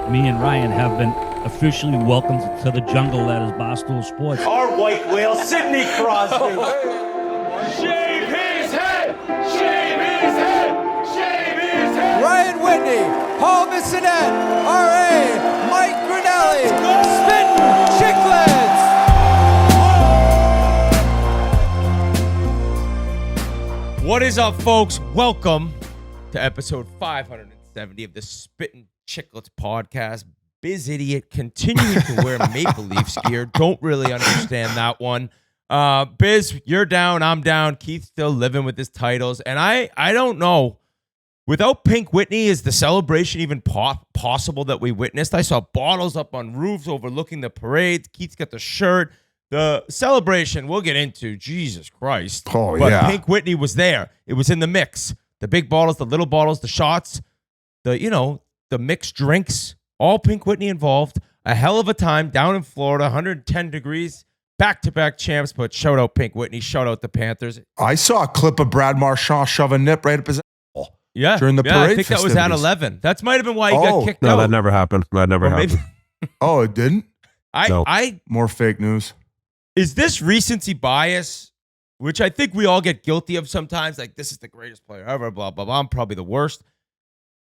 me and Ryan have been officially welcomed to the jungle that is Barstool Sports. Our white whale, Sidney Crosby. Shave his head! Shave his head! Shave his head! Ryan Whitney, Paul Bissonette, R.A., Mike Grinelli, Spittin Chiclets. What is up, folks? Welcome to episode 570 of the Spittin Chiclets podcast. Biz Idiot continuing to wear Maple Leafs gear. Don't really understand that one. Biz, you're down. I'm down. Keith's still living with his titles. And I don't know. Without Pink Whitney, is the celebration even possible that we witnessed? I saw bottles up on roofs overlooking the parade. Keith's got the shirt. The celebration we'll get into. Jesus Christ. Oh, but yeah. Pink Whitney was there. It was in the mix. The big bottles, the little bottles, the shots, the mixed drinks. All Pink Whitney involved. A hell of a time down in Florida, 110 degrees, back-to-back champs. But shout out Pink Whitney, shout out the Panthers. I saw a clip of Brad Marchand shove a nip right up his asshole. Yeah, during the parade I think that was at 11. That might have been why he got kicked out. No, that never happened. That never happened. Oh, it didn't? No. More fake news. Is this recency bias, which I think we all get guilty of sometimes, like this is the greatest player ever, blah, blah, blah. I'm probably the worst.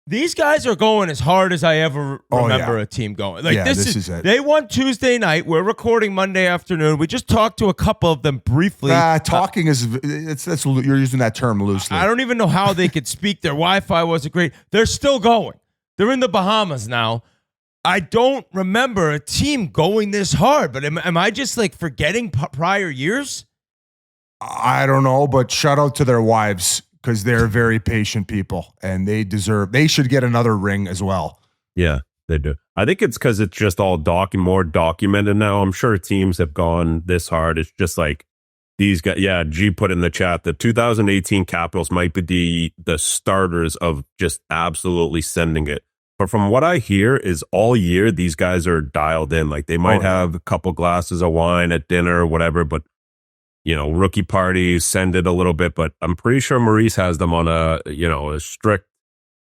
These guys are going as hard as I ever remember a team going. Like this is it. They won Tuesday night. We're recording Monday afternoon. We just talked to a couple of them briefly. Talking that's you're using that term loosely. I don't even know how they could speak. Their Wi-Fi wasn't great. They're still going. They're in the Bahamas now. I don't remember a team going this hard, but am I just like forgetting prior years? I don't know, but shout out to their wives because they're very patient people and they should get another ring as well. Yeah, they do. I think it's because it's just all more documented now. I'm sure teams have gone this hard. It's just like these guys. Yeah, G put in the chat the 2018 Capitals might be the starters of just absolutely sending it. But from what I hear is all year, these guys are dialed in. Like they might have a couple glasses of wine at dinner or whatever, but rookie parties, send it a little bit. But I'm pretty sure Maurice has them on a strict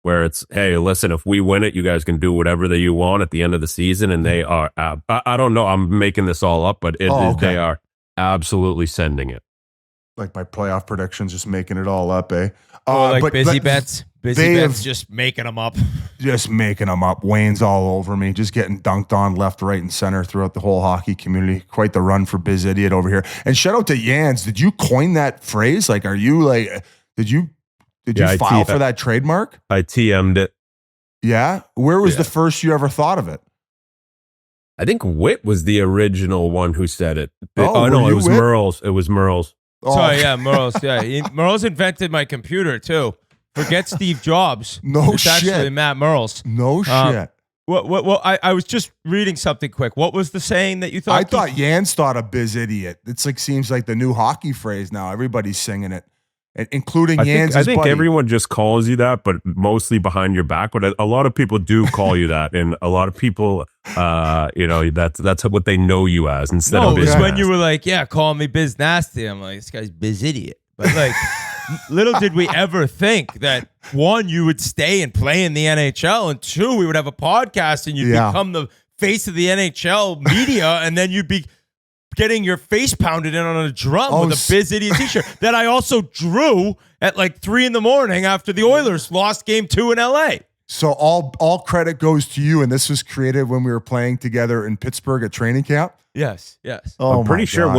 where it's, hey, listen, if we win it, you guys can do whatever that you want at the end of the season. And they are, I don't know, I'm making this all up, but they are absolutely sending it. Like my playoff predictions, just making it all up, eh? Busy bets. Busy Bet's just making them up. Just making them up. Wayne's all over me. Just getting dunked on left, right, and center throughout the whole hockey community. Quite the run for Biz Idiot over here. And shout out to Jans. Did you coin that phrase? Like, are you like, did you file for that trademark? I TM'd it. Yeah? Where was the first you ever thought of it? I think Whit was the original one who said it. Oh, no, it was Whit? Merle's. It was Merle's. Oh. Sorry, yeah, Merle's. Yeah, Merle's invented my computer too. Forget Steve Jobs. No it's shit. Actually, Matt Merle's. No shit. I was just reading something quick. What was the saying that you thought? I thought Jans thought a Biz Idiot. It's like seems like the new hockey phrase now. Everybody's singing it, including Jans. I think everyone just calls you that, but mostly behind your back. But a lot of people do call you that, and a lot of people, that's what they know you as instead of Biz. Because when you were like, "Yeah, call me Biz Nasty," I'm like, "This guy's Biz Idiot." But like, little did we ever think that one, you would stay and play in the NHL, and two, we would have a podcast and you'd become the face of the NHL media, and then you'd be getting your face pounded in on a drum with a Biz Idiot t-shirt that I also drew at like 3 a.m. after the Oilers lost game 2 in LA. So all credit goes to you, and this was created when we were playing together in Pittsburgh at training camp. Yes. I'm pretty sure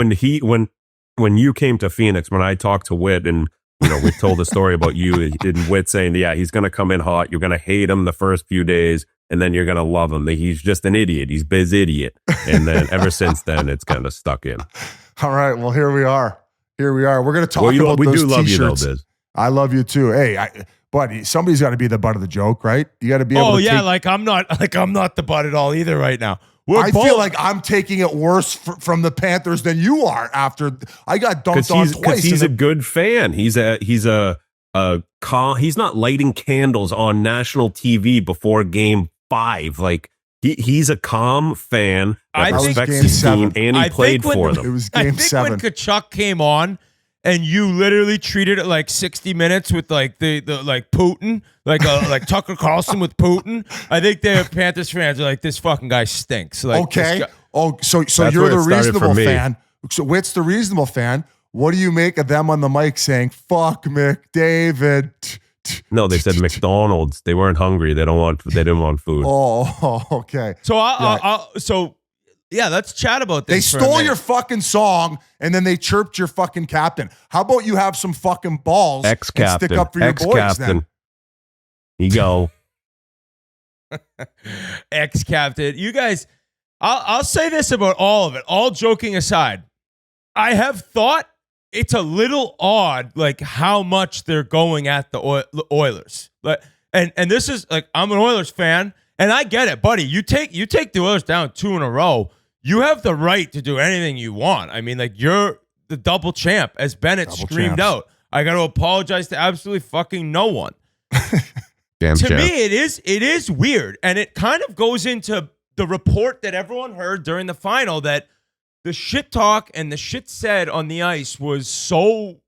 when you came to Phoenix, when I talked to Whit and we told the story about you and Whit saying, yeah, he's going to come in hot. You're going to hate him the first few days, and then you're going to love him. He's just an idiot. He's Biz Idiot. And then ever since then, it's kind of stuck in. All right. Well, here we are. We're going to talk about we those do love t-shirts. You though, Biz. I love you too. Hey, buddy, somebody's got to be the butt of the joke, right? You got to be able to like I'm not the butt at all either right now. I feel like I'm taking it worse from the Panthers than you are after I got dunked on twice. Because he's a good fan. He's not lighting candles on national TV before game 5. Like he's a calm fan that respects his team, and he played for them. It was game 7. When Tkachuk came on and you literally treated it like 60 Minutes with like the like Putin, like Tucker Carlson with Putin. I think the Panthers fans are like, this fucking guy stinks. Like, Okay. this guy- So That's you're where the it started reasonable for me. fan. So Whit's the reasonable fan. What do you make of them on the mic saying "fuck McDavid"? No, they said McDonald's. They weren't hungry. They didn't want food. Oh, okay. So let's chat about They this. for a stole minute. your fucking song and then they chirped your fucking captain. How about you have some fucking balls and Ex-captain. stick up for your boys then? Ex-captain. You go. Ex-captain. You guys, I'll say this about all of it. All joking aside, I have thought it's a little odd, like how much they're going at the Oilers. Like, and this is like, I'm an Oilers fan, and I get it, buddy. You take the Oilers down 2 in a row. You have the right to do anything you want. I mean, like, you're the double champ, as Bennett screamed out. I got to apologize to absolutely fucking no one. Damn To champ. me, it is weird, and it kind of goes into the report that everyone heard during the final that the shit talk and the shit said on the ice was so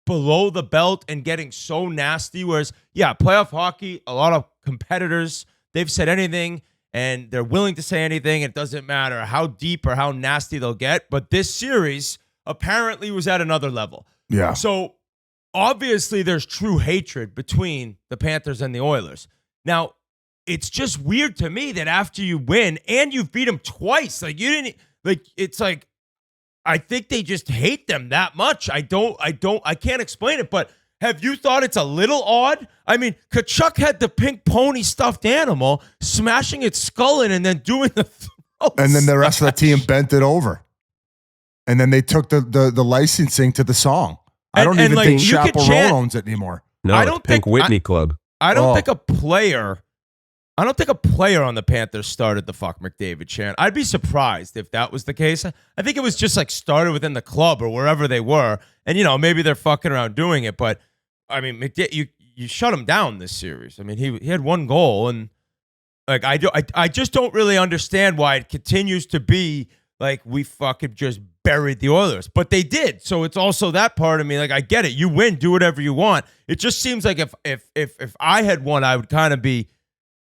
below the belt and getting so nasty. Whereas, yeah, playoff hockey, a lot of competitors, they've said anything and they're willing to say anything. It doesn't matter how deep or how nasty they'll get. But this series apparently was at another level. Yeah. So obviously there's true hatred between the Panthers and the Oilers. Now, it's just weird to me that after you win and you've beat them twice, like you didn't, like, it's like, I think they just hate them that much. I can't explain it, but have you thought it's a little odd? I mean, Tkachuk had the pink pony stuffed animal smashing its skull in and then doing the throat And then the rest of the team smash. bent it over. And then they took the licensing to the song. I don't And, even like, think you could Chaperone chant- owns it anymore. No, I it's don't Pink think- Whitney Club. I don't Oh. think a player on the Panthers started the fuck McDavid chant. I'd be surprised if that was the case. I think it was just like started within the club or wherever they were. And, you know, maybe they're fucking around doing it. But, I mean, you shut him down this series. I mean, he had 1 goal. And, like, I just don't really understand why it continues to be like we fucking just buried the Oilers. But they did. So it's also that part of me. Like, I get it. You win. Do whatever you want. It just seems like if I had won, I would kind of be,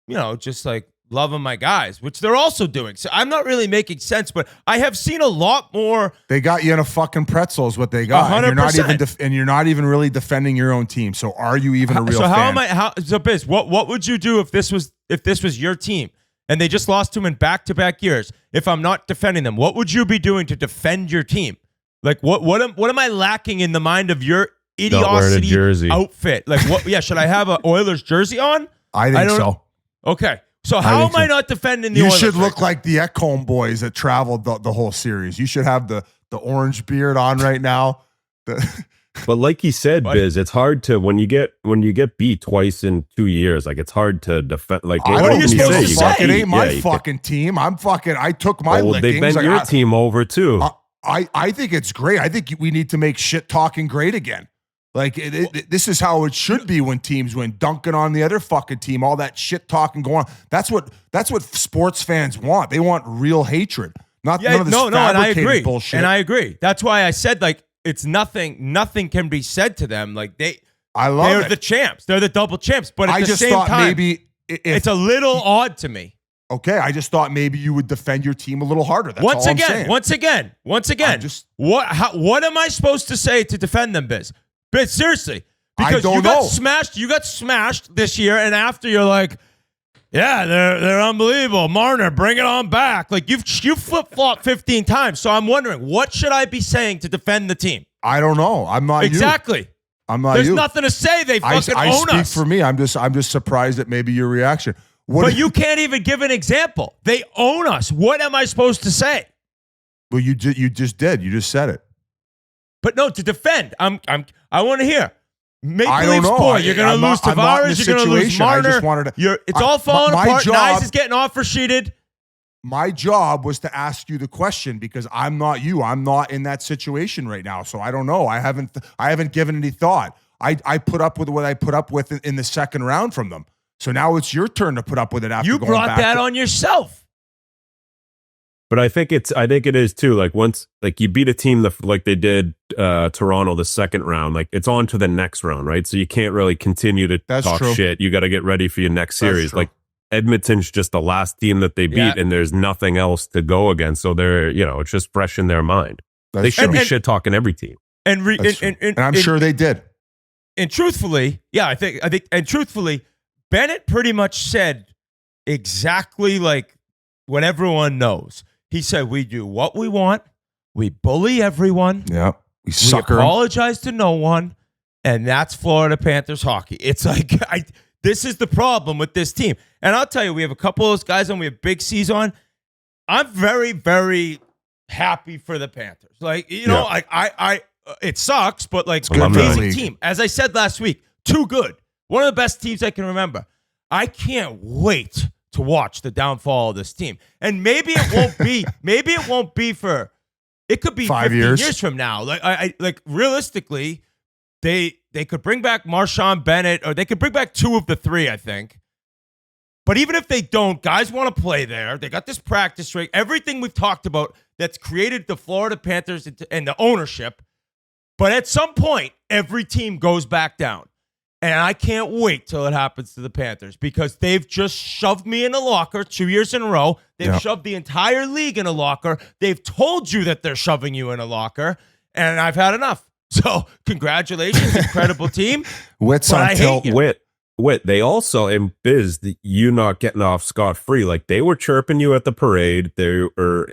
you know, just like loving my guys, which they're also doing. So I'm not really making sense, but I have seen a lot more. They got you in a fucking pretzel is what they got. And you're not 100%. even you're not even really defending your own team. So are you even a real So fan? So Biz, what would you do if this was your team and they just lost to them in back-to-back years? If I'm not defending them, what would you be doing to defend your team? Like what am I lacking in the mind of your Not wearing a idiocy jersey. outfit? Like what? Yeah, should I have an Oilers jersey on? I think don't- so. Okay. So how think am I so. not defending the You Oilers? should right look now? like the Ekholm boys that traveled the whole series. You should have the orange beard on right now. But like he said, Buddy. Biz, it's hard to when you get beat twice in 2 years. Like it's hard to defend. Like I What don't are you give supposed a to You say? got fuck. It beat. ain't my Yeah, you fucking team. I took my can- well, they lickings. bent your team over too. I think it's great. I think we need to make shit talking great again. Like this is how it should be when teams win, dunking on the other fucking team, all that shit talking going on. That's what sports fans want. They want real hatred, not none of this and I fabricated agree. bullshit. And I agree. That's why I said like it's nothing can be said to them. Like I they're love the it. champs. They're the double champs. But at I the just same thought time, maybe it's a little odd to me. okay. I just thought maybe you would defend your team a little harder. That's Once all again, I'm saying. what am I supposed to say to defend them, Biz? Biz, seriously. Because don't you got know. smashed. You got smashed this year, and after you're like, yeah, they're unbelievable. Marner, bring it on back. Like you flip-flopped 15 times. So I'm wondering, what should I be saying to defend the team? I don't know. I'm not Exactly. you. I'm not There's you. nothing to say. They fucking I own speak us. for me. I'm just surprised at maybe your reaction. What But you can't even give an example. They own us. What am I supposed to say? well, you just did. You just said it. But no, to defend. I want to hear. Maple I don't Leafs know. boy, you're going to lose I'm not in Tavares. the You're going to lose situation. I Marner. just wanted to. It's all falling my apart. job- Nyes is getting offer sheeted. My job was to ask you the question because I'm not you. I'm not in that situation right now, so I don't know. I haven't given any thought. I put up with what I put up with in the second round from them. So now it's your turn to put up with it after You going brought back that to- on yourself. But I think it is too. Like once, like you beat a team like they did Toronto the second round, like it's on to the next round, right? So you can't really continue to talk shit. You got to get ready for your next series. Like Edmonton's just the last team that they beat, and there's nothing else to go against. So they're, it's just fresh in their mind. They should be shit talking every team, and I'm sure they did. And truthfully, I think, and truthfully, Bennett pretty much said exactly like what everyone knows. He said, we do what we want. We bully everyone. Yeah. We sucker. We apologize to no one. And that's Florida Panthers hockey. It's like, this is the problem with this team. And I'll tell you, we have a couple of those guys on. We have BigCeaz on. I'm very, very happy for the Panthers. Like, it sucks, but like, amazing team. As I said last week, too good. One of the best teams I can remember. I can't wait to watch the downfall of this team. And maybe it won't be, it could be 5 years from now. Like realistically, they could bring back Marchand, Bennett, or they could bring back 2 of the 3, I think. But even if they don't, guys want to play there. They got this practice rate. Everything we've talked about that's created the Florida Panthers and the ownership. But at some point, every team goes back down. And I can't wait till it happens to the Panthers because they've just shoved me in a locker 2 years in a row. They've shoved the entire league in a locker. They've told you that they're shoving you in a locker, and I've had enough. So congratulations, incredible team. Whit's on tilt. Whit. They also, in Biz, you not getting off scot-free. Like they were chirping you at the parade.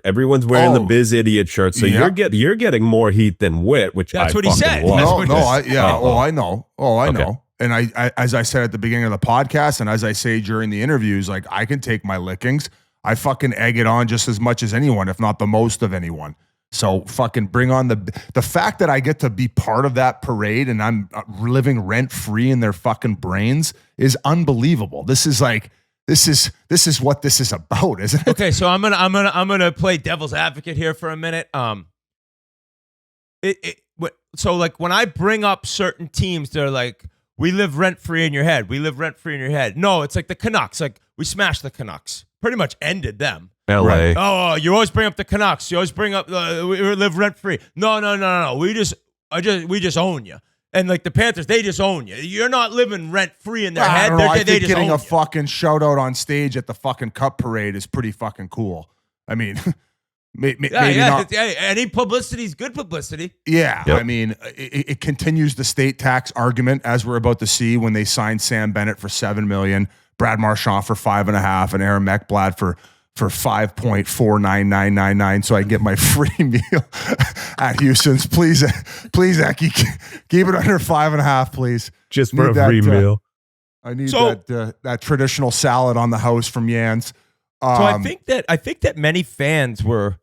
Everyone's wearing the Biz idiot shirt. So you're getting more heat than Whit, which that's I what he said. Love. I know. And I, as I said at the beginning of the podcast, and as I say during the interviews, like I can take my lickings. I fucking egg it on just as much as anyone, if not the most of anyone. So fucking bring on the fact that I get to be part of that parade and I'm living rent free in their fucking brains is unbelievable. This is what this is about, isn't it? Okay, so I'm gonna play devil's advocate here for a minute. So like when I bring up certain teams, they're like, we live rent free in your head. We live rent free in your head. No, it's like the Canucks. Like we smashed the Canucks. Pretty much ended them. LA. Right. Oh, you always bring up the Canucks. You always bring up we live rent free. No. We just own you. And like the Panthers, they just own you. You're not living rent free in their head. I don't know. I think just getting own a fucking shout out on stage at the fucking Cup parade is pretty fucking cool. I mean, maybe not. Any publicity is good publicity. Yeah, yep. I mean, it continues the state tax argument as we're about to see when they signed Sam Bennett for $7 million, Brad Marchand for $5.5 million, and Aaron Ekblad for 5.49999, so I can get my free meal at Houston's. Please, Eki, keep it under 5.5, please. Just for a free meal. I need that traditional salad on the house from Jan's. So I think that many fans were,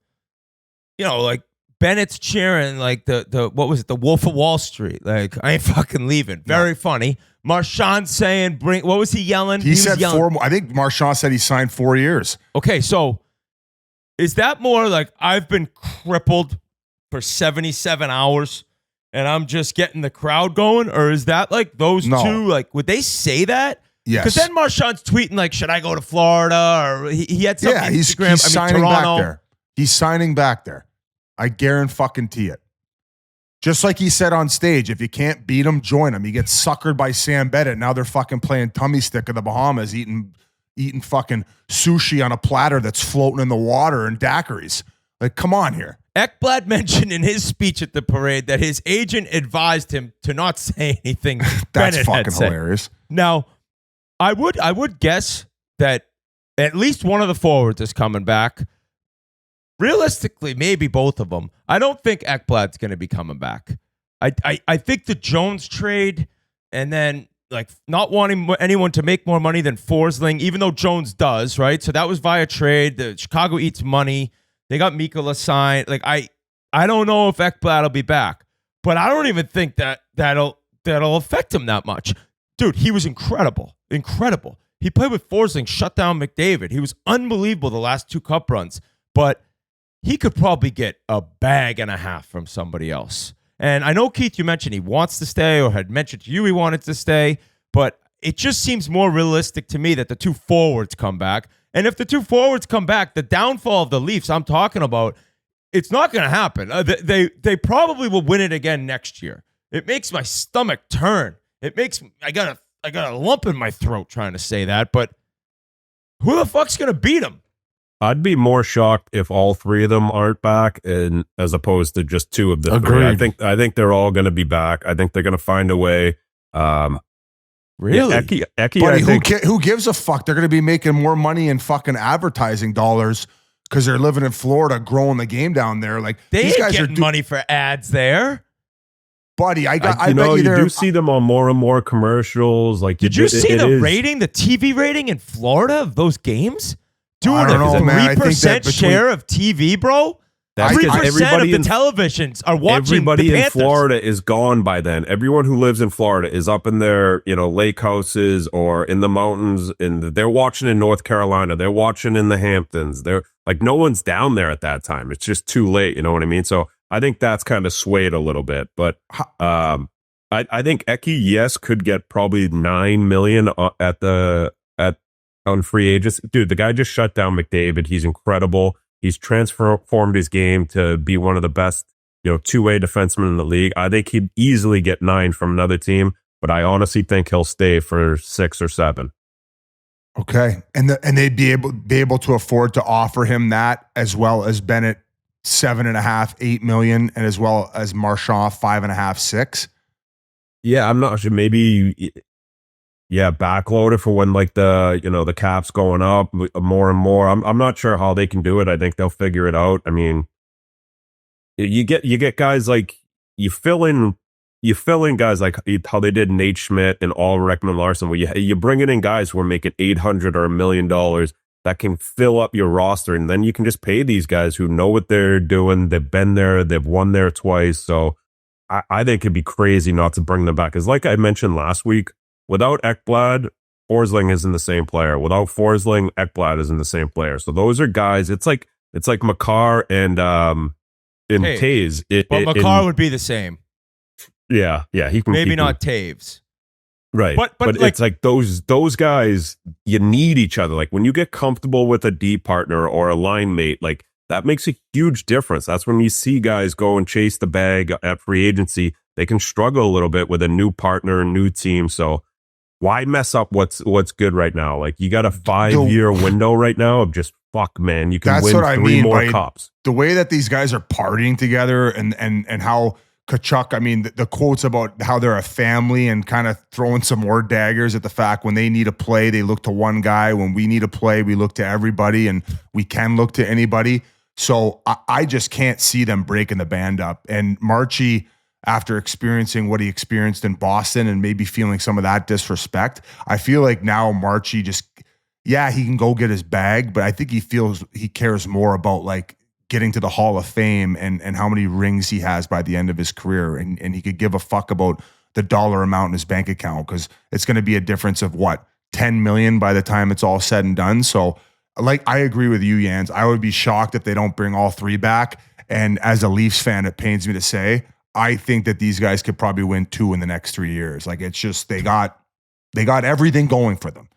like Bennett's cheering like the what was it, the Wolf of Wall Street? Like I ain't fucking leaving. Very funny. Marchand saying, what was he yelling? He said yelling. 4. I think Marchand said he signed 4 years. Okay, so is that more like I've been crippled for 77 hours and I'm just getting the crowd going? Or is that like those two? Like, would they say that? Yes. Because then Marchand's tweeting like, should I go to Florida? Or he had something on Instagram. He's signing Toronto. back there. He's signing back there. I guarantee it. Just like he said on stage, if you can't beat him, join him. He gets suckered by Sam Bennett. Now they're fucking playing tummy stick in the Bahamas, eating fucking sushi on a platter that's floating in the water and daiquiris. Like, come on here. Ekblad mentioned in his speech at the parade that his agent advised him to not say anything. That's fucking hilarious. Now, I would guess that at least one of the forwards is coming back. Realistically, maybe both of them. I don't think Ekblad's going to be coming back. I think the Jones trade and then like not wanting anyone to make more money than Forsling, even though Jones does, right? So that was via trade. The Chicago eats money. They got Mikkola signed. Like I don't know if Ekblad will be back, but I don't even think that'll affect him that much. Dude, he was incredible. Incredible. He played with Forsling, shut down McDavid. He was unbelievable the last 2 cup runs, but he could probably get a bag and a half from somebody else. And I know, Keith, you mentioned he wants to stay or had mentioned to you he wanted to stay, but it just seems more realistic to me that the 2 forwards come back. And if the two forwards come back, the downfall of the Leafs I'm talking about, it's not going to happen. They probably will win it again next year. It makes my stomach turn. I got a lump in my throat trying to say that, but who the fuck's going to beat them? I'd be more shocked if all three of them aren't back, and as opposed to just two of the Agreed. three. I think they're all going to be back. I think they're going to find a way. Really? Eki, Buddy, I think, who gives a fuck? They're going to be making more money in fucking advertising dollars because they're living in Florida, growing the game down there. Like They these ain't guys getting money for ads there. Buddy, I bet you you they're. do see them on more and more commercials. Like, Did you see the is- rating, the TV rating in Florida of those games? Doing I don't know, a man. I think that 3% share of TV, bro. That's 3% 'cause everybody of the televisions are watching Everybody the in Panthers. Florida is gone by then. Everyone who lives in Florida is up in their, lake houses or in the mountains, and they're watching in North Carolina. They're watching in the Hamptons. They're like, no one's down there at that time. It's just too late. You know what I mean? So I think that's kind of swayed a little bit. But I think Eki, yes, could get probably $9 million on free agents. Dude, the guy just shut down McDavid. He's incredible. He's transformed his game to be one of the best, two-way defensemen in the league. I think he'd easily get 9 from another team, but I honestly think he'll stay for 6 or 7. Okay, and they'd be able to afford to offer him that, as well as Bennett 7.5, $8 million, and as well as Marchand 5.5, 6. Yeah, I'm not sure. Maybe, backload it for when the cap's going up more and more. I'm not sure how they can do it. I think they'll figure it out. I mean, you get guys like you fill in guys like how they did Nate Schmidt and Ulrich and Larson, where you bring in guys who are making $800 or $1 million that can fill up your roster, and then you can just pay these guys who know what they're doing. They've been there, they've won there twice. So I think it'd be crazy not to bring them back. Because like I mentioned last week, without Ekblad, Forsling isn't the same player. Without Forsling, Ekblad isn't the same player. So those are guys. It's like Makar and Taves. But Makar would be the same. Yeah, he can Maybe keep not him. Taves. Right. But it's like those guys, you need each other. Like when you get comfortable with a D partner or a line mate, like that makes a huge difference. That's when you see guys go and chase the bag at free agency. They can struggle a little bit with a new partner, a new team. So why mess up what's good right now? Like you got a 5-year window right now of just fuck, man. You can That's win what I 3 mean more by cups. The way that these guys are partying together and how Tkachuk, I mean, the quotes about how they're a family and kind of throwing some more daggers at the fact when they need a play, they look to one guy. When we need a play, we look to everybody, and we can look to anybody. So I just can't see them breaking the band up. And Marchie, after experiencing what he experienced in Boston and maybe feeling some of that disrespect, I feel like now Marchie he can go get his bag, but I think he cares more about like getting to the Hall of Fame and how many rings he has by the end of his career. And he could give a fuck about the dollar amount in his bank account, because it's going to be a difference of what, 10 million by the time it's all said and done. So like, I agree with you, Jans. I would be shocked if they don't bring all 3 back. And as a Leafs fan, it pains me to say, I think that these guys could probably win 2 in the next 3 years. Like it's just, they got everything going for them.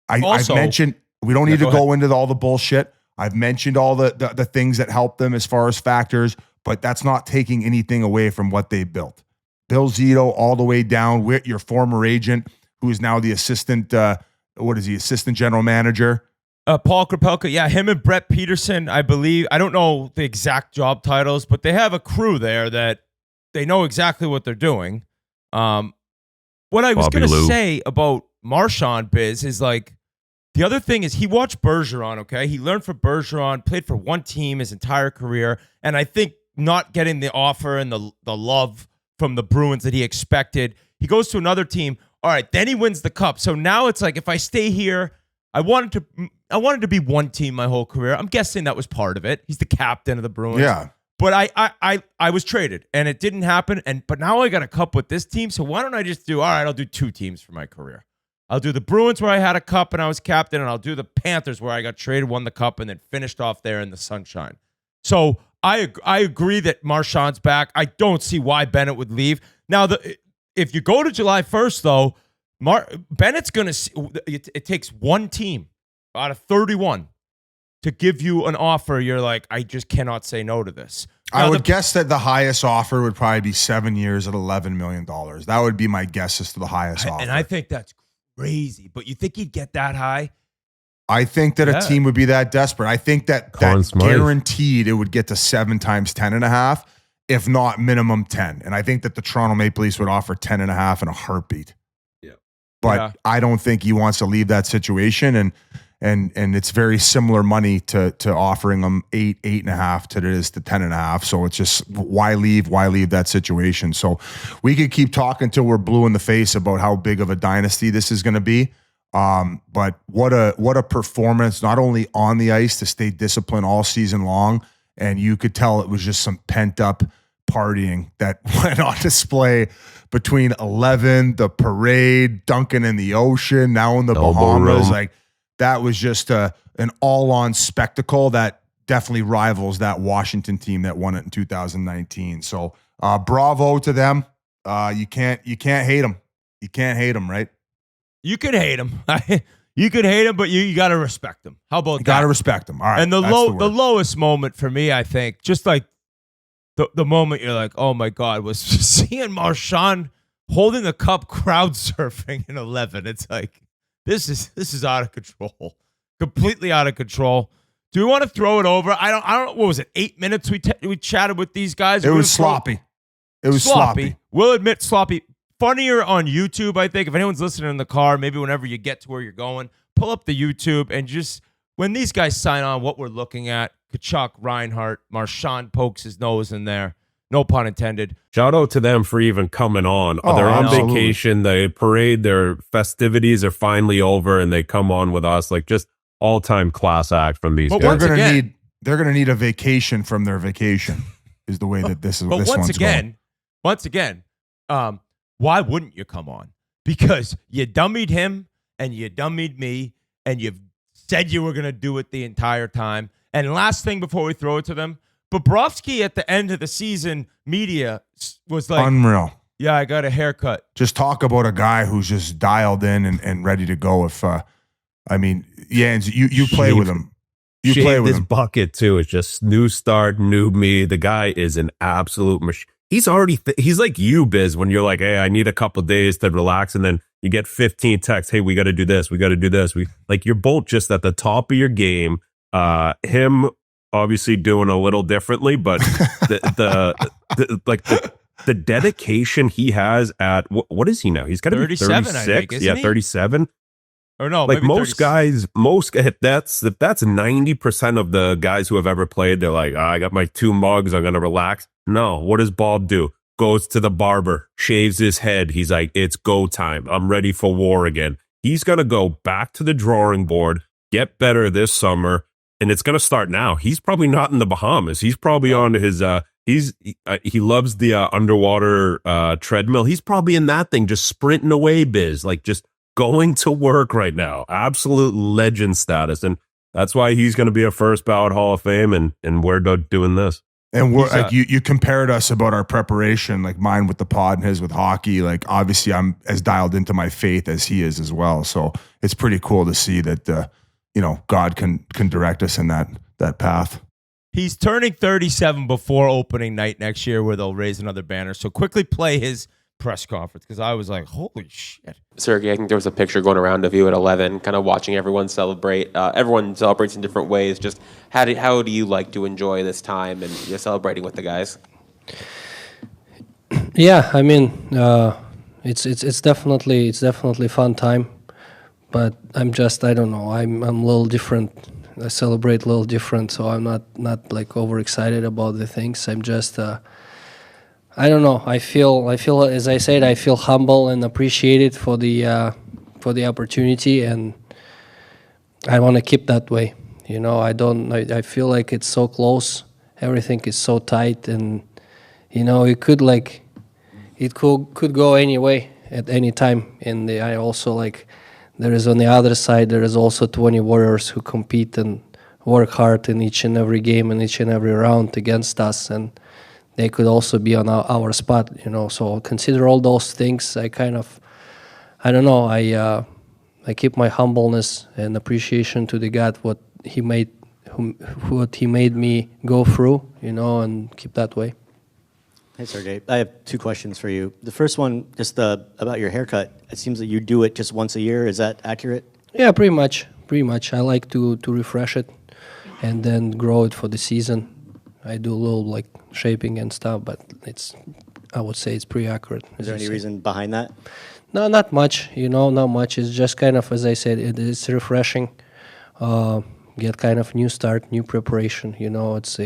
I've mentioned, we don't need to go into all the bullshit. I've mentioned all the things that help them as far as factors, but that's not taking anything away from what they built. Bill Zito all the way down with your former agent, who is now the assistant, assistant general manager. Paul Kropelka, yeah, him and Brett Peterson, I believe. I don't know the exact job titles, but they have a crew there that they know exactly what they're doing. What I was going to say about Marchand, Biz, is like, the other thing is he watched Bergeron, okay? He learned from Bergeron, played for one team his entire career, and I think not getting the offer and the love from the Bruins that he expected, he goes to another team. All right, then he wins the cup. So now it's like, if I stay here, I wanted to be one team my whole career. I'm guessing that was part of it. He's the captain of the Bruins. Yeah. But I was traded, and it didn't happen. But now I got a cup with this team, so why don't I just do, all right, I'll do 2 teams for my career. I'll do the Bruins where I had a cup and I was captain, and I'll do the Panthers where I got traded, won the cup, and then finished off there in the sunshine. So I agree that Marchand's back. I don't see why Bennett would leave. Now, if you go to July 1st, though, Bennett's going to see, it takes one team, out of 31 to give you an offer, you're like, I just cannot say no to this. Now, I would guess that the highest offer would probably be 7 years at $11 million. That would be my guess as to the highest offer. And I think that's crazy. But you think he'd get that high? I think that a team would be that desperate. I think that guaranteed it would get to 7 times 10.5, if not minimum 10. And I think that the Toronto Maple Leafs would offer 10.5 in a heartbeat. Yeah. But I don't think he wants to leave that situation. And it's very similar money to offering them 8.5 to it is to 10.5. So it's just why leave that situation? So we could keep talking till we're blue in the face about how big of a dynasty this is going to be. But what a performance, not only on the ice to stay disciplined all season long. And you could tell it was just some pent up partying that went on display between 11, the parade, Duncan in the ocean, now in the Bahamas. Like that was just an all on spectacle that definitely rivals that Washington team that won it in 2019. So bravo to them. You can't hate them. You can't hate them, right? You could hate him. You could hate him, but you got to respect him. How about that? Got to respect him. All right. And the lowest moment for me, I think, just like the moment you're like, oh my God, was seeing Marchand holding the cup, crowd surfing in 11. It's like this is out of control, completely out of control. Do we want to throw it over? I don't. What was it? 8 minutes we chatted with these guys. It was sloppy. It was sloppy. We'll admit sloppy. Funnier on YouTube, I think. If anyone's listening in the car, maybe whenever you get to where you're going, pull up the YouTube and just, when these guys sign on, what we're looking at, Tkachuk, Reinhart, Marchand pokes his nose in there. No pun intended. Shout out to them for even coming on. They're on vacation. The parade, their festivities are finally over, and they come on with us. Like, just all-time class act from these guys. They're gonna need a vacation from their vacation. Is the way that this is. But this once one's again, why wouldn't you come on? Because you dummied him and you dummied me and you said you were going to do it the entire time. And last thing before we throw it to them, Bobrovsky at the end of the season media was like, unreal. Yeah, I got a haircut. Just talk about a guy who's just dialed in and ready to go. If Jans, you play with him. You play with him. This bucket too is just new start, new me. The guy is an absolute machine. He's already, he's like you, Biz, when you're like, hey, I need a couple days to relax. And then you get 15 texts. Hey, we got to do this. We got to do this. You're both just at the top of your game. Him obviously doing a little differently, but the dedication he has at, what is he now? He's got to be 36. I think, yeah, 37. Or no, like most 30. guys, if that's 90% of the guys who have ever played, they're like, I got my 2 mugs, I'm gonna relax. No, what does Bob do? Goes to the barber, shaves his head. He's like, it's go time. I'm ready for war again. He's gonna go back to the drawing board, get better this summer, and it's gonna start now. He's probably not in the Bahamas. He's probably on his he loves the underwater treadmill. He's probably in that thing, just sprinting away, Biz, like just going to work right now. Absolute legend status. And that's why he's going to be a first ballot Hall of Fame. And we're doing this. And we're like, you compared us about our preparation, like mine with the pod and his with hockey. Like, obviously I'm as dialed into my faith as he is as well. So it's pretty cool to see that, God can direct us in that path. He's turning 37 before opening night next year, where they'll raise another banner. So quickly play his press conference, because I was like, holy shit. Sergey, I think there was a picture going around of you at 11, kind of watching everyone celebrate. Everyone celebrates in different ways. Just how do you like to enjoy this time and celebrating with the guys? Yeah, I mean, it's definitely fun time, but I don't know. I'm a little different. I celebrate a little different, so I'm not like overexcited about the things. I'm just I don't know. I feel, as I said, I feel humble and appreciated for the opportunity, and I want to keep that way. I feel like it's so close. Everything is so tight, and it could go any way at any time. And I also there is on the other side, there is also 20 warriors who compete and work hard in each and every game and each and every round against us, and they could also be on our spot, So consider all those things. I don't know. keep my humbleness and appreciation to the God what he made me go through, and keep that way. Hey, Sergey. I have 2 questions for you. The first one, just about your haircut. It seems that you do it just once a year. Is that accurate? Yeah, pretty much. I like to refresh it and then grow it for the season. I do a little shaping and stuff, but I would say it's pretty accurate. Is there any reason behind that? No, not much. Not much. It's just kind of, as I said, it's refreshing. Get kind of new start, new preparation. It's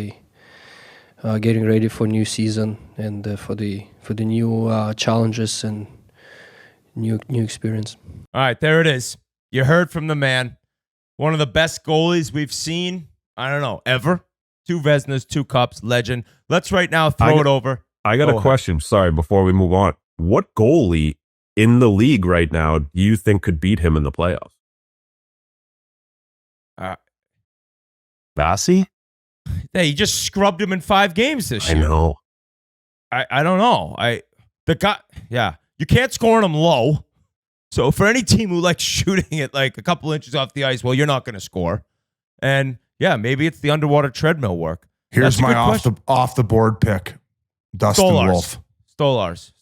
getting ready for new season and for the new challenges and new experience. All right, there it is. You heard from the man. One of the best goalies we've seen, I don't know, ever. 2 Vezinas, 2 Cups, legend. Let's right now throw it over. I got a question. Sorry, before we move on. What goalie in the league right now do you think could beat him in the playoffs? Vasi? Yeah, he just scrubbed him in 5 games this year. I know. I don't know. You can't score him low. So for any team who likes shooting it a couple inches off the ice, well, you're not going to score. And yeah, maybe it's the underwater treadmill work. Here's my off the board pick. Dustin Wolf. Stolars.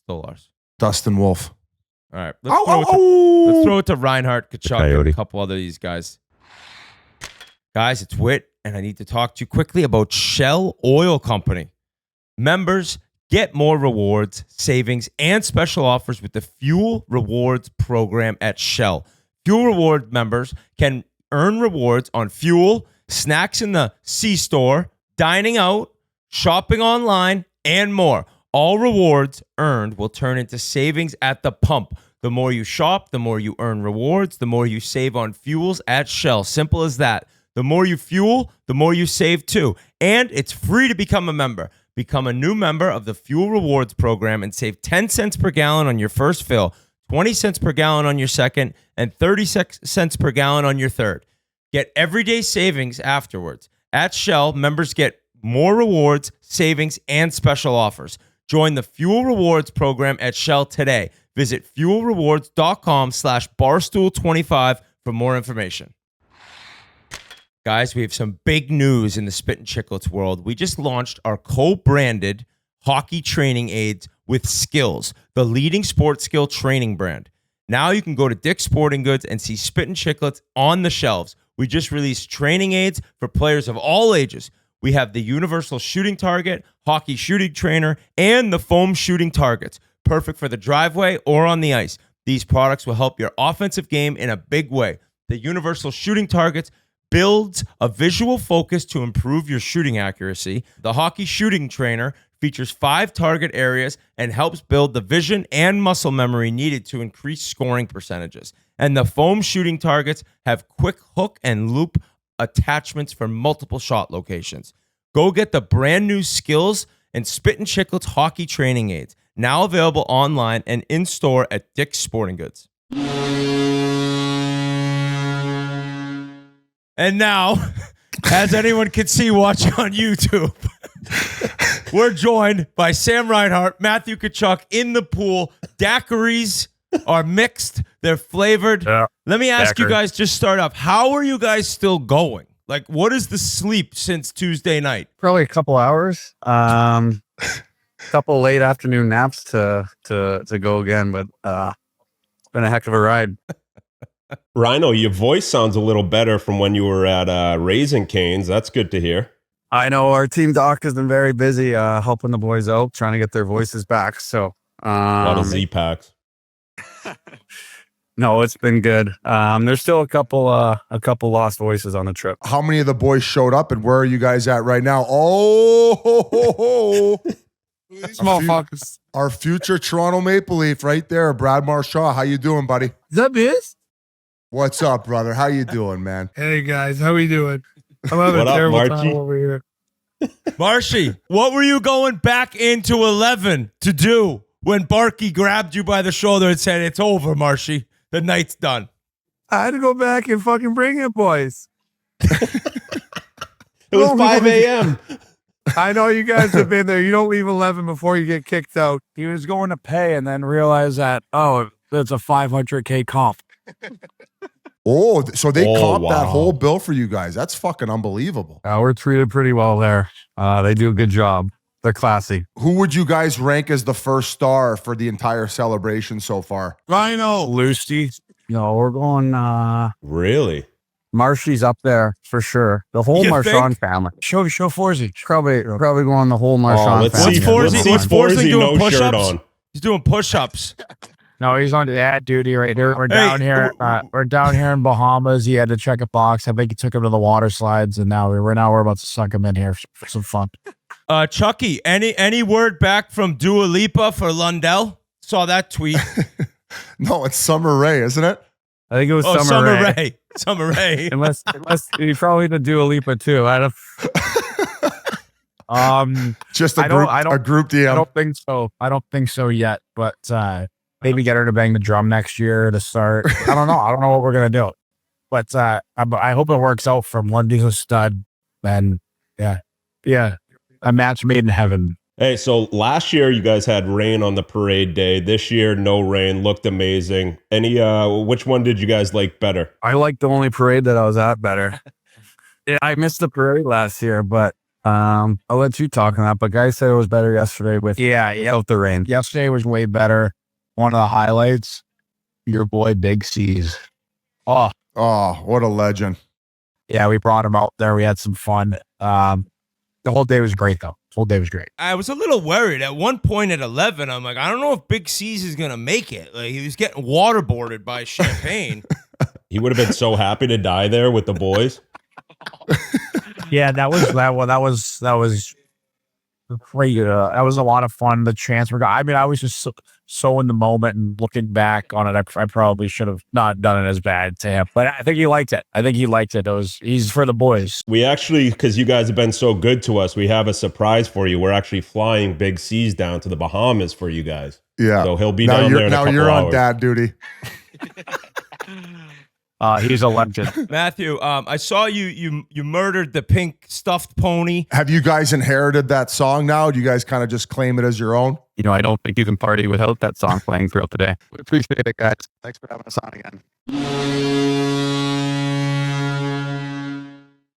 Dustin Wolf. All right. Let's throw it to Reinhart, Tkachuk, and a couple other these guys. Guys, it's Whit, and I need to talk to you quickly about Shell Oil Company. Members get more rewards, savings, and special offers with the Fuel Rewards program at Shell. Fuel Reward members can earn rewards on fuel, snacks in the C-store, dining out, shopping online, and more. All rewards earned will turn into savings at the pump. The more you shop, the more you earn rewards, the more you save on fuels at Shell. Simple as that. The more you fuel, the more you save too. And it's free to become a member. Become a new member of the Fuel Rewards program and save 10 cents per gallon on your first fill, 20 cents per gallon on your second, and 36 cents per gallon on your third. Get everyday savings afterwards. At Shell, members get more rewards, savings, and special offers. Join the Fuel Rewards program at Shell today. Visit fuelrewards.com/barstool25 for more information. Guys, we have some big news in the Spittin Chiclets world. We just launched our co-branded hockey training aids with Skills, the leading sports skill training brand. Now you can go to Dick's Sporting Goods and see Spittin Chiclets on the shelves. We just released training aids for players of all ages. We have the universal shooting target, hockey shooting trainer, and the foam shooting targets. Perfect for the driveway or on the ice. These products will help your offensive game in a big way. The universal shooting targets builds a visual focus to improve your shooting accuracy. The hockey shooting trainer features 5 target areas and helps build the vision and muscle memory needed to increase scoring percentages. And the foam shooting targets have quick hook and loop attachments for multiple shot locations. Go get the brand new Skills and Spittin Chiclets hockey training aids, now available online and in-store at Dick's Sporting Goods. And now, as anyone can see watching on YouTube, we're joined by Sam Reinhart, Matthew Tkachuk in the pool. Daiquiris are mixed. They're flavored. Yeah. Let me ask you guys, just start off. How are you guys still going? What is the sleep since Tuesday night? Probably a couple hours. Couple late afternoon naps to go again, but it's been a heck of a ride. Rhino, your voice sounds a little better from when you were at Raising Cane's. That's good to hear. I know our team doc has been very busy helping the boys out, trying to get their voices back. So a lot of Z-Packs. No, it's been good. There's still a couple lost voices on the trip. How many of the boys showed up, and where are you guys at right now? Oh, Small fuckers. Our future Toronto Maple Leaf right there, Brad Marchand. How you doing, buddy? Is that Biz? What's up, brother? How you doing, man? Hey guys, how we doing? I'm having a terrible time over here. Marshy, what were you going back into 11 to do when Barkey grabbed you by the shoulder and said, "It's over, Marshy. The night's done"? I had to go back and fucking bring it, boys. It was 5 a.m. I know you guys have been there. You don't leave 11 before you get kicked out. He was going to pay and then realized that, oh, it's a $500K comp. Oh, so they comped that wow. whole bill for you guys. That's fucking unbelievable. We're treated pretty well there. They do a good job. They're classy. Who would you guys rank as the first star for the entire celebration so far? Rhino. Lucy. No, we're going Really? Marshy's up there for sure. The whole You Marchand think? family. Show Forsey. Probably going the whole Marchand let's family. see Forsey- let's see Forsey Forsey doing no shirt push-ups? on. He's doing push-ups. No, he's on dad duty right here. We're Hey, down here. We're down here in Bahamas. He had to check a box. I think he took him to the water slides, and now we're about to suck him in here for some fun. Chucky, any word back from Dua Lipa for Lundell? Saw that tweet. No, it's Summer Rae, isn't it? I think it was Oh, Summer Rae. Summer Rae. Unless you probably did Dua Lipa too. Just a I don't- group DM. I don't think so. I don't think so yet. But maybe get her to bang the drum next year to start. I don't know. I don't know what we're gonna do. But I hope it works out from Lundy's a stud. And yeah, a match made in heaven. Hey, so last year you guys had rain on the parade day. This year, no rain. Looked amazing. Which one did you guys like better? I like the only parade that I was at better. Yeah, I missed the parade last year, but I'll let you talk on that. But guys said it was better yesterday with without the rain. Yesterday was way better. One of the highlights, your boy BigCeaz. Oh, what a legend. yeah, we brought him out there. We had some fun. The whole day was great, though. The whole day was great. I was a little worried. At one point at 11, I'm like, I don't know if BigCeaz is going to make it. Like, he was getting waterboarded by Champagne. He would have been so happy to die there with the boys. Yeah, that was great. That was a lot of fun. The chance I was just so in the moment, and looking back on it, I probably should have not done it as bad to him. But I think he liked it. He's for the boys. We actually, because you guys have been so good to us, we have a surprise for you. We're actually flying BigCeaz down to the Bahamas for you guys. Yeah. So he'll be now down you're, there in a now couple you're on hours. dad duty. He's a legend. Matthew, I saw you murdered the pink stuffed pony. Have you guys inherited that song now? Do you guys kind of just claim it as your own? I don't think you can party without that song playing throughout the day. We appreciate it, guys. Thanks for having us on again.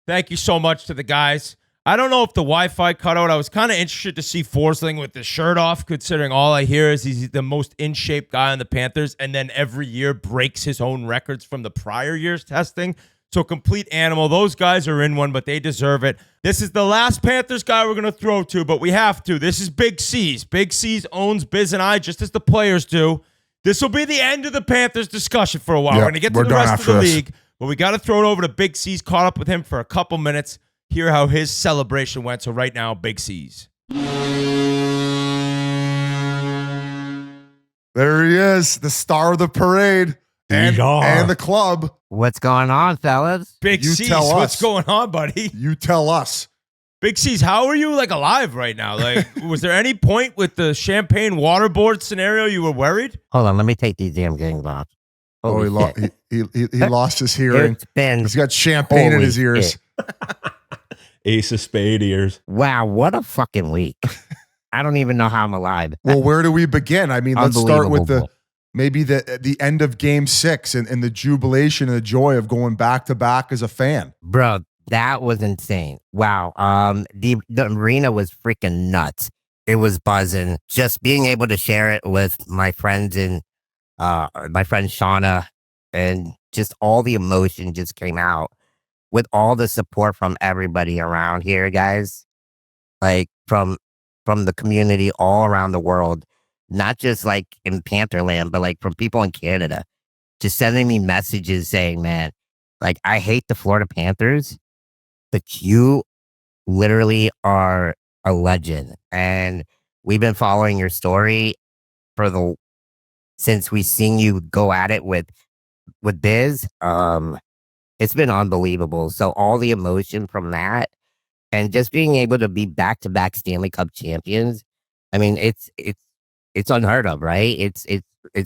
Thank you so much to the guys. I don't know if the Wi-Fi cut out. I was kind of interested to see Forsling with the shirt off, considering all I hear is he's the most in-shape guy on the Panthers, and then every year breaks his own records from the prior year's testing. So complete animal. Those guys are in one, but they deserve it. This is the last Panthers guy we're going to throw to, but we have to. This is BigCeaz. BigCeaz owns Biz and I just as the players do. This will be the end of the Panthers discussion for a while. Yep, We're going to get to we're the done rest of after the this. league, but we got to throw it over to BigCeaz. Caught up with him for a couple minutes. Hear how his celebration went. So right now, BigCeaz. There he is, the star of the parade and the club. What's going on, fellas? BigCeaz, tell what's us. going on, buddy? You tell us. BigCeaz, how are you alive right now? Was there any point with the Champagne waterboard scenario you were worried? Hold on, let me take these damn games off. He lost his hearing. It's been He's got champagne in holy his ears. shit. Ace of spade ears. Wow, what a fucking week. I don't even know how I'm alive. Well, where do we begin? I mean, let's start with Unbelievable. maybe the end of Game 6 and the jubilation and the joy of going back to back as a fan. Bro, that was insane. Wow. The arena was freaking nuts. It was buzzing. Just being able to share it with my friends and my friend Shauna, and just all the emotion just came out with all the support from everybody around here, guys. Like from the community all around the world, not just like in Pantherland, but like from people in Canada, just sending me messages saying, man, like, I hate the Florida Panthers, but you literally are a legend. And we've been following your story since we seen you go at it with Biz. It's been unbelievable. So all the emotion from that, and just being able to be back-to-back Stanley Cup champions, I mean, it's unheard of, right? It's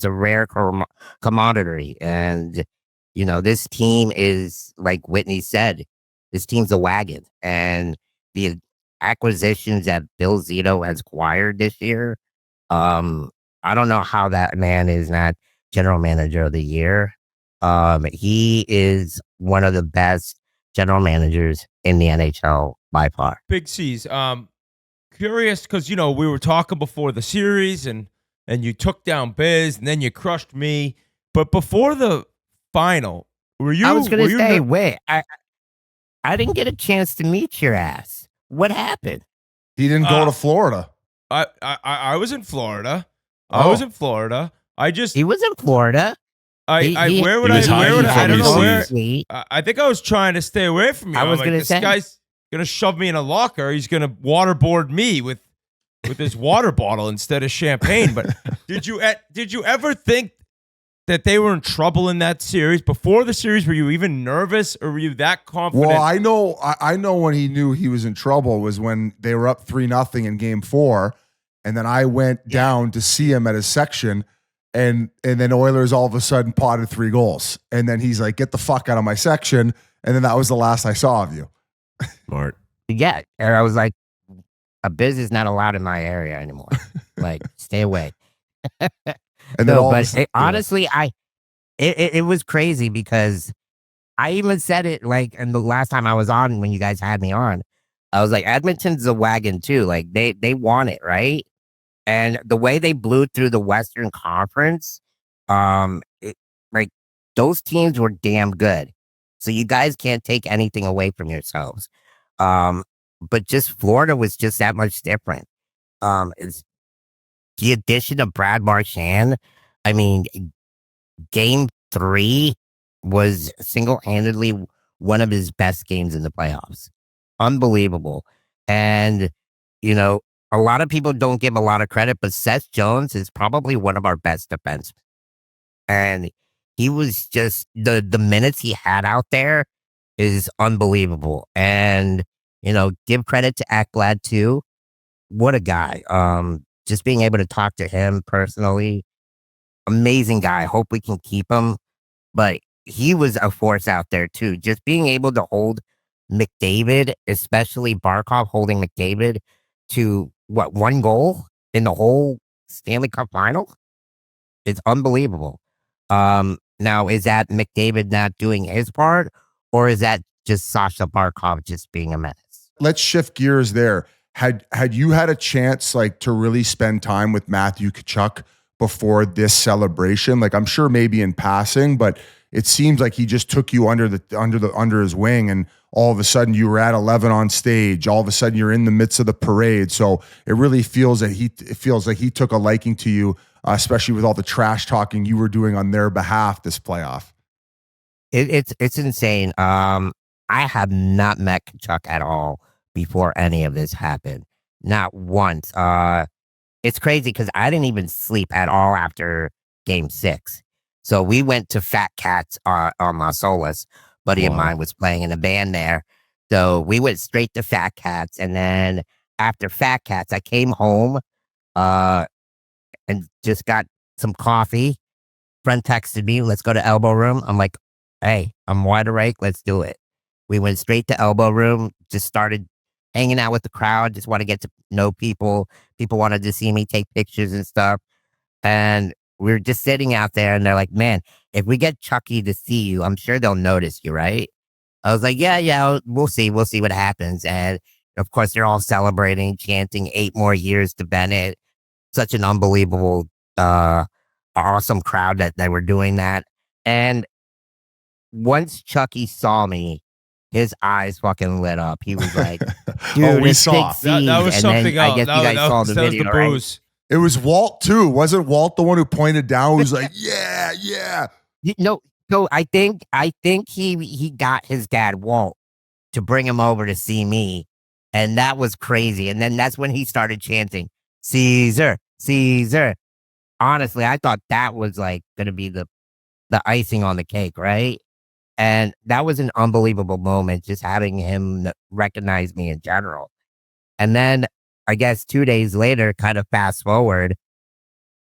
a rare commodity, and this team is, like Whitney said, this team's a wagon, and the acquisitions that Bill Zito has acquired this year, I don't know how that man is not general manager of the year. He is one of the best general managers in the NHL by far. BigCeaz, curious because we were talking before the series and you took down Biz and then you crushed me. But before the final, were you? I was going were to you say, ner- wait, I didn't get a chance to meet your ass. What happened? He didn't go to Florida. I was in Florida. Oh. I was in Florida. He was in Florida. Where would I? I don't know where. I think I was trying to stay away from you. I was like, gonna this say. guy's gonna shove me in a locker. He's gonna waterboard me with his water bottle instead of champagne. But did you ever think that they were in trouble in that series before the series? Were you even nervous, or were you that confident? Well, I know when he knew he was in trouble was when they were up 3-0 in Game 4, and then I went down to see him at his section. And then Oilers all of a sudden potted 3 goals. And then he's like, get the fuck out of my section. And then that was the last I saw of you. Smart. Yeah. And I was like, a biz is not allowed in my area anymore. Like, stay away. And then honestly, it was crazy because I even said it like, and the last time I was on when you guys had me on, I was like, Edmonton's a wagon too. Like they want it, right? And the way they blew through the Western Conference, like those teams were damn good. So you guys can't take anything away from yourselves. But just Florida was just that much different. It's the addition of Brad Marchand. I mean, Game 3 was single-handedly one of his best games in the playoffs. Unbelievable. And, a lot of people don't give a lot of credit, but Seth Jones is probably one of our best defensemen. And he was just, the minutes he had out there is unbelievable. And, give credit to Ekblad too. What a guy. Just being able to talk to him personally, amazing guy. Hope we can keep him. But he was a force out there too. Just being able to hold McDavid, especially Barkov holding McDavid to 1 goal in the whole Stanley Cup final? It's unbelievable. Now, is that McDavid not doing his part, or is that just Sasha Barkov just being a menace? Let's shift gears there. Had you had a chance to really spend time with Matthew Tkachuk before this celebration? Like, I'm sure maybe in passing, but it seems like he just took you under his wing, and all of a sudden you were at 11 on stage. All of a sudden you're in the midst of the parade. So it really feels like he took a liking to you, especially with all the trash talking you were doing on their behalf this playoff. It's insane. I have not met Tkachuk at all before any of this happened. Not once. It's crazy because I didn't even sleep at all after Game 6. So we went to Fat Cats on Las Olas. Buddy of mine was playing in a band there. So we went straight to Fat Cats. And then after Fat Cats, I came home and just got some coffee. Friend texted me, let's go to Elbow Room. I'm like, hey, I'm wide awake. Let's do it. We went straight to Elbow Room, just started hanging out with the crowd, just want to get to know people. People wanted to see me take pictures and stuff. And we were just sitting out there, and they're like, man, if we get Chucky to see you, I'm sure they'll notice you, right? I was like, yeah, we'll see. We'll see what happens. And of course, they're all celebrating, chanting 8 more years to Bennett. Such an unbelievable, awesome crowd that they were doing that. And once Chucky saw me, his eyes fucking lit up. He was like, dude, we it's saw. That was something else. I guess you guys saw the video, the right? booze. It was Walt too. Wasn't Walt the one who pointed down? Who was like, yeah. No, so I think he got his dad Walt to bring him over to see me, and that was crazy. And then that's when he started chanting, Caesar, Caesar. Honestly, I thought that was like gonna be the icing on the cake, right? And that was an unbelievable moment, just having him recognize me in general. And then I guess 2 days later, kind of fast forward,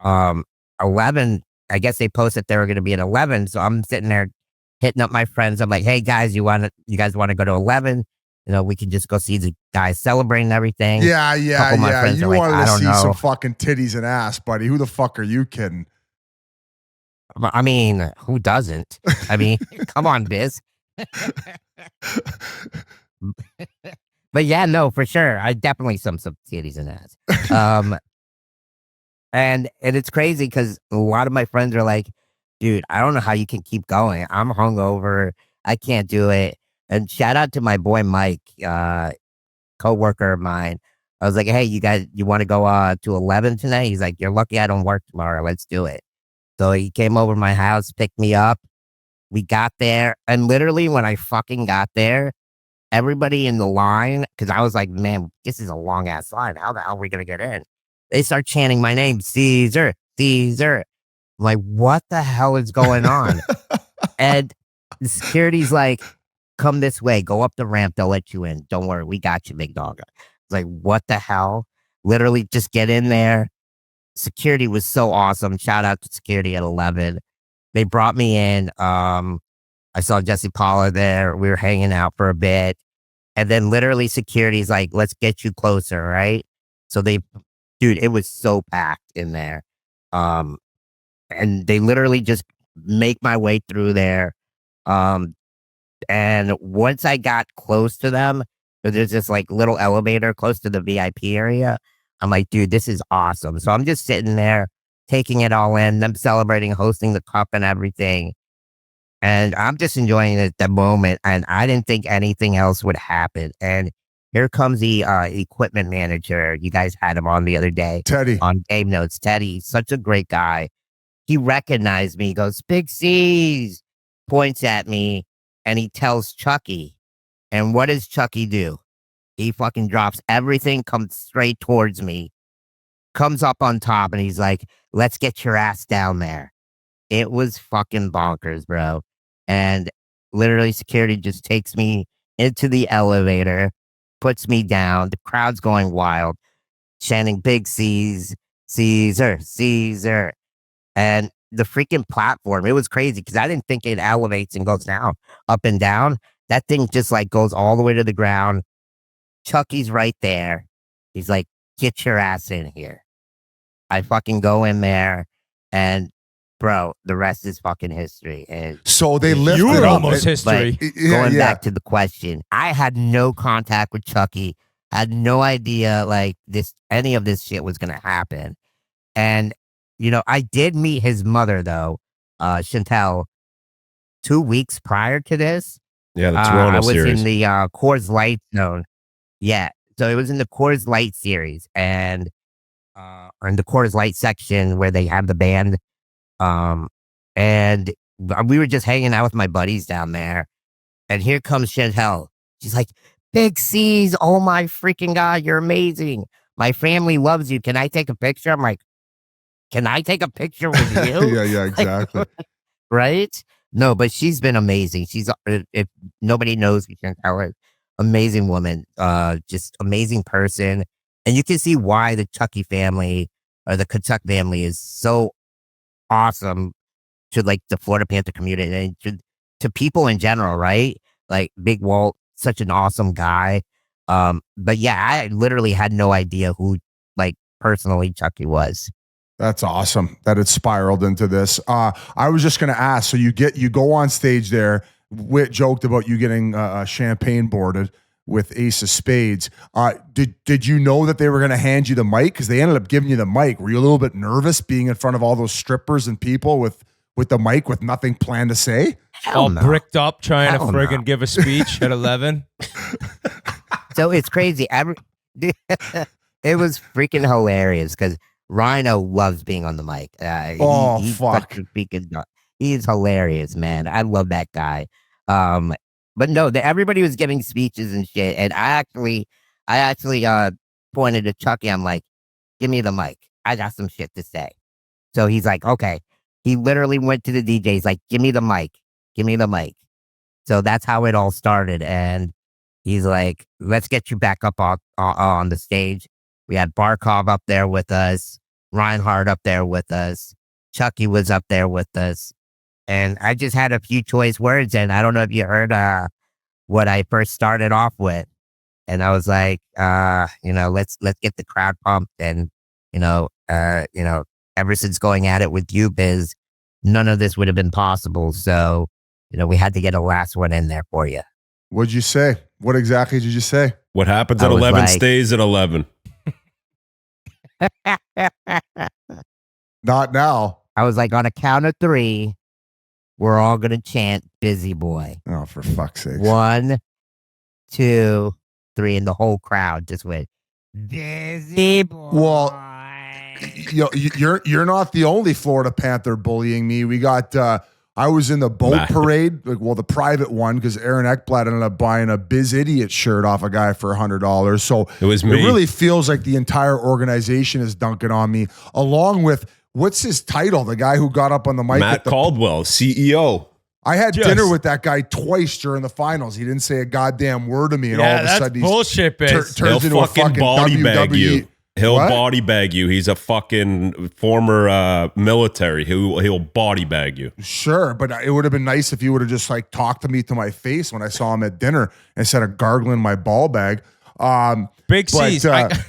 11, I guess they posted they were going to be at 11. So I'm sitting there hitting up my friends. I'm like, hey guys, you guys want to go to 11? We can just go see the guys celebrating everything. Yeah. My friends You are like, wanted I to don't see know. some fucking titties and ass, buddy. Who the fuck are you kidding? I mean, who doesn't? I mean, come on, Biz. But yeah, no, for sure. I definitely some titties and ass. And it's crazy because a lot of my friends are like, dude, I don't know how you can keep going. I'm hungover. I can't do it. And shout out to my boy Mike, coworker of mine. I was like, hey, you guys, you want to go to 11 tonight? He's like, you're lucky I don't work tomorrow. Let's do it. So he came over to my house, picked me up. We got there. And literally when I fucking got there, everybody in the line, because I was like, man, this is a long ass line. How the hell are we going to get in? They start chanting my name, Caesar, Caesar. I'm like, what the hell is going on? And the security's like, come this way, go up the ramp, they'll let you in. Don't worry, we got you, big dog. It's like, what the hell? Literally just get in there. Security was so awesome. Shout out to security at 11. They brought me in. I saw Jesse Pollard there. We were hanging out for a bit. And then literally security's like, let's get you closer, right? So dude, it was so packed in there. And they literally just make my way through there. And once I got close to them, there's this like little elevator close to the VIP area. I'm like, dude, this is awesome. So I'm just sitting there, taking it all in, them celebrating, hosting the cup and everything. And I'm just enjoying it at the moment. And I didn't think anything else would happen. And here comes the equipment manager. You guys had him on the other day. Teddy. On Game Notes. Teddy, such a great guy. He recognized me. He goes, BigCeaz. Points at me. And he tells Chucky. And what does Chucky do? He fucking drops everything, comes straight towards me. Comes up on top and he's like, let's get your ass down there. It was fucking bonkers, bro. And literally security just takes me into the elevator, puts me down. The crowd's going wild, chanting BigCeaz, Caesar, Caesar. And the freaking platform, it was crazy because I didn't think it elevates and goes down, up and down. That thing just like goes all the way to the ground. Chucky's right there. He's like, get your ass in here. I fucking go in there and bro, the rest is fucking history. And so they lifted You were up. almost history. Going back to the question, I had no contact with Chucky. I had no idea like any of this shit was gonna happen. And you know, I did meet his mother though, Chantel, 2 weeks prior to this. Yeah, the Toronto I was series. in the Coors Light zone. Yeah, so it was in the Coors Light series and in the Coors Light section where they have the band. And we were just hanging out with my buddies down there. And here comes Chantel. She's like, BigCeaz, oh my freaking God, you're amazing. My family loves you. Can I take a picture? I'm like, can I take a picture with you? Yeah, exactly. Right? No, but she's been amazing. She's, if nobody knows, we can tell her, amazing woman, just amazing person. And you can see why the Chucky family or the Tkachuk family is so awesome to like the Florida Panther community and to people in general, right? Like Big Walt, such an awesome guy. But yeah, I literally had no idea who like personally Chucky was. That's awesome that it spiraled into this. I was just going to ask, so you go on stage there. Whit joked about you getting champagne boarded with Ace of Spades. Did you know that they were going to hand you the mic? Because they ended up giving you the mic. Were you a little bit nervous being in front of all those strippers and people with the mic with nothing planned to say? All bricked up trying to friggin' give a speech at 11. So it's crazy. It was freaking hilarious because Rhino loves being on the mic. He's fuck. He's hilarious, man. I love that guy. But no, everybody was giving speeches and shit. And I actually pointed to Chucky. I'm like, give me the mic. I got some shit to say. So he's like, okay. He literally went to the DJ. He's like, give me the mic. Give me the mic. So that's how it all started. And he's like, let's get you back up on the stage. We had Barkov up there with us. Reinhart up there with us. Chucky was up there with us. And I just had a few choice words. And I don't know if you heard what I first started off with. And I was like, let's get the crowd pumped. And, ever since going at it with you, Biz, none of this would have been possible. So, we had to get a last one in there for you. What'd you say? What exactly did you say? What happens at 11 stays at 11. Not now. I was like, on a count of 3, we're all going to chant Busy Boy. Oh, for fuck's sake. 1, 2, 3, and the whole crowd just went, Busy Boy. Well, you're not the only Florida Panther bullying me. We got, I was in the boat parade, the private one, because Aaron Ekblad ended up buying a Biz Idiot shirt off a guy for $100. So it was me. It really feels like the entire organization is dunking on me, along with, what's his title? The guy who got up on the mic. Matt Caldwell, CEO. I had dinner with that guy twice during the finals. He didn't say a goddamn word to me, and all of a sudden he's bullshit, turns He'll into a fucking body bag WWE. you. He'll What? body bag you. He's a fucking former military. He'll body bag you. Sure, but it would have been nice if you would have just talked to me to my face when I saw him at dinner instead of gargling my ball bag. BigCeaz.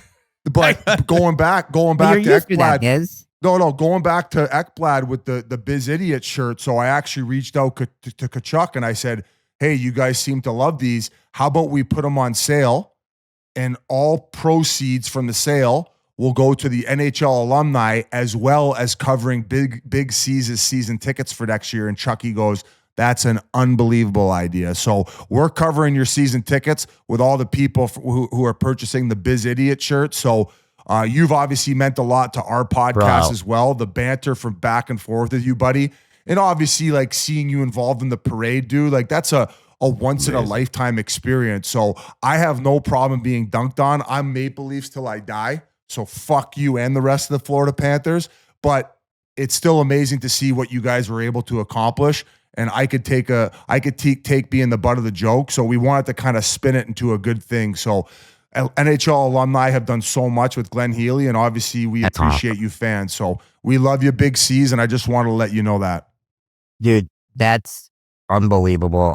But going back to Ekblad. No, going back to Ekblad with the Biz Idiot shirt. So I actually reached out to Tkachuk and I said, hey, you guys seem to love these. How about we put them on sale? And all proceeds from the sale will go to the NHL alumni, as well as covering BigCeaz's season tickets for next year. And Chucky goes, that's an unbelievable idea. So we're covering your season tickets with all the people who are purchasing the Biz Idiot shirt. So you've obviously meant a lot to our podcast as well. The banter from back and forth with you, buddy. And obviously, seeing you involved in the parade, dude, that's a once in a lifetime experience. So I have no problem being dunked on. I'm Maple Leafs till I die. So fuck you and the rest of the Florida Panthers. But it's still amazing to see what you guys were able to accomplish. And I could take being the butt of the joke. So we wanted to kind of spin it into a good thing. So NHL alumni have done so much with Glenn Healy, and obviously we appreciate you fans. So we love you, BigCeaz, and I just want to let you know that. Dude, that's unbelievable.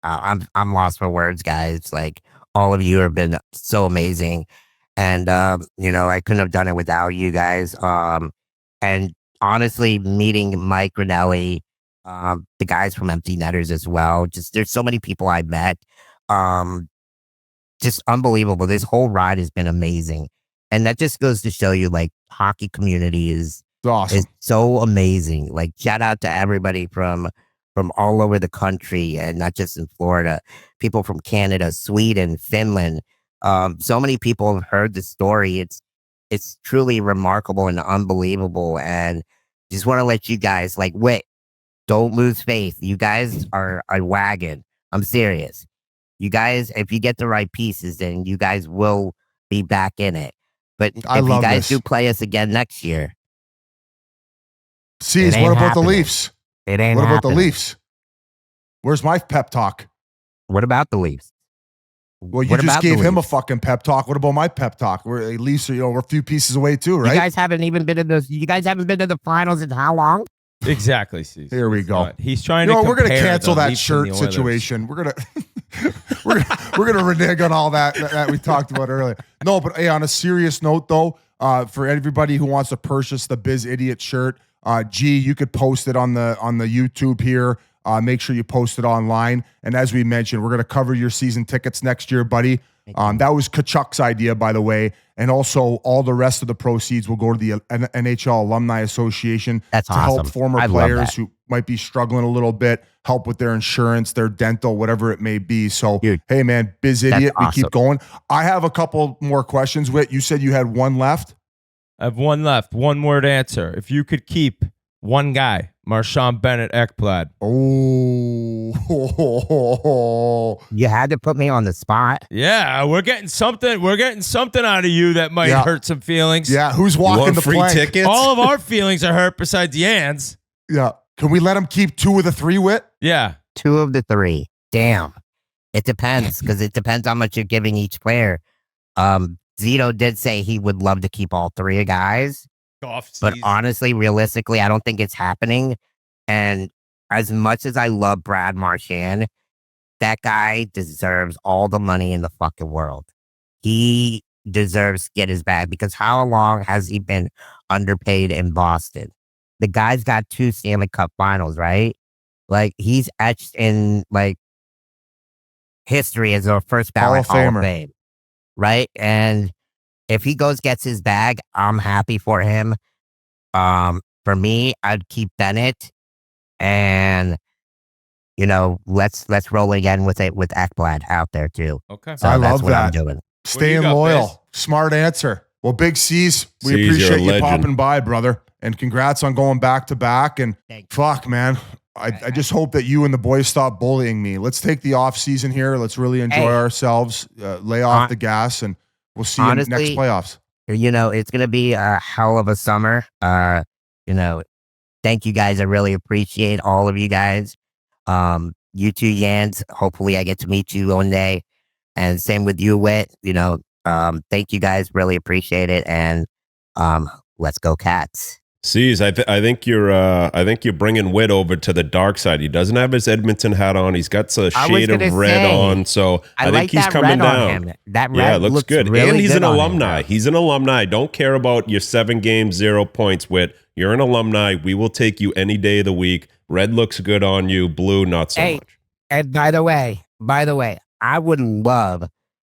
I'm lost for words, guys. All of you have been so amazing. And, I couldn't have done it without you guys. And honestly, meeting Mike Grinelli, the guys from Empty Netters as well. Just, there's so many people I met. Just unbelievable. This whole ride has been amazing. And that just goes to show you, hockey community is awesome. Is so amazing. Shout out to everybody from all over the country, and not just in Florida, people from Canada, Sweden, Finland. So many people have heard the story. It's truly remarkable and unbelievable. And just want to let you guys, Whit, don't lose faith. You guys are a wagon. I'm serious. You guys, if you get the right pieces, then you guys will be back in it. But if you guys do play us again next year. Ceaz, what about the Leafs? It ain't What about happening. the Leafs? Where's my pep talk? What about the Leafs? Well, you What just about the gave him a Leafs? fucking pep talk. What about my pep talk? We're Leafs are, we're a few pieces away too, right? You guys haven't even been in the. You guys haven't been to the finals in how long? Exactly, Ceaz. Here we go. He's trying to. We're gonna compare cancel the that Leafs and the shirt Oilers. situation. We're gonna renege on all that we talked about earlier. No, but hey, on a serious note though, for everybody who wants to purchase the Biz Idiot shirt, you could post it on the YouTube here. Make sure you post it online. And as we mentioned, we're gonna cover your season tickets next year, buddy. That was Tkachuk's idea, by the way. And also, all the rest of the proceeds will go to the NHL Alumni Association to help awesome. former I love players that. who might be struggling a little bit, help with their insurance, their dental, whatever it may be. So, Dude, hey, man, Biz Idiot, we awesome. keep going. I have a couple more questions, Whit. You said you had one left. I have one left. One word answer. If you could keep one guy, Marchand, Bennett, Ekblad. Oh, You had to put me on the spot. Yeah, we're getting something. We're getting something out of you that might hurt some feelings. Yeah, who's walking the free plank? tickets? All of our feelings are hurt besides Yan's. Yeah. Can we let him keep two of the three, Whit? Yeah. 2 of the 3. Damn. It depends, because it depends how much you're giving each player. Zito did say he would love to keep all 3 guys. But honestly, realistically, I don't think it's happening. And as much as I love Brad Marchand, that guy deserves all the money in the fucking world. He deserves to get his bag, because how long has he been underpaid in Boston? the guy's got 2 Stanley Cup finals, right? Like, he's etched in, like, history as a first ballot Hall of Fame, right? And if he gets his bag, I'm happy for him. For me, I'd keep Bennett, and let's roll again with Ekblad out there too. Okay, so I that's love what that. I'm doing. Staying loyal, smart answer. Well, Big Ceaz, we Ceaz, appreciate you're a you legend. popping by, brother, and congrats on going back to back. And fuck, man, I just hope that you and the boys stop bullying me. Let's take the off season here. Let's really enjoy ourselves, lay off the gas, and we'll see you next playoffs. It's gonna be a hell of a summer. Thank you guys. I really appreciate all of you guys. You two Yans, hopefully I get to meet you one day. And same with you, Whit. Thank you guys. Really appreciate it. And let's go Cats. Ceaz, I think you're bringing Whit over to the dark side. He doesn't have his Edmonton hat on. He's got a shade of red on, so I think he's coming down. That red looks good. Really and he's good an alumni. He's an alumni. Don't care about your 7 games, 0 points, Whit. You're an alumni. We will take you any day of the week. Red looks good on you. Blue, not so much. And by the way, I would love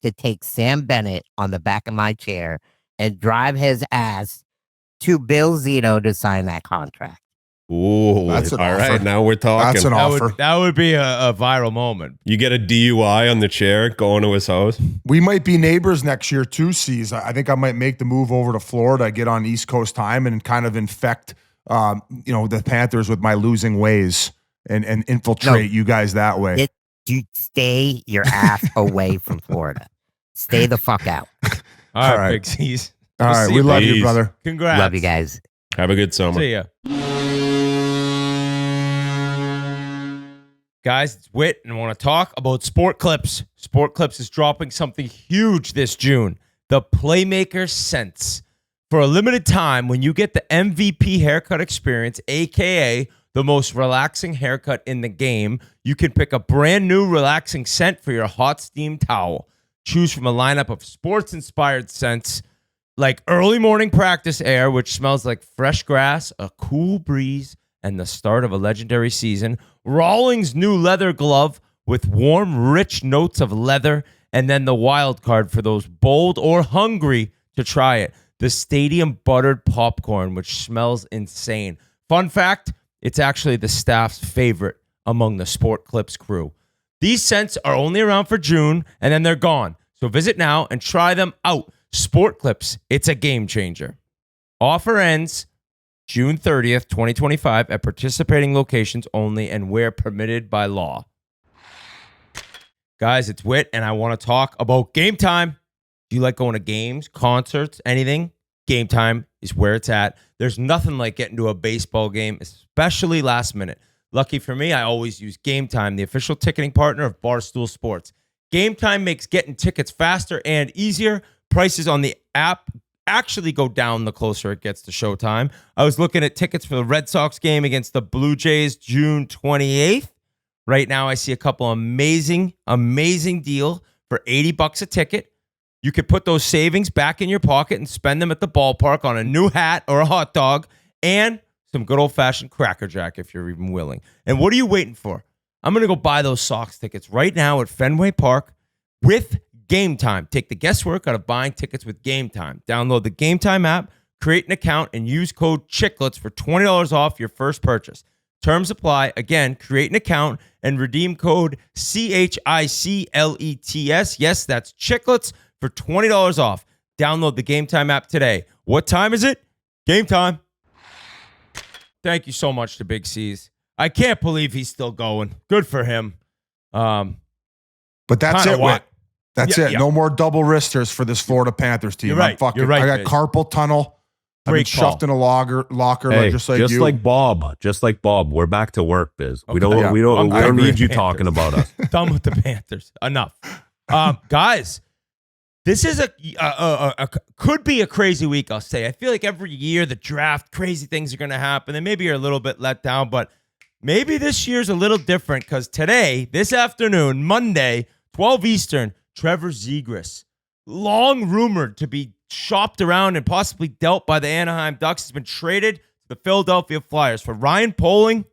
to take Sam Bennett on the back of my chair and drive his ass to Bill Zito to sign that contract. Ooh, That's an all offer. right. Now we're talking. That's an offer. That would be a viral moment. You get a DUI on the chair going to his house. We might be neighbors next year too, Ceaz. I think I might make the move over to Florida, get on East Coast time, and kind of infect, the Panthers with my losing ways and infiltrate you guys that way. Stay your ass away from Florida. Stay the fuck out. All right, Big Ceaz. All right, we love you, brother. Congrats. Love you guys. Have a good summer. See ya. Guys, it's Whit, and I want to talk about Sport Clips. Sport Clips is dropping something huge this June, the Playmaker Sense. For a limited time, when you get the MVP haircut experience, a.k.a. the most relaxing haircut in the game, you can pick a brand new relaxing scent for your hot steam towel. Choose from a lineup of sports-inspired scents like early morning practice air, which smells like fresh grass, a cool breeze, and the start of a legendary season. Rawlings' new leather glove with warm, rich notes of leather, and then the wild card for those bold or hungry to try it, the Stadium Buttered Popcorn, which smells insane. Fun fact, it's actually the staff's favorite among the Sport Clips crew. These scents are only around for June, and then they're gone. So visit now and try them out. Sport Clips, it's a game changer. Offer ends June 30th, 2025 at participating locations only and where permitted by law. Guys, it's Whit, and I want to talk about Game Time. Do you like going to games, concerts, anything? Game Time is where it's at. There's nothing like getting to a baseball game, especially last minute. Lucky for me, I always use Game Time, the official ticketing partner of Barstool Sports. Game Time makes getting tickets faster and easier. Prices on the app actually go down the closer it gets to showtime. I was looking at tickets for the Red Sox game against the Blue Jays June 28th. Right now, I see a couple amazing deal for $80 a ticket. You could put those savings back in your pocket and spend them at the ballpark on a new hat or a hot dog and some good old-fashioned Cracker Jack if you're even willing. And what are you waiting for? I'm going to go buy those Sox tickets right now at Fenway Park with Game Time. Take the guesswork out of buying tickets with Game Time. Download the Game Time app, create an account, and use code Chiclets for $20 off your first purchase. Terms apply. Again, create an account and redeem code CHICLETS. Yes, that's Chiclets for $20 off. Download the Game Time app today. What time is it? Game time. Thank you so much to BigCeaz. I can't believe he's still going. Good for him. But that's it, Whit. That's it. No more double wristers for this Florida Panthers team. You're right. You're right, I got carpal tunnel. I've been shoved in a locker Hey, just like you. Just like Bob. We're back to work, Biz. Okay. We don't need you Panthers. talking about us. Done with the Panthers. Enough. Guys, this is a could be a crazy week, I'll say. I feel like every year the draft, crazy things are going to happen. And maybe you're a little bit let down, but maybe this year's a little different because today, this afternoon, Monday, 12 Eastern, Trevor Zegras, long rumored to be shopped around and possibly dealt by the Anaheim Ducks, has been traded the Philadelphia Flyers for Ryan Poling,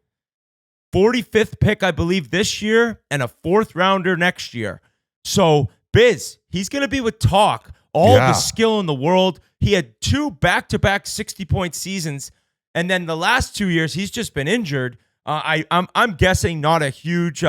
45th pick, I believe, this year, and a 4th rounder next year. So, Biz, he's going to be with Talk, all the skill in the world. He had 2 back-to-back 60-point seasons, and then the last 2 years, he's just been injured. I'm guessing not a huge.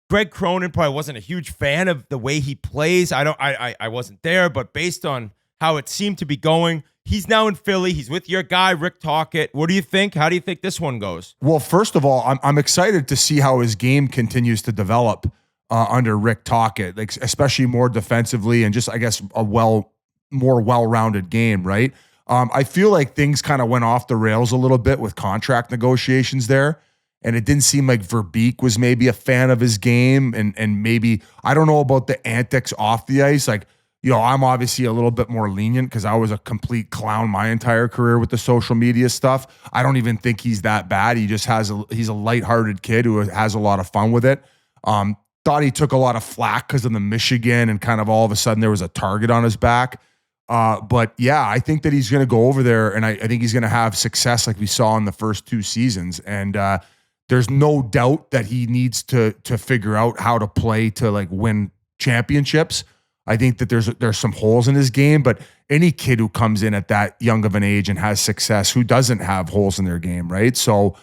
Greg Cronin probably wasn't a huge fan of the way he plays. I wasn't there, but based on how it seemed to be going, he's now in Philly. He's with your guy Rick Tocchet. What do you think? How do you think this one goes? Well, first of all, I'm excited to see how his game continues to develop under Rick Tocchet, like especially more defensively and just I guess a more well-rounded game, right? I feel like things kind of went off the rails a little bit with contract negotiations there. And it didn't seem like Verbeek was maybe a fan of his game. And maybe, I don't know about the antics off the ice. Like, I'm obviously a little bit more lenient because I was a complete clown my entire career with the social media stuff. I don't even think he's that bad. He just he's a lighthearted kid who has a lot of fun with it. Thought he took a lot of flack because of the Michigan and kind of all of a sudden there was a target on his back. But yeah, I think that he's going to go over there and I think he's going to have success like we saw in the first 2 seasons. And there's no doubt that he needs to figure out how to play to like win championships. I think that there's some holes in his game, but any kid who comes in at that young of an age and has success, who doesn't have holes in their game, right? So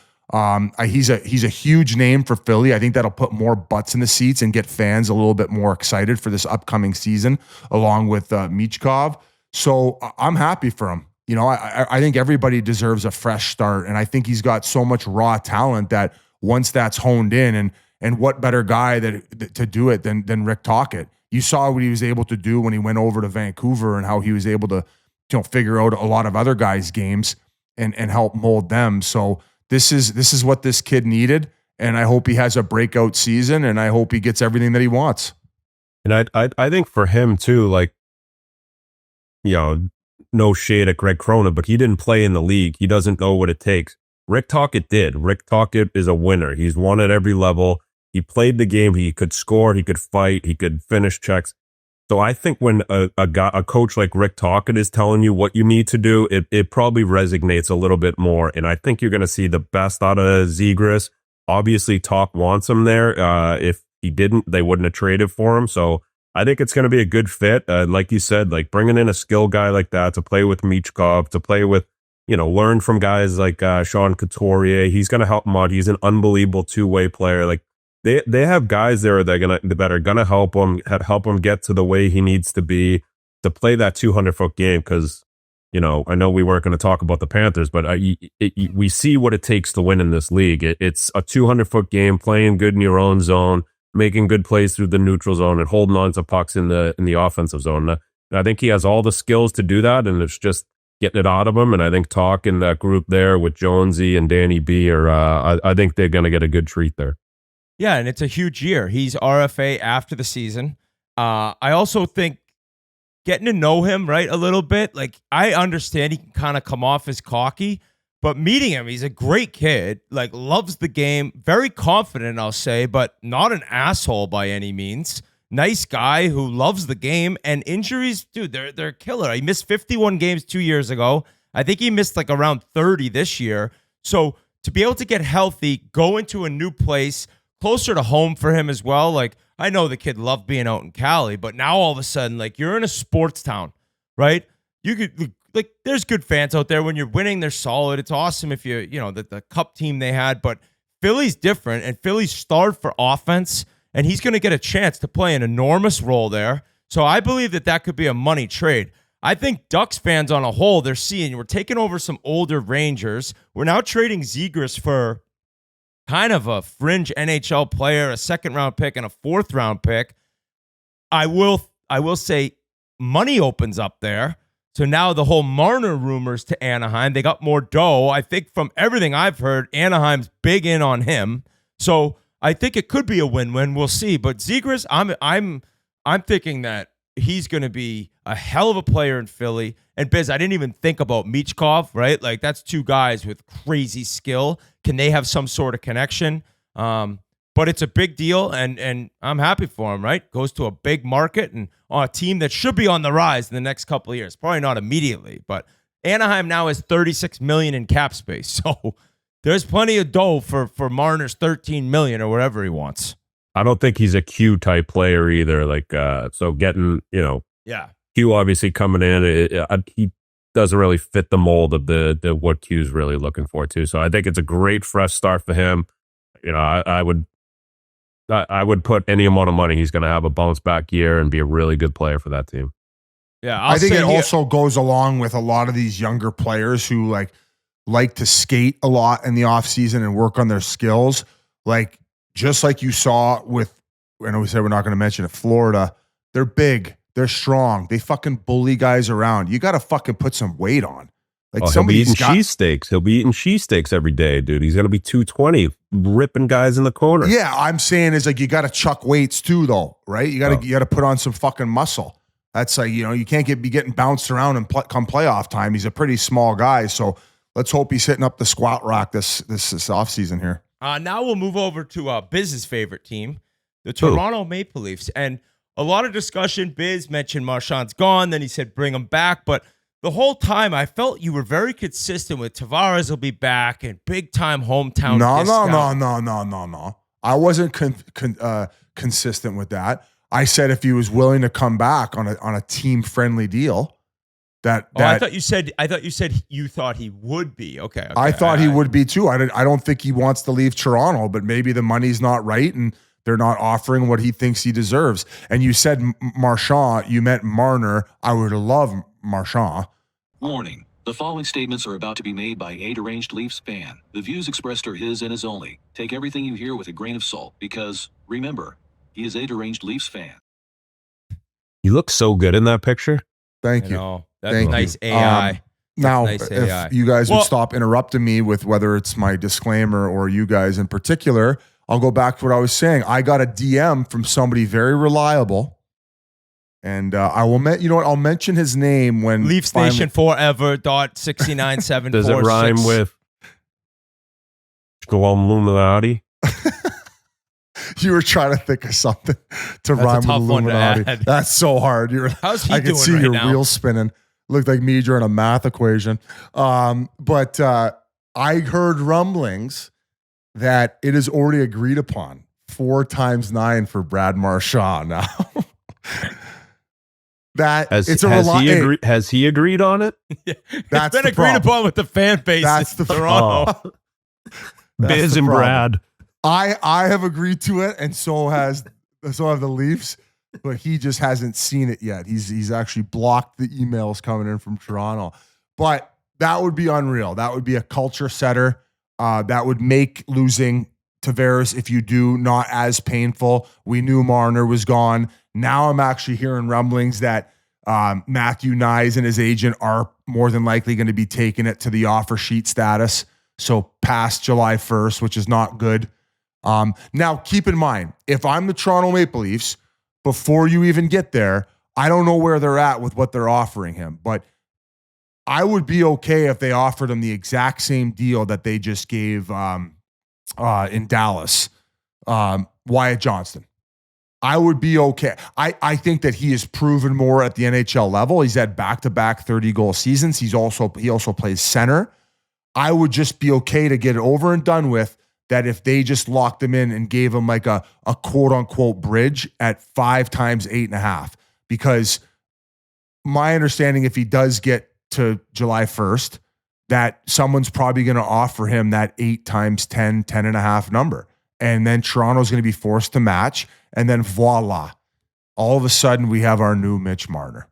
he's a huge name for Philly. I think that'll put more butts in the seats and get fans a little bit more excited for this upcoming season, along with Michkov. So I'm happy for him. I think everybody deserves a fresh start, and I think he's got so much raw talent that once that's honed in, and what better guy to do it than Rick Tocchet? You saw what he was able to do when he went over to Vancouver and how he was able to figure out a lot of other guys' games and help mold them. So this is what this kid needed, and I hope he has a breakout season, and I hope he gets everything that he wants. And I think for him too, like, no shade at Greg Cronin, but he didn't play in the league. He doesn't know what it takes. Rick Tocchet did. Rick Tocchet is a winner. He's won at every level. He played the game. He could score. He could fight. He could finish checks. So I think when a coach like Rick Tocchet is telling you what you need to do, it probably resonates a little bit more. And I think you're going to see the best out of Zegras. Obviously, Talk wants him there. If he didn't, they wouldn't have traded for him. So I think it's going to be a good fit. Like you said, like bringing in a skill guy like that to play with Michkov, to play with, learn from guys like Sean Couturier. He's going to help him out. He's an unbelievable 2-way player. Like they have guys there that are gonna help him get to the way he needs to be to play that 200-foot game. Because I know we weren't going to talk about the Panthers, but we see what it takes to win in this league. It's a 200-foot game, playing good in your own zone, making good plays through the neutral zone, and holding on to pucks in the offensive zone. And I think he has all the skills to do that, and it's just getting it out of him. And I think Talk in that group there with Jonesy and Danny B I think they're going to get a good treat there. Yeah, and it's a huge year. He's RFA after the season. I also think getting to know him, right, a little bit, like I understand he can kind of come off as cocky, but meeting him, he's a great kid, like loves the game, very confident, I'll say, but not an asshole by any means. Nice guy who loves the game, and injuries, dude, they're killer. He missed 51 games 2 years ago. I think he missed like around 30 this year. So to be able to get healthy, go into a new place, closer to home for him as well. Like, I know the kid loved being out in Cali, but now all of a sudden, like, you're in a sports town, right? You could, like, there's good fans out there. When you're winning, they're solid. It's awesome if the cup team they had, but Philly's different, and Philly's starved for offense, and he's going to get a chance to play an enormous role there. So I believe that could be a money trade. I think Ducks fans on a whole, they're seeing we're taking over some older Rangers. We're now trading Zegras for kind of a fringe NHL player, a 2nd-round pick, and a 4th-round pick. I will say money opens up there. So now the whole Marner rumors to Anaheim, they got more dough. I think from everything I've heard, Anaheim's big in on him. So I think it could be a win-win. We'll see. But Zegras, I'm thinking that he's going to be a hell of a player in Philly. And Biz, I didn't even think about Michkov, right? Like, that's 2 guys with crazy skill. Can they have some sort of connection? But it's a big deal, and I'm happy for him, right? Goes to a big market and on a team that should be on the rise in the next couple of years. Probably not immediately, but Anaheim now has $36 million in cap space. So there's plenty of dough for Marner's $13 million or whatever he wants. I don't think he's a Q type player either. Like, so getting, Yeah. Q obviously coming in, he doesn't really fit the mold of the what Q's really looking for too. So I think it's a great fresh start for him. I would put any amount of money he's going to have a bounce back year and be a really good player for that team. Yeah, I think it also goes along with a lot of these younger players who like to skate a lot in the offseason and work on their skills. Like, just like you saw with, I know we said we're not going to mention it, Florida, they're big, they're strong, they fucking bully guys around. You got to fucking put some weight on. Like, he'll be eating cheesesteaks. He'll be eating cheesesteaks every day, dude. He's going to be 220, ripping guys in the corner. Yeah, I'm saying is like you got to chuck weights too, though, right? You got to put on some fucking muscle. That's like, you can't be getting bounced around and come playoff time. He's a pretty small guy, so let's hope he's hitting up the squat rack this offseason here. Now we'll move over to Biz's favorite team, the Toronto Maple Leafs. And a lot of discussion. Biz mentioned Marchand's gone, then he said bring him back. But the whole time I felt you were very consistent with Tavares will be back and big-time hometown discount. No. I wasn't consistent with that. I said if he was willing to come back on a team-friendly deal, I thought you said you thought he would be. Okay. I thought he would be too. I don't think he wants to leave Toronto, but maybe the money's not right and they're not offering what he thinks he deserves. And you said Marchand, you meant Marner. I would love Marchand. Warning. The following statements are about to be made by a deranged Leafs fan. The views expressed are his and his only. Take everything you hear with a grain of salt because, remember, he is a deranged Leafs fan. You look so good in that picture. Thank you. That's nice AI. Now, nice AI. if you guys would stop interrupting me with whether it's my disclaimer or you guys in particular, I'll go back to what I was saying. I got a DM from somebody very reliable, and I will. I'll mention his name when Leafs Nation Forever .69746. Does it rhyme with Illuminati? You were trying to think of something to rhyme with Illuminati. That's so hard. How's he I can doing see right your now? wheels spinning. Looked like me during a math equation. But I heard rumblings that it is already agreed upon 4 times 9 for Brad Marchand now. Has he agreed on it? It's been agreed upon with the fan base. That's the Toronto. Biz and Brad. I have agreed to it, and so have the Leafs, but he just hasn't seen it yet. He's actually blocked the emails coming in from Toronto. But that would be unreal. That would be a culture setter. That would make losing Tavares, if you do, not as painful. We knew Marner was gone. Now I'm actually hearing rumblings that Matthew Nyes and his agent are more than likely going to be taking it to the offer sheet status. So past July 1st, which is not good. Now, keep in mind, if I'm the Toronto Maple Leafs, before you even get there, I don't know where they're at with what they're offering him, but I would be okay if they offered him the exact same deal that they just gave in Dallas, Wyatt Johnston. I would be okay. I think that he has proven more at the NHL level. He's had back-to-back 30-goal seasons. He also plays center. I would just be okay to get it over and done with, that if they just locked him in and gave him like a quote-unquote bridge at 5 times 8.5. Because my understanding, if he does get to July 1st, that someone's probably going to offer him that 8 times 10.5 number. And then Toronto's going to be forced to match. And then voila, all of a sudden we have our new Mitch Marner.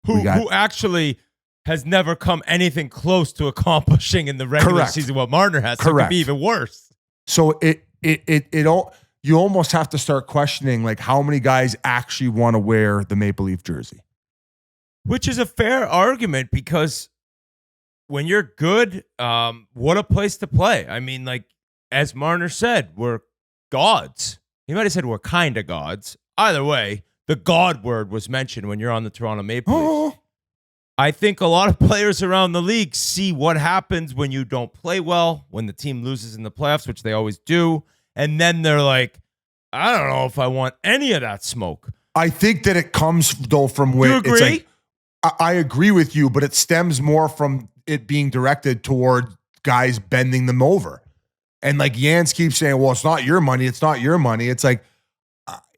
Who actually has never come anything close to accomplishing in the regular season what Marner has. So it could be even worse. So you almost have to start questioning like how many guys actually want to wear the Maple Leaf jersey. Which is a fair argument because when you're good, what a place to play. I mean, like, as Marner said, we're gods. He might have said we're kind of gods. Either way, the God word was mentioned when you're on the Toronto Maple Leafs. I think a lot of players around the league see what happens when you don't play well, when the team loses in the playoffs, which they always do. And then they're like, I don't know if I want any of that smoke. I think that it comes, though, from You agree? It's like, I agree with you, but it stems more from it being directed toward guys bending them over. And like Jans keeps saying, well, it's not your money. It's not your money. It's like,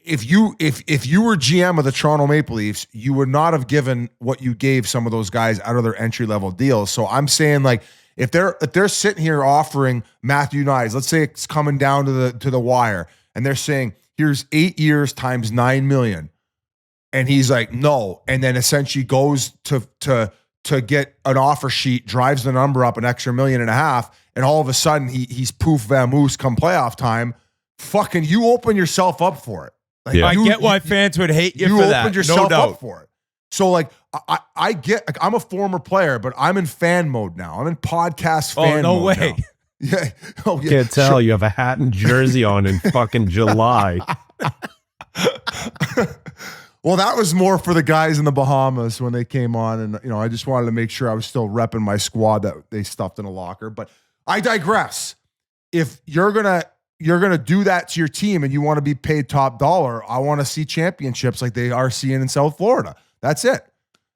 if you were GM of the Toronto Maple Leafs, you would not have given what you gave some of those guys out of their entry level deals. So I'm saying, like, if they're sitting here offering Matthew Knies, let's say it's coming down to the wire, and they're saying, here's 8 years times $9 million. And he's like, no. And then essentially goes to get an offer sheet, drives the number up an extra $1.5 million. And all of a sudden he's poof vamoose come playoff time. Fucking, you open yourself up for it. Like, I get why fans would hate you for that. You opened yourself no doubt. up for it. So like, I get, like, I'm a former player, but I'm in fan mode now. I'm in podcast fan mode. Oh, no way. Now. Yeah. Oh, yeah. Can't tell. You have a hat and jersey on in fucking July. Well, that was more for the guys in the Bahamas when they came on. And, I just wanted to make sure I was still repping my squad that they stuffed in a locker. But I digress. If you're going to do that to your team and you want to be paid top dollar, I want to see championships like they are seeing in South Florida. That's it.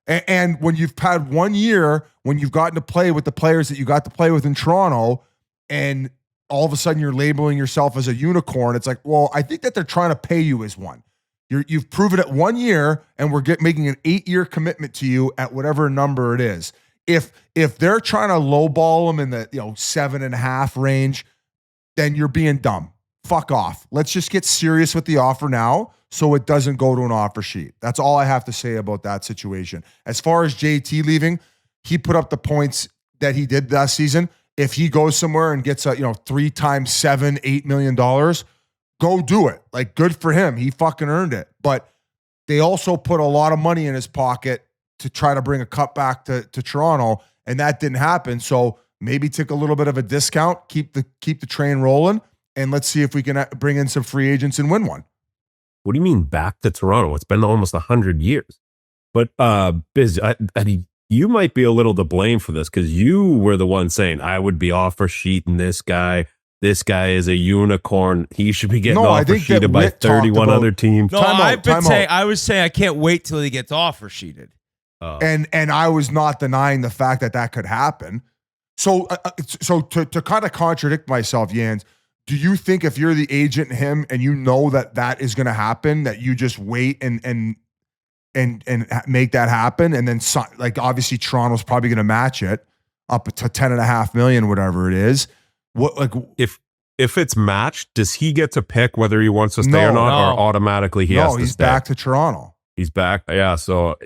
And when you've had 1 year, when you've gotten to play with the players that you got to play with in Toronto, and all of a sudden you're labeling yourself as a unicorn, it's like, well, I think that they're trying to pay you as one. You've proven it 1 year, and we're making an 8-year commitment to you at whatever number it is. If they're trying to lowball them in the 7.5 range, then you're being dumb. Fuck off. Let's just get serious with the offer now, so it doesn't go to an offer sheet. That's all I have to say about that situation. As far as JT leaving, he put up the points that he did last season. If he goes somewhere and gets a 3 times $7, $8 million, go do it. Like, good for him. He fucking earned it. But they also put a lot of money in his pocket to try to bring a cut back to Toronto, and that didn't happen. So maybe take a little bit of a discount, keep the train rolling, and let's see if we can bring in some free agents and win one. What do you mean back to Toronto? It's been almost 100 years. But Biz, you might be a little to blame for this, because you were the one saying I would be offer sheeting this guy. This guy is a unicorn. He should be getting offer sheeted by 31 other teams. No, I was saying I can't wait till he gets offer sheeted. Oh. And I was not denying the fact that could happen. So to kind of contradict myself, Jans, do you think if you're the agent and him and you know that is going to happen, that you just wait and make that happen, and then like obviously Toronto's probably going to match it up to $10.5 million, whatever it is. What, like, if it's matched, does he get to pick whether he wants to stay or not, or automatically he has to stay? No, he's back to Toronto. He's back. Yeah. So,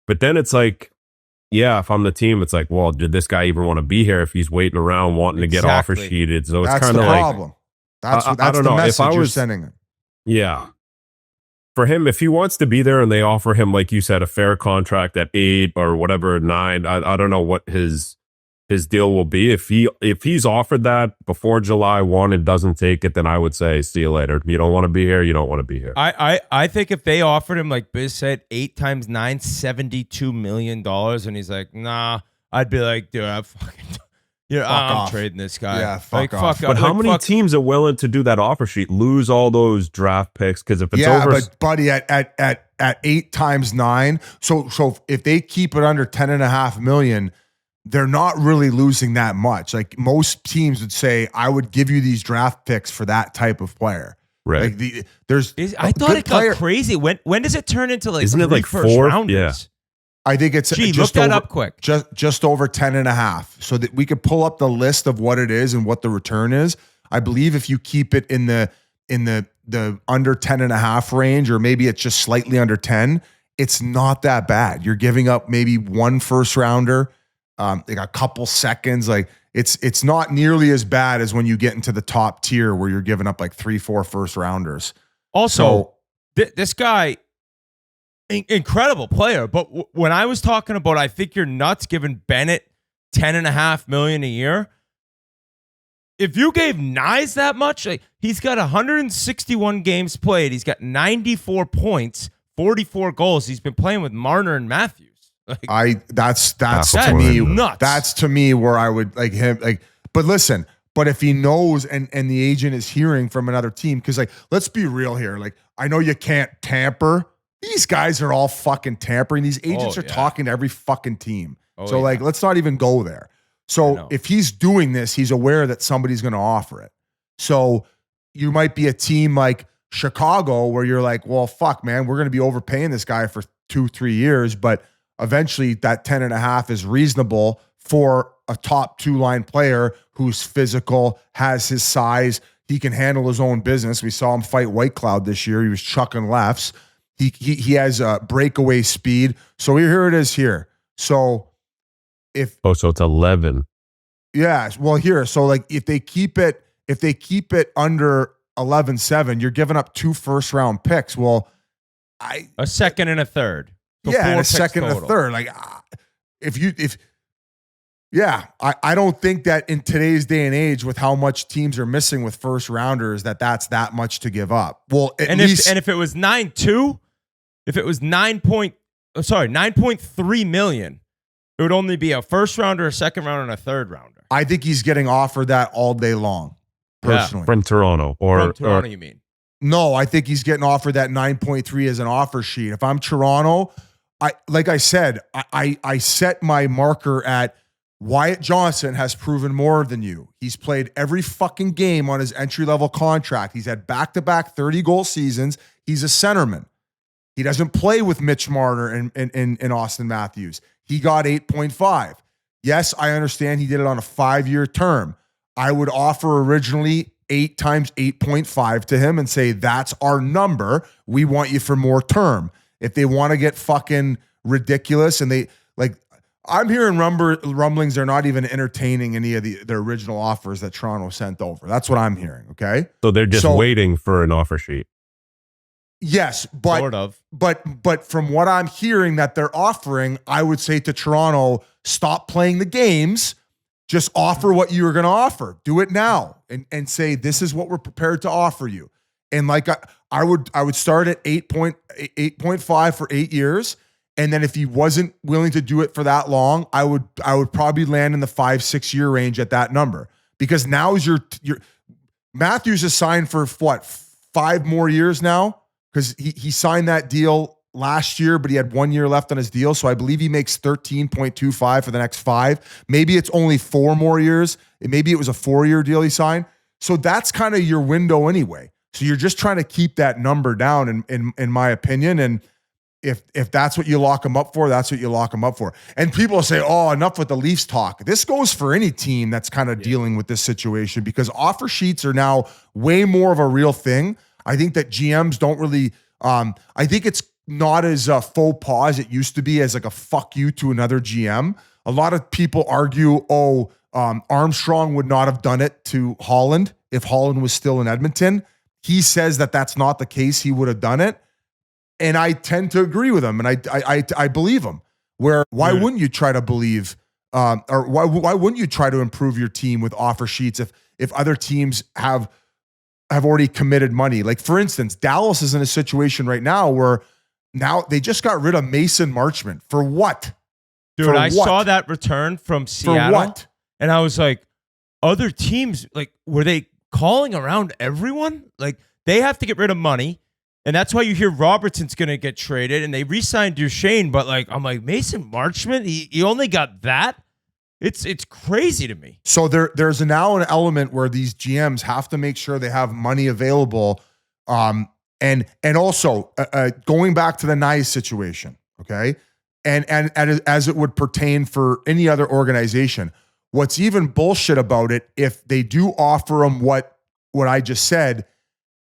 but then it's like, yeah, if I'm the team, it's like, well, did this guy even want to be here if he's waiting around wanting to get offer sheeted? So it's kind of like, problem. That's the message you're sending him. Yeah. For him, if he wants to be there and they offer him, like you said, a fair contract at 8 or whatever, 9, I don't know what his deal will be. If he's offered that before July 1 and doesn't take it, then I would say, see you later. You don't want to be here, you don't want to be here. I think if they offered him, like Biz said, 8 times 9, $72 million, and he's like, nah, I'd be like, dude, I'm trading this guy. Yeah, fuck off. But how many teams are willing to do that offer sheet, lose all those draft picks? Because if it's over, but buddy, at 8 times 9, so if they keep it under $10.5 million, they're not really losing that much. Like most teams would say, I would give you these draft picks for that type of player. Right. Like I thought it got crazy. When does it turn into like isn't it like first 4? rounders? Yeah. I think it's look that up quick. Just over 10.5, so that we could pull up the list of what it is and what the return is. I believe if you keep it in the under 10.5 range, or maybe it's just slightly under 10, it's not that bad. You're giving up maybe 1 first rounder, like a couple seconds. Like it's not nearly as bad as when you get into the top tier where you're giving up like 3-4 first rounders. Also, this guy, incredible player. But when I was talking about, I think you're nuts giving Bennett $10.5 million a year. If you gave Knies that much, like, he's got 161 games played. He's got 94 points, 44 goals. He's been playing with Marner and Matthews. Like, that's to me nuts. That's to me where I would like him. Like, but listen, but if he knows and the agent is hearing from another team, because like, let's be real here. Like, I know you can't tamper these guys are all fucking tampering. These agents are talking to every fucking team. So like, let's not even go there. So if he's doing this, he's aware that somebody's going to offer it. So you might be a team like Chicago where you're like, well, fuck, man, we're going to be overpaying this guy for 2-3 years, but eventually that 10.5 is reasonable for a top 2-line player who's physical, has his size. He can handle his own business. We saw him fight White Cloud this year. He was chucking lefts. He has a breakaway speed. So here it is here. So so it's 11. Yeah. Well, here. So like if they keep it under 11-7, you're giving up 2 first-round picks. Well, a second and a third. So and a second and a third. Like I don't think that in today's day and age, with how much teams are missing with first rounders, that's that much to give up. Well, if it was 9.2, if it was 9.3 million, it would only be a first rounder, a second rounder, and a third rounder. I think he's getting offered that all day long, personally. From Toronto. You mean? No, I think he's getting offered that 9.3 as an offer sheet. If I'm Toronto, I set my marker at Wyatt Johnson has proven more than you. He's played every fucking game on his entry-level contract. He's had back-to-back 30-goal seasons. He's a centerman. He doesn't play with Mitch Marner and Austin Matthews. He got 8.5. Yes, I understand he did it on a 5-year term. I would offer originally 8 times 8.5 to him and say, that's our number. We want you for more term. If they want to get fucking ridiculous and I'm hearing rumblings they're not even entertaining any of the original offers that Toronto sent over. That's what I'm hearing, okay? So they're just waiting for an offer sheet. Yes, but sort of. But from what I'm hearing that they're offering, I would say to Toronto, stop playing the games. Just offer what you were going to offer. Do it now and say, this is what we're prepared to offer you. And like I would start at 8.5 for 8 years. And then if he wasn't willing to do it for that long, I would probably land in the 5-6 year range at that number. Because now is your Matthews is signed for what, 5 more years now? Because he signed that deal last year, but he had 1 year left on his deal. So I believe he makes 13.25 for the next 5. Maybe it's only 4 more years. Maybe it was a 4-year deal he signed. So that's kind of your window anyway. So you're just trying to keep that number down, in my opinion. And if that's what you lock him up for, that's what you lock him up for. And people say, oh, enough with the Leafs talk. This goes for any team that's kind of dealing with this situation, because offer sheets are now way more of a real thing. I think that GMs don't really, I think it's not as faux pas as it used to be, as like a fuck you to another GM. A lot of people argue, Armstrong would not have done it to Holland if Holland was still in Edmonton. He says that that's not the case. He would have done it. And I tend to agree with him, and I believe him. Why wouldn't you try to believe, or why wouldn't you try to improve your team with offer sheets if other teams have already committed money? Like, for instance, Dallas is in a situation right now where now they just got rid of Mason Marchment. For what? Dude, I saw that return from Seattle. For what? And I was like, other teams, like, were they calling around everyone? Like, they have to get rid of money. And that's why you hear Robertson's going to get traded, and they re-signed Duchesne. But like, I'm like, Mason Marchment, he only got that? It's crazy to me. So there's now an element where these GMs have to make sure they have money available. And also going back to the Nye situation, okay? And as it would pertain for any other organization, what's even bullshit about it, if they do offer him what I just said,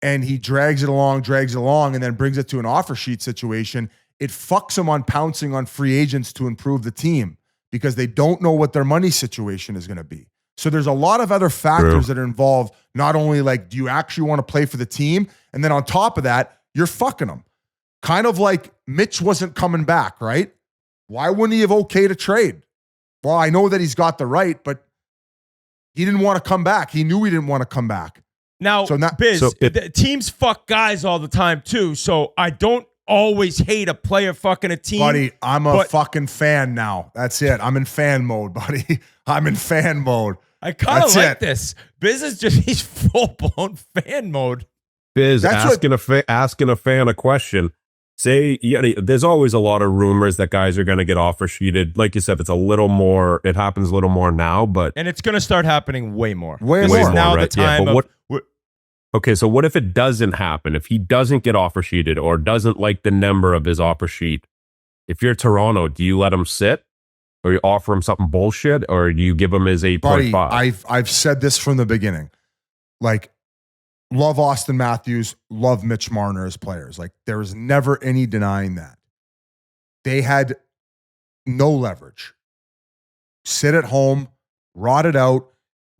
and he drags it along, and then brings it to an offer sheet situation, it fucks him on pouncing on free agents to improve the team, because they don't know what their money situation is going to be. So there's a lot of other factors that are involved. Not only like, do you actually want to play for the team? And then on top of that, you're fucking them. Kind of like Mitch wasn't coming back, right? Why wouldn't he have okayed a trade? Well, I know that he's got the right, but he didn't want to come back. He knew he didn't want to come back. Now, the teams fuck guys all the time too, so I don't always hate a player fucking a team. Buddy, I'm a fucking fan now. That's it. I'm in fan mode, buddy. I'm in fan mode. I kind of like this. Biz is just, he's full-blown fan mode. Biz, asking a fan a question. say, there's always a lot of rumors that guys are going to get offer sheeted. Like you said, it happens a little more now, but. And it's going to start happening way more. Way this more. is now right? the time Okay, so what if it doesn't happen? If he doesn't get offer sheeted or doesn't like the number of his offer sheet, if you're Toronto, do you let him sit? Or you offer him something bullshit? Or do you give him his 8.5? Buddy, I've said this from the beginning. Like, love Austin Matthews, love Mitch Marner as players. Like, there was never any denying that. They had no leverage. Sit at home, rot it out.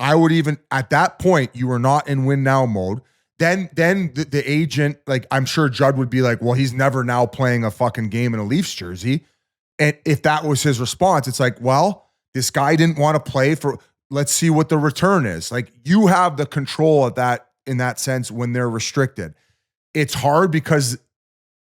I would even, at that point, you were not in win now mode. Then the agent, like, I'm sure Judd would be like, well, he's never now playing a fucking game in a Leafs jersey. And if that was his response, it's like, well, this guy didn't want to play for, let's see what the return is. Like, you have the control of that in that sense when they're restricted. It's hard because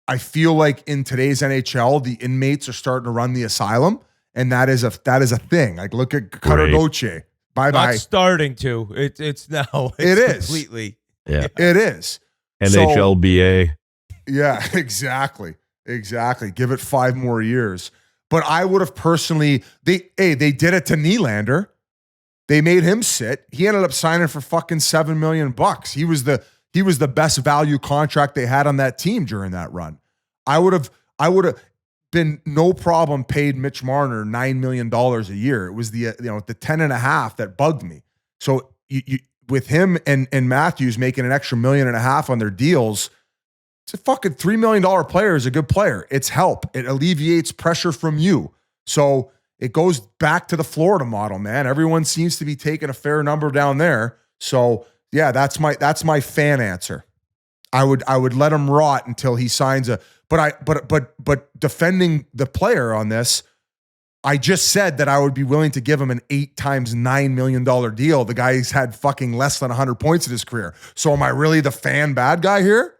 I feel like in today's NHL, the inmates are starting to run the asylum, and that is a thing. Like, look at Cutter Gauthier. Bye-bye. Not starting to. It's now. It is. Completely. Yeah. It is. NHLBA. Yeah, exactly. Give it 5 more years. But I would have personally, they did it to Nylander. They made him sit. He ended up signing for fucking $7 million. He was the best value contract they had on that team during that run. I would have been no problem paid Mitch Marner $9 million a year. It was the 10.5 that bugged me. So you with him and Matthews making an extra $1.5 million on their deals, it's a fucking $3 million player is a good player. It's help. It alleviates pressure from you. So it goes back to the Florida model, man. Everyone seems to be taking a fair number down there. So yeah, that's my fan answer. I would let him rot until he signs but defending the player on this, I just said that I would be willing to give him an 8 times $9 million deal. The guy's had fucking less than 100 points in his career. So am I really the fan bad guy here?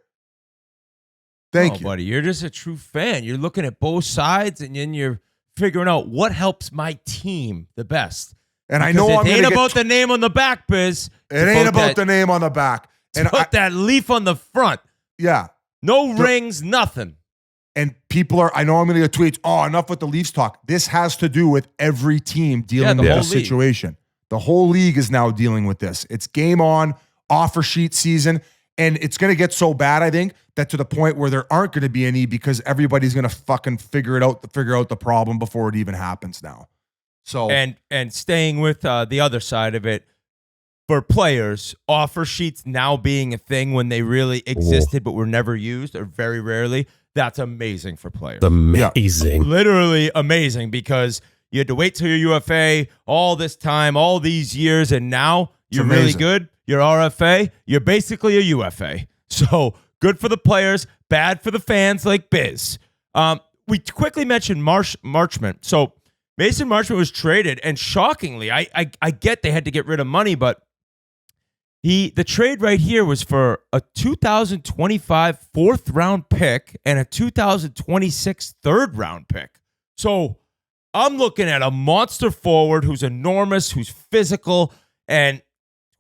Thank you, buddy. You're just a true fan. You're looking at both sides, and then you're figuring out what helps my team the best. And because I know it ain't about the name on the back, Biz. It ain't about the name on the back. And put that leaf on the front. Yeah. No rings, nothing. And people I know I'm going to get tweets. Oh, enough with the Leafs talk. This has to do with every team dealing with this situation. The whole league is now dealing with this. It's game on, offer sheet season. And it's going to get so bad, I think, that to the point where there aren't going to be any because everybody's going to fucking figure out the problem before it even happens now. So and staying with the other side of it, for players, offer sheets now being a thing when they really existed but were never used or very rarely, that's amazing for players. Amazing. Yeah. Literally amazing because you had to wait till your UFA all this time, all these years, and now you're really good. You're RFA. You're basically a UFA. So good for the players, bad for the fans like Biz. We quickly mentioned Marchment. So Mason Marchment was traded, and shockingly, I get they had to get rid of money, but the trade right here was for a 2025 fourth round pick and a 2026 third round pick. So I'm looking at a monster forward who's enormous, who's physical, and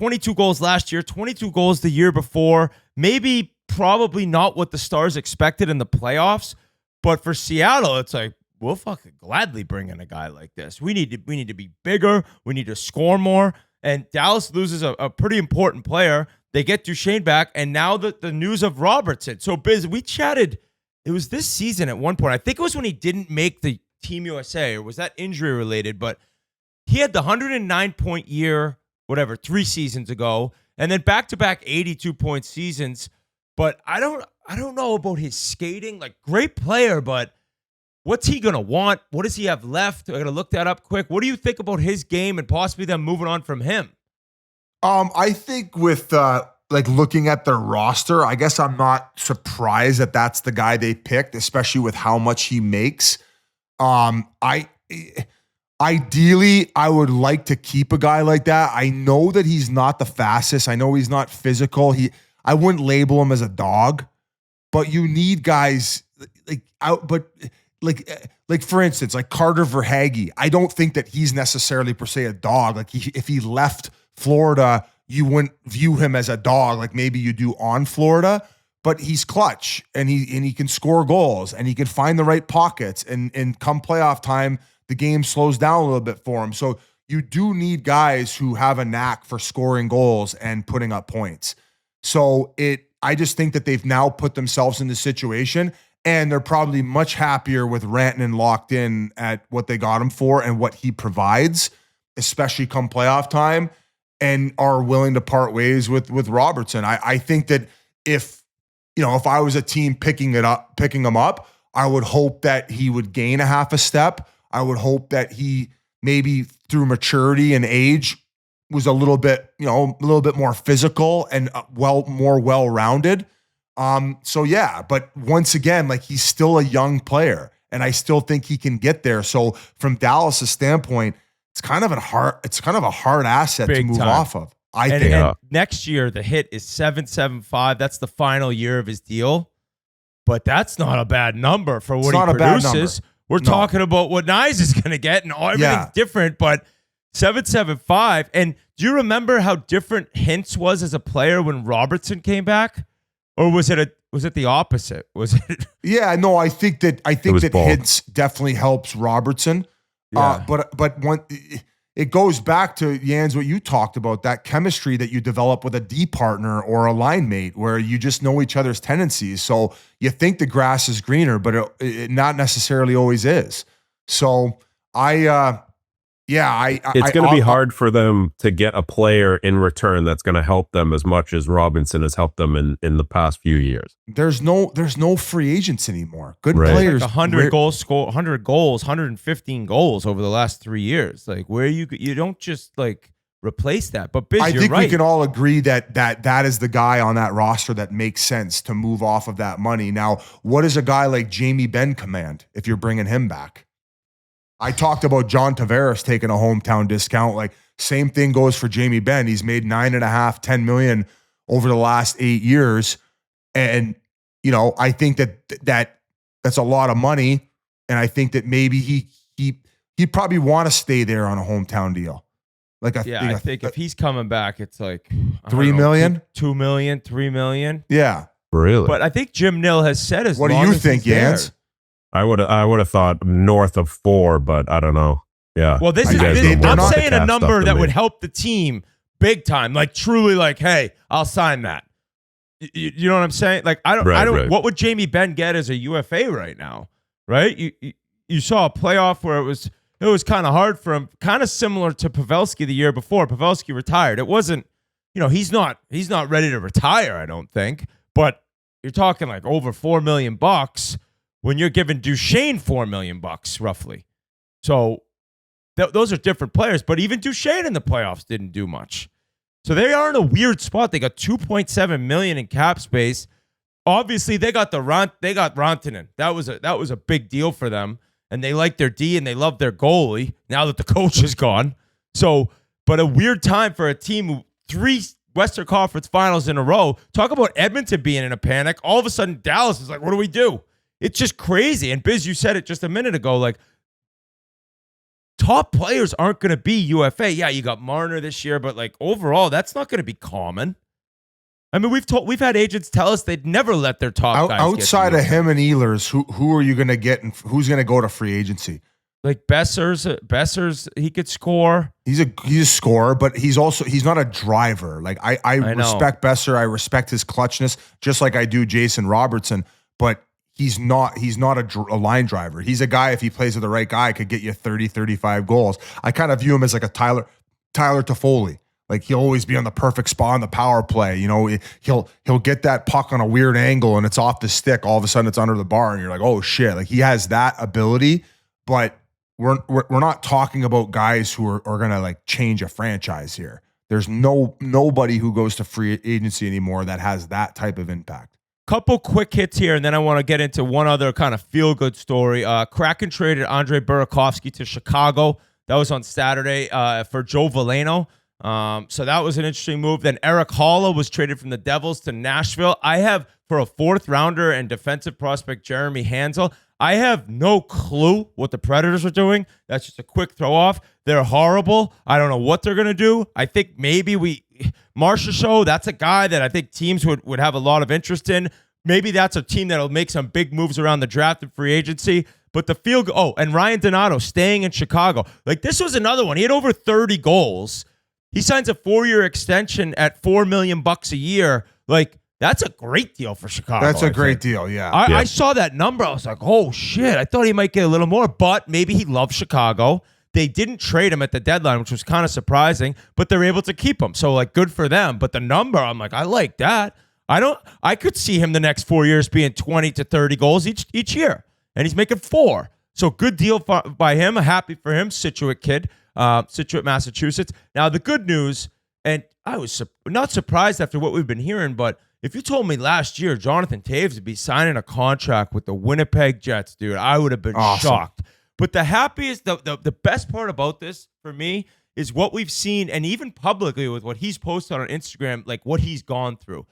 22 goals last year, 22 goals the year before. Maybe probably not what the Stars expected in the playoffs, but for Seattle, it's like, we'll fucking gladly bring in a guy like this. We need to be bigger. We need to score more. And Dallas loses a pretty important player. They get Duchesne back, and now the news of Robertson. So, Biz, we chatted. It was this season at one point. I think it was when he didn't make the Team USA, or was that injury related? But he had the 109-point year, 3 seasons ago, and then back-to-back 82-point seasons. But I don't know about his skating. Like, great player, but what's he going to want? What does he have left? I got to look that up quick. What do you think about his game and possibly them moving on from him? I think with looking at their roster, I guess I'm not surprised that that's the guy they picked, especially with how much he makes. Ideally, I would like to keep a guy like that. I know that he's not the fastest. I know he's not physical. I wouldn't label him as a dog, but you need guys like for instance, like Carter Verhaeghe. I don't think that he's necessarily per se a dog. Like if he left Florida, you wouldn't view him as a dog like maybe you do on Florida. but he's clutch and he can score goals and he can find the right pockets and come playoff time, the game slows down a little bit for him. So you do need guys who have a knack for scoring goals and putting up points. So I just think that they've now put themselves in the situation, and they're probably much happier with Rantanen locked in at what they got him for and what he provides, especially come playoff time, and are willing to part ways with Robertson. I think that if I was a team picking him up, I would hope that he would gain a half a step. I would hope that he maybe through maturity and age was a little bit more physical and more well-rounded. So yeah, but once again, like, he's still a young player and I still think he can get there. So from Dallas's standpoint, it's kind of a hard asset to move off of. I think. And next year the hit is 775. That's the final year of his deal. But that's not a bad number for what he produces. We're talking about what Nyes is going to get, and everything's different, but 775. And do you remember how different Hintz was as a player when Robertson came back? Or was it the opposite? Was it? Yeah, no, I think that Hintz definitely helps Robertson. Yeah. But it goes back to, Jans, what you talked about, that chemistry that you develop with a D partner or a line mate where you just know each other's tendencies. So you think the grass is greener, but it not necessarily always is. So it's going to be hard for them to get a player in return that's going to help them as much as Robinson has helped them in the past few years. There's no free agents anymore. Good players, like 100 goals, 115 goals over the last 3 years. Like, where you don't just like replace that. But Biz, I you're think right. we can all agree that is the guy on that roster that makes sense to move off of that money. Now, what does a guy like Jamie Benn command if you're bringing him back? I talked about John Tavares taking a hometown discount. Like, same thing goes for Jamie Benn. He's made $9.5, $10 million over the last 8 years. And, I think that's a lot of money. And I think that maybe he'd probably want to stay there on a hometown deal. Like, I think if he's coming back, it's like $3 million, $2 million, $3 million. Yeah. Really? But I think Jim Nill has said What do you think, Jans? I would have thought north of 4, but I don't know. Yeah. Well, I'm saying a number that would help the team big time. Like, truly, like, hey, I'll sign that. You know what I'm saying? Like, I don't. Right. What would Jamie Benn get as a UFA right now? Right? You saw a playoff where it was kind of hard for him, kind of similar to Pavelski the year before. Pavelski retired. It wasn't, he's not ready to retire, I don't think. But you're talking like over $4 million when you're giving Duchesne $4 million roughly. So those are different players, but even Duchesne in the playoffs didn't do much. So they are in a weird spot. They got $2.7 million in cap space. Obviously, they got Rantanen. That was a big deal for them, and they like their D and they love their goalie now that the coach is gone. So, but a weird time for a team who 3 Western Conference Finals in a row. Talk about Edmonton being in a panic. All of a sudden, Dallas is like, what do we do? It's just crazy. And Biz, you said it just a minute ago, like, top players aren't going to be UFA. Yeah, you got Marner this year, but like overall, that's not going to be common. I mean, we've had agents tell us they'd never let their top guys outside of him and Ehlers. Who are you going to get, and who's going to go to free agency? Like Besser's, he could score. He's a scorer, but he's not a driver. Like I respect Besser. I respect his clutchness, just like I do Jason Robertson. But he's not a line driver. He's a guy, if he plays with the right guy, could get you 30, 35 goals. I kind of view him as like a Tyler Toffoli. Like, he'll always be on the perfect spot on the power play. He'll get that puck on a weird angle and it's off the stick. All of a sudden it's under the bar and you're like, oh shit. Like, he has that ability, but we're not talking about guys who are going to like change a franchise here. There's nobody who goes to free agency anymore that has that type of impact. Couple quick hits here, and then I want to get into one other kind of feel-good story. Kraken traded Andre Burakovsky to Chicago. That was on Saturday for Joe Veleno. So that was an interesting move. Then Eric Holla was traded from the Devils to Nashville. I have, for a 4th rounder and defensive prospect, Jeremy Hansel, I have no clue what the Predators are doing. That's just a quick throw-off. They're horrible. I don't know what they're going to do. I think maybe Marcia Show, that's a guy that I think teams would have a lot of interest in. maybe that's a team that'll make some big moves around the draft and free agency. But the field goal, and Ryan Donato staying in Chicago. Like, this was another one. He had over 30 goals. He signs a 4-year extension at $4 million a year. Like, that's a great deal for Chicago. That's a great deal, yeah. I saw that number. I was like, oh, shit. I thought he might get a little more, but maybe he loves Chicago. They didn't trade him at the deadline, which was kind of surprising, but they're able to keep him. So, like, good for them. But the number, I'm like, I like that. I could see him the next 4 years being 20 to 30 goals each year. And he's making 4. So good deal by him. Happy for him. Situate kid, Situate, Massachusetts. Now, the good news, and I was not surprised after what we've been hearing, but if you told me last year Jonathan Toews would be signing a contract with the Winnipeg Jets, dude, I would have been shocked. But the happiest, the best part about this for me is what we've seen, and even publicly with what he's posted on Instagram, like what he's gone through.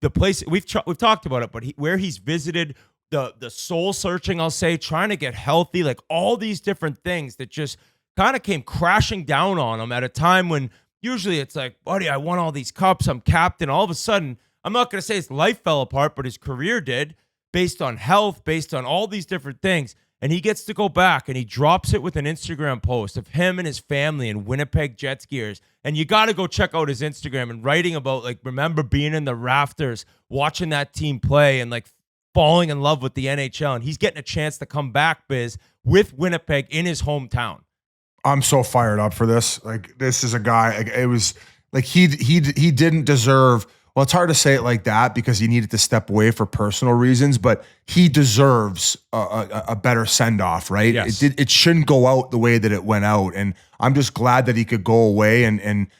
The place, we've talked about it, but where he's visited, the soul searching, I'll say, trying to get healthy, like all these different things that just kind of came crashing down on him at a time when usually it's like, buddy, I won all these cups, I'm captain. All of a sudden, I'm not going to say his life fell apart, but his career did, based on health, based on all these different things. And he gets to go back and he drops it with an Instagram post of him and his family in Winnipeg Jets gears. And you got to go check out his Instagram and writing about, like, remember being in the rafters, watching that team play and like falling in love with the NHL. And he's getting a chance to come back, Biz, with Winnipeg in his hometown. I'm so fired up for this. Like, this is a guy, like, it was like he didn't deserve. Well, it's hard to say it like that because he needed to step away for personal reasons, but he deserves a better send-off, right? Yes. It shouldn't go out the way that it went out. And I'm just glad that he could go away and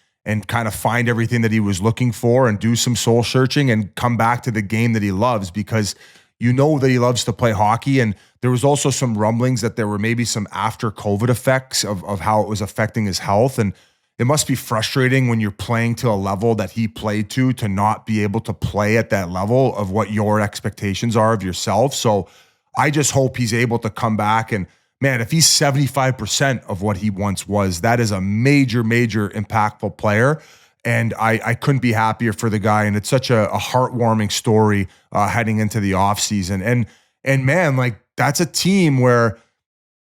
kind of find everything that he was looking for and do some soul searching and come back to the game that he loves, because you know that he loves to play hockey. And there was also some rumblings that there were maybe some after COVID effects of how it was affecting his health. And it must be frustrating when you're playing to a level that he played to not be able to play at that level of what your expectations are of yourself. So I just hope he's able to come back. And man, if he's 75% of what he once was, that is a major, major impactful player. And I couldn't be happier for the guy. And it's such a heartwarming story heading into the offseason. And man, like, that's a team where,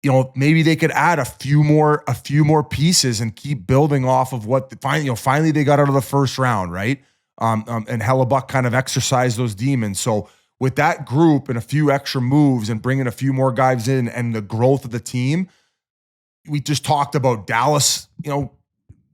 you know, maybe they could add a few more pieces and keep building off of what finally they got out of the first round, right? And Hellebuck kind of exercised those demons. So with that group and a few extra moves and bringing a few more guys in and the growth of the team, we just talked about Dallas,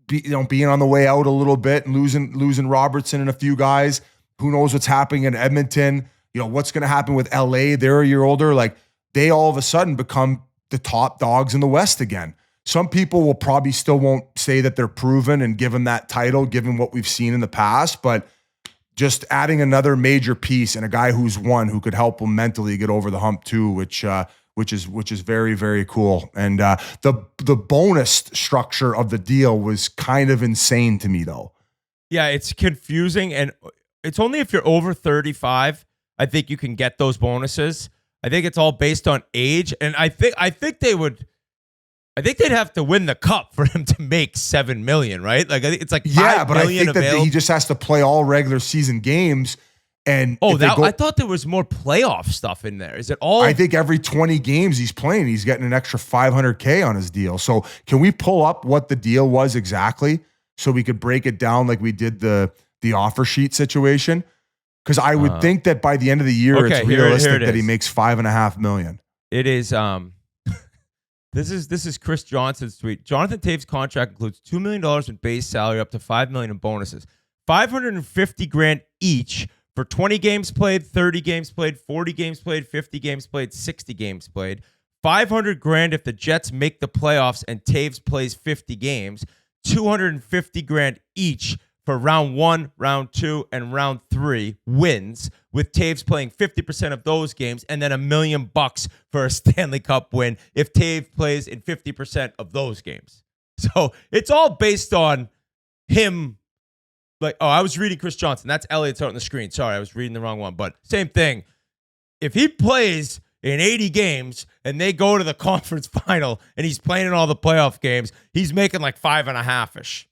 being on the way out a little bit and losing Robertson and a few guys. Who knows what's happening in Edmonton? You know, what's going to happen with LA? They're a year older. Like, they all of a sudden become the top dogs in the West again. Some people will probably still won't say that they're proven and give them that title, given what we've seen in the past, but just adding another major piece and a guy who could help them mentally get over the hump too, which is very, very cool. And the bonus structure of the deal was kind of insane to me, though. Yeah, it's confusing, and it's only if you're over 35, I think you can get those bonuses. I think it's all based on age, and I think they'd have to win the cup for him to make $7 million, right? Like, I think it's like $5 million I think that he just has to play all regular season games. And I thought there was more playoff stuff in there. Is it all? I think every 20 games he's playing, he's getting an extra $500K on his deal. So can we pull up what the deal was exactly so we could break it down like we did the offer sheet situation? Because I would think that by the end of the year, it's realistic that he makes $5.5 million. It is. This is Chris Johnson's tweet. Jonathan Toews' contract includes $2 million in base salary, up to $5 million in bonuses, $550,000 each for 20 games played, 30 games played, 40 games played, 50 games played, 60 games played, $500,000 if the Jets make the playoffs and Toews plays 50 games, $250,000 each for round 1, round 2, and round 3 wins, with Toews playing 50% of those games, and then $1 million for a Stanley Cup win if Toews plays in 50% of those games. So it's all based on him. Like, I was reading Chris Johnson. That's Elliot's out on the screen. Sorry, I was reading the wrong one. But same thing. If he plays in 80 games and they go to the conference final and he's playing in all the playoff games, he's making like 5.5-ish.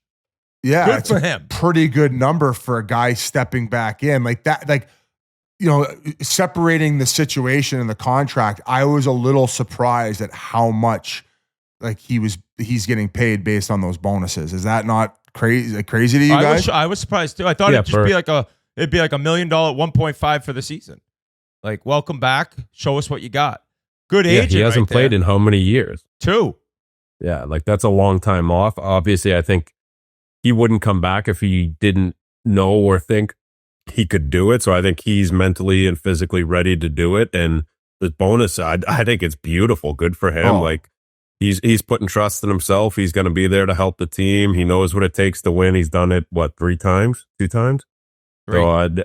Yeah, good it's for him. Pretty good number for a guy stepping back in like that. Like, separating the situation and the contract, I was a little surprised at how much like he's getting paid based on those bonuses. Is that not crazy to you guys? I was surprised too. I thought it'd be like $1 million, 1.5 for the season. Like, welcome back. Show us what you got. Good agent. He hasn't played in how many years? 2. Yeah, like that's a long time off. Obviously, I think he wouldn't come back if he didn't know or think he could do it. So I think he's mentally and physically ready to do it. And the bonus, I think it's beautiful. Good for him. Like he's putting trust in himself. He's going to be there to help the team. He knows what it takes to win. He's done it, 3 times? 2 times? 3. So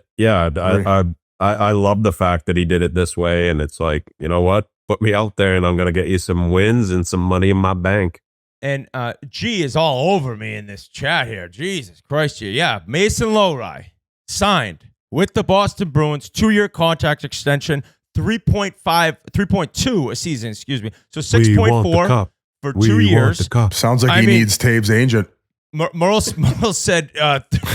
I love the fact that he did it this way. And it's like, you know what? Put me out there and I'm going to get you some wins and some money in my bank. And G is all over me in this chat here. Jesus Christ. Yeah. Mason Lowry signed with the Boston Bruins, 2-year contract extension, 3.2 a season, excuse me. So 6.4 for 2 years. Sounds like he needs Taves' agent. Merle said,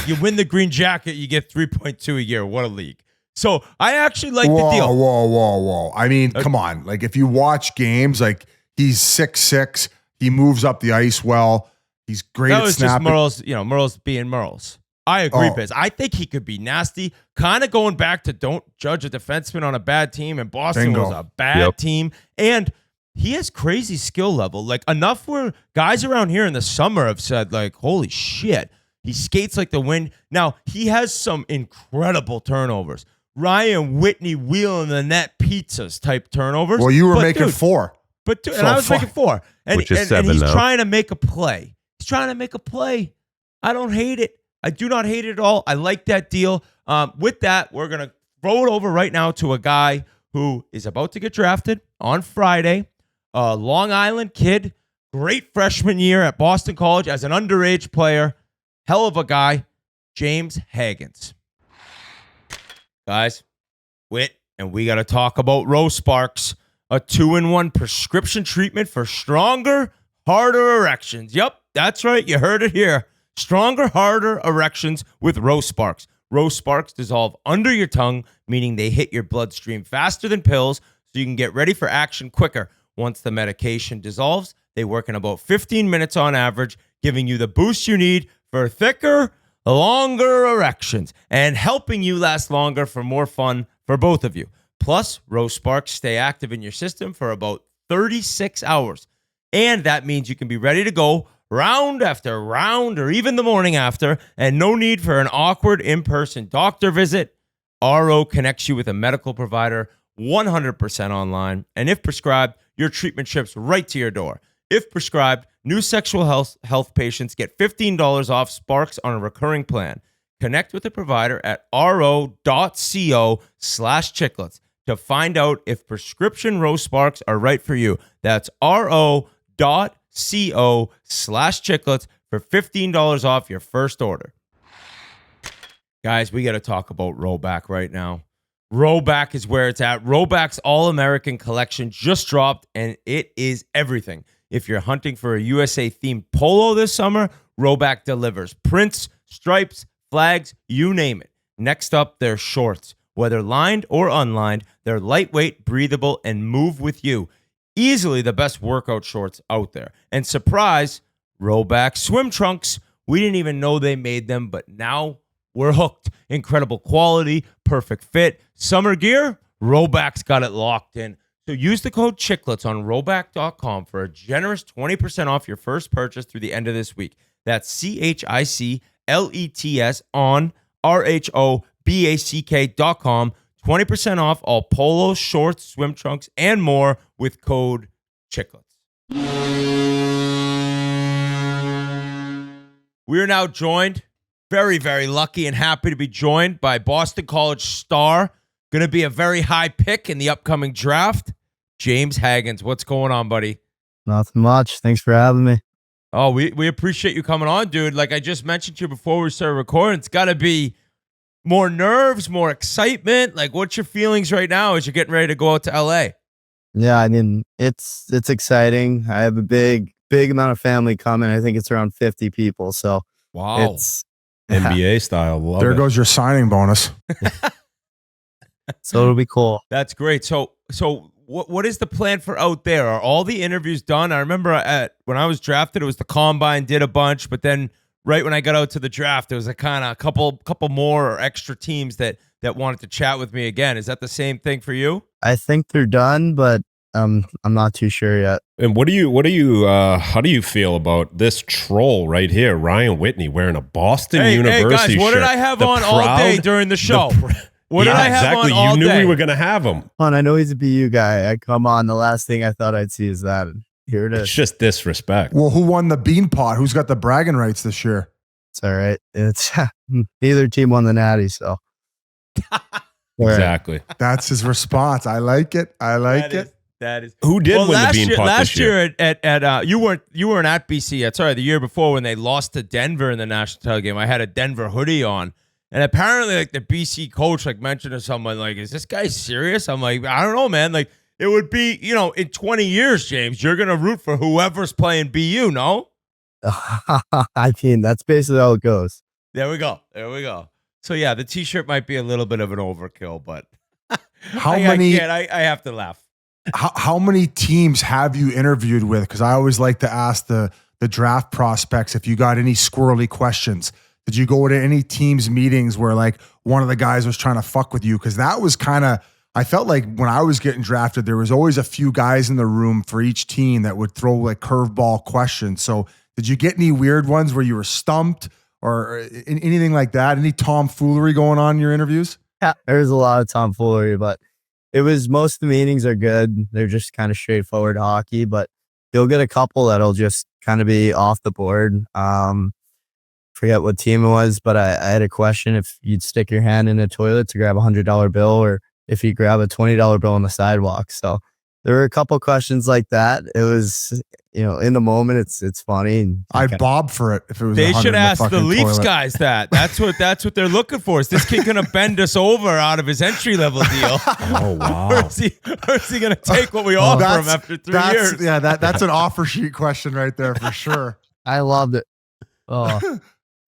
you win the green jacket, you get 3.2 a year. What a league. So I actually like the deal. Whoa. I mean, come on. Like if you watch games, like he's 6'6", he moves up the ice well. He's great at snapping. That was just Merle's being Merle's. I agree, Biz. I think he could be nasty. Kind of going back to don't judge a defenseman on a bad team, and Boston was a bad team. And he has crazy skill level. Like enough where guys around here in the summer have said, like, holy shit, he skates like the wind. Now, he has some incredible turnovers. Ryan Whitney wheeling the net pizzas type turnovers. Well, you were making 4. And I was making 4. And, which is 7 he's now. trying to make a play. I don't hate it. I do not hate it at all. I like that deal. With that, we're going to throw it over right now to a guy who is about to get drafted on Friday. A Long Island kid. Great freshman year at Boston College as an underage player. Hell of a guy. James Hagens. Guys, Whit, and we got to talk about Rose Sparks, a 2-in-1 prescription treatment for stronger, harder erections. Yep, that's right. You heard it here. Stronger, harder erections with Rose Sparks. Rose Sparks dissolve under your tongue, meaning they hit your bloodstream faster than pills, so you can get ready for action quicker. Once the medication dissolves, they work in about 15 minutes on average, giving you the boost you need for thicker, longer erections and helping you last longer for more fun for both of you. Plus, Rose Sparks stay active in your system for about 36 hours. And that means you can be ready to go round after round or even the morning after, and no need for an awkward in-person doctor visit. RO connects you with a medical provider 100% online, and if prescribed, your treatment ships right to your door. If prescribed, new sexual health patients get $15 off Sparks on a recurring plan. Connect with a provider at ro.co/chiclets to find out if prescription Rose Sparks are right for you. That's ro.co/chiclets for $15 off your first order. Guys, we got to talk about Roback right now. Roback is where it's at. Roback's All-American collection just dropped, and it is everything. If you're hunting for a USA-themed polo this summer, Roback delivers. Prints, stripes, flags, you name it. Next up, their shorts. Whether lined or unlined, they're lightweight, breathable, and move with you. Easily the best workout shorts out there. And surprise, Roback swim trunks. We didn't even know they made them, but now we're hooked. Incredible quality, perfect fit. Summer gear, Roback's got it locked in. So use the code Chiclets on roback.com for a generous 20% off your first purchase through the end of this week. That's CHICLETS on RHOBACK.com. 20% off all polos, shorts, swim trunks, and more with code Chiclets. We are now joined, very, very lucky and happy to be joined by Boston College star. Going to be a very high pick in the upcoming draft. James Hagens, what's going on, buddy? Nothing much. Thanks for having me. Oh, we appreciate you coming on, dude. Like I just mentioned to you before we started recording, it's got to be more nerves, more excitement. Like, what's your feelings right now as you're getting ready to go out to LA? Yeah, I mean, it's exciting. I have a big amount of family coming. I think it's around 50 people. So wow, it's NBA style. Love there it. goes your signing bonus. So it'll be cool. That's great. So what is the plan for out there? Are all the interviews done? I remember when I was drafted, it was the combine, did a bunch, but then right when I got out to the draft, there was a kind of couple more or extra teams that wanted to chat with me again. Is that the same thing for you? I think they're done, but I'm not too sure yet. And how do you feel about this troll right here, Ryan Whitney, wearing a Boston University hey guys, what shirt? did I have on all day during the show? What did I have exactly. on all You knew day? we were going to have him. I know he's a BU guy. I come on. The last thing I thought I'd see is that. And here it is. It's just disrespect. Well, who won the bean pot? Who's got the bragging rights this year? It's all right. It's neither team won the natty, so Exactly. That's his response. I like it. That is who did win the bean pot last this year? at you weren't at BC yet. Sorry, the year before when they lost to Denver in the national title game, I had a Denver hoodie on, and apparently like the BC coach like mentioned to someone like, "Is this guy serious?" I'm like, "I don't know, man. Like it would be in 20 years, James, you're gonna root for whoever's playing BU, no?" I mean, that's basically how it goes. There we go. So yeah, the T-shirt might be a little bit of an overkill, but How many? I have to laugh. How many teams have you interviewed with? Because I always like to ask the draft prospects if you got any squirrely questions. Did you go to any teams meetings where like one of the guys was trying to fuck with you? Because that was kind of, I felt like when I was getting drafted, there was always a few guys in the room for each team that would throw like curveball questions. So did you get any weird ones where you were stumped or anything like that? Any tomfoolery going on in your interviews? Yeah, there's a lot of tomfoolery, but it was most of the meetings are good. They're just kind of straightforward hockey, but you'll get a couple that'll just kind of be off the board. Forget what team it was, but I had a question if you'd stick your hand in a toilet to grab $100 bill or if you grab a $20 bill on the sidewalk. So there were a couple questions like that. It was, in the moment, it's funny. And I'd bob for it if it was. They 100 should in ask the fucking Leafs toilet. guys that. That's what they're looking for. Is this kid going to bend us over out of his entry level deal? Oh wow! or is he going to take what we offer him after 3 years? Yeah, that's an offer sheet question right there for sure. I loved it. Oh,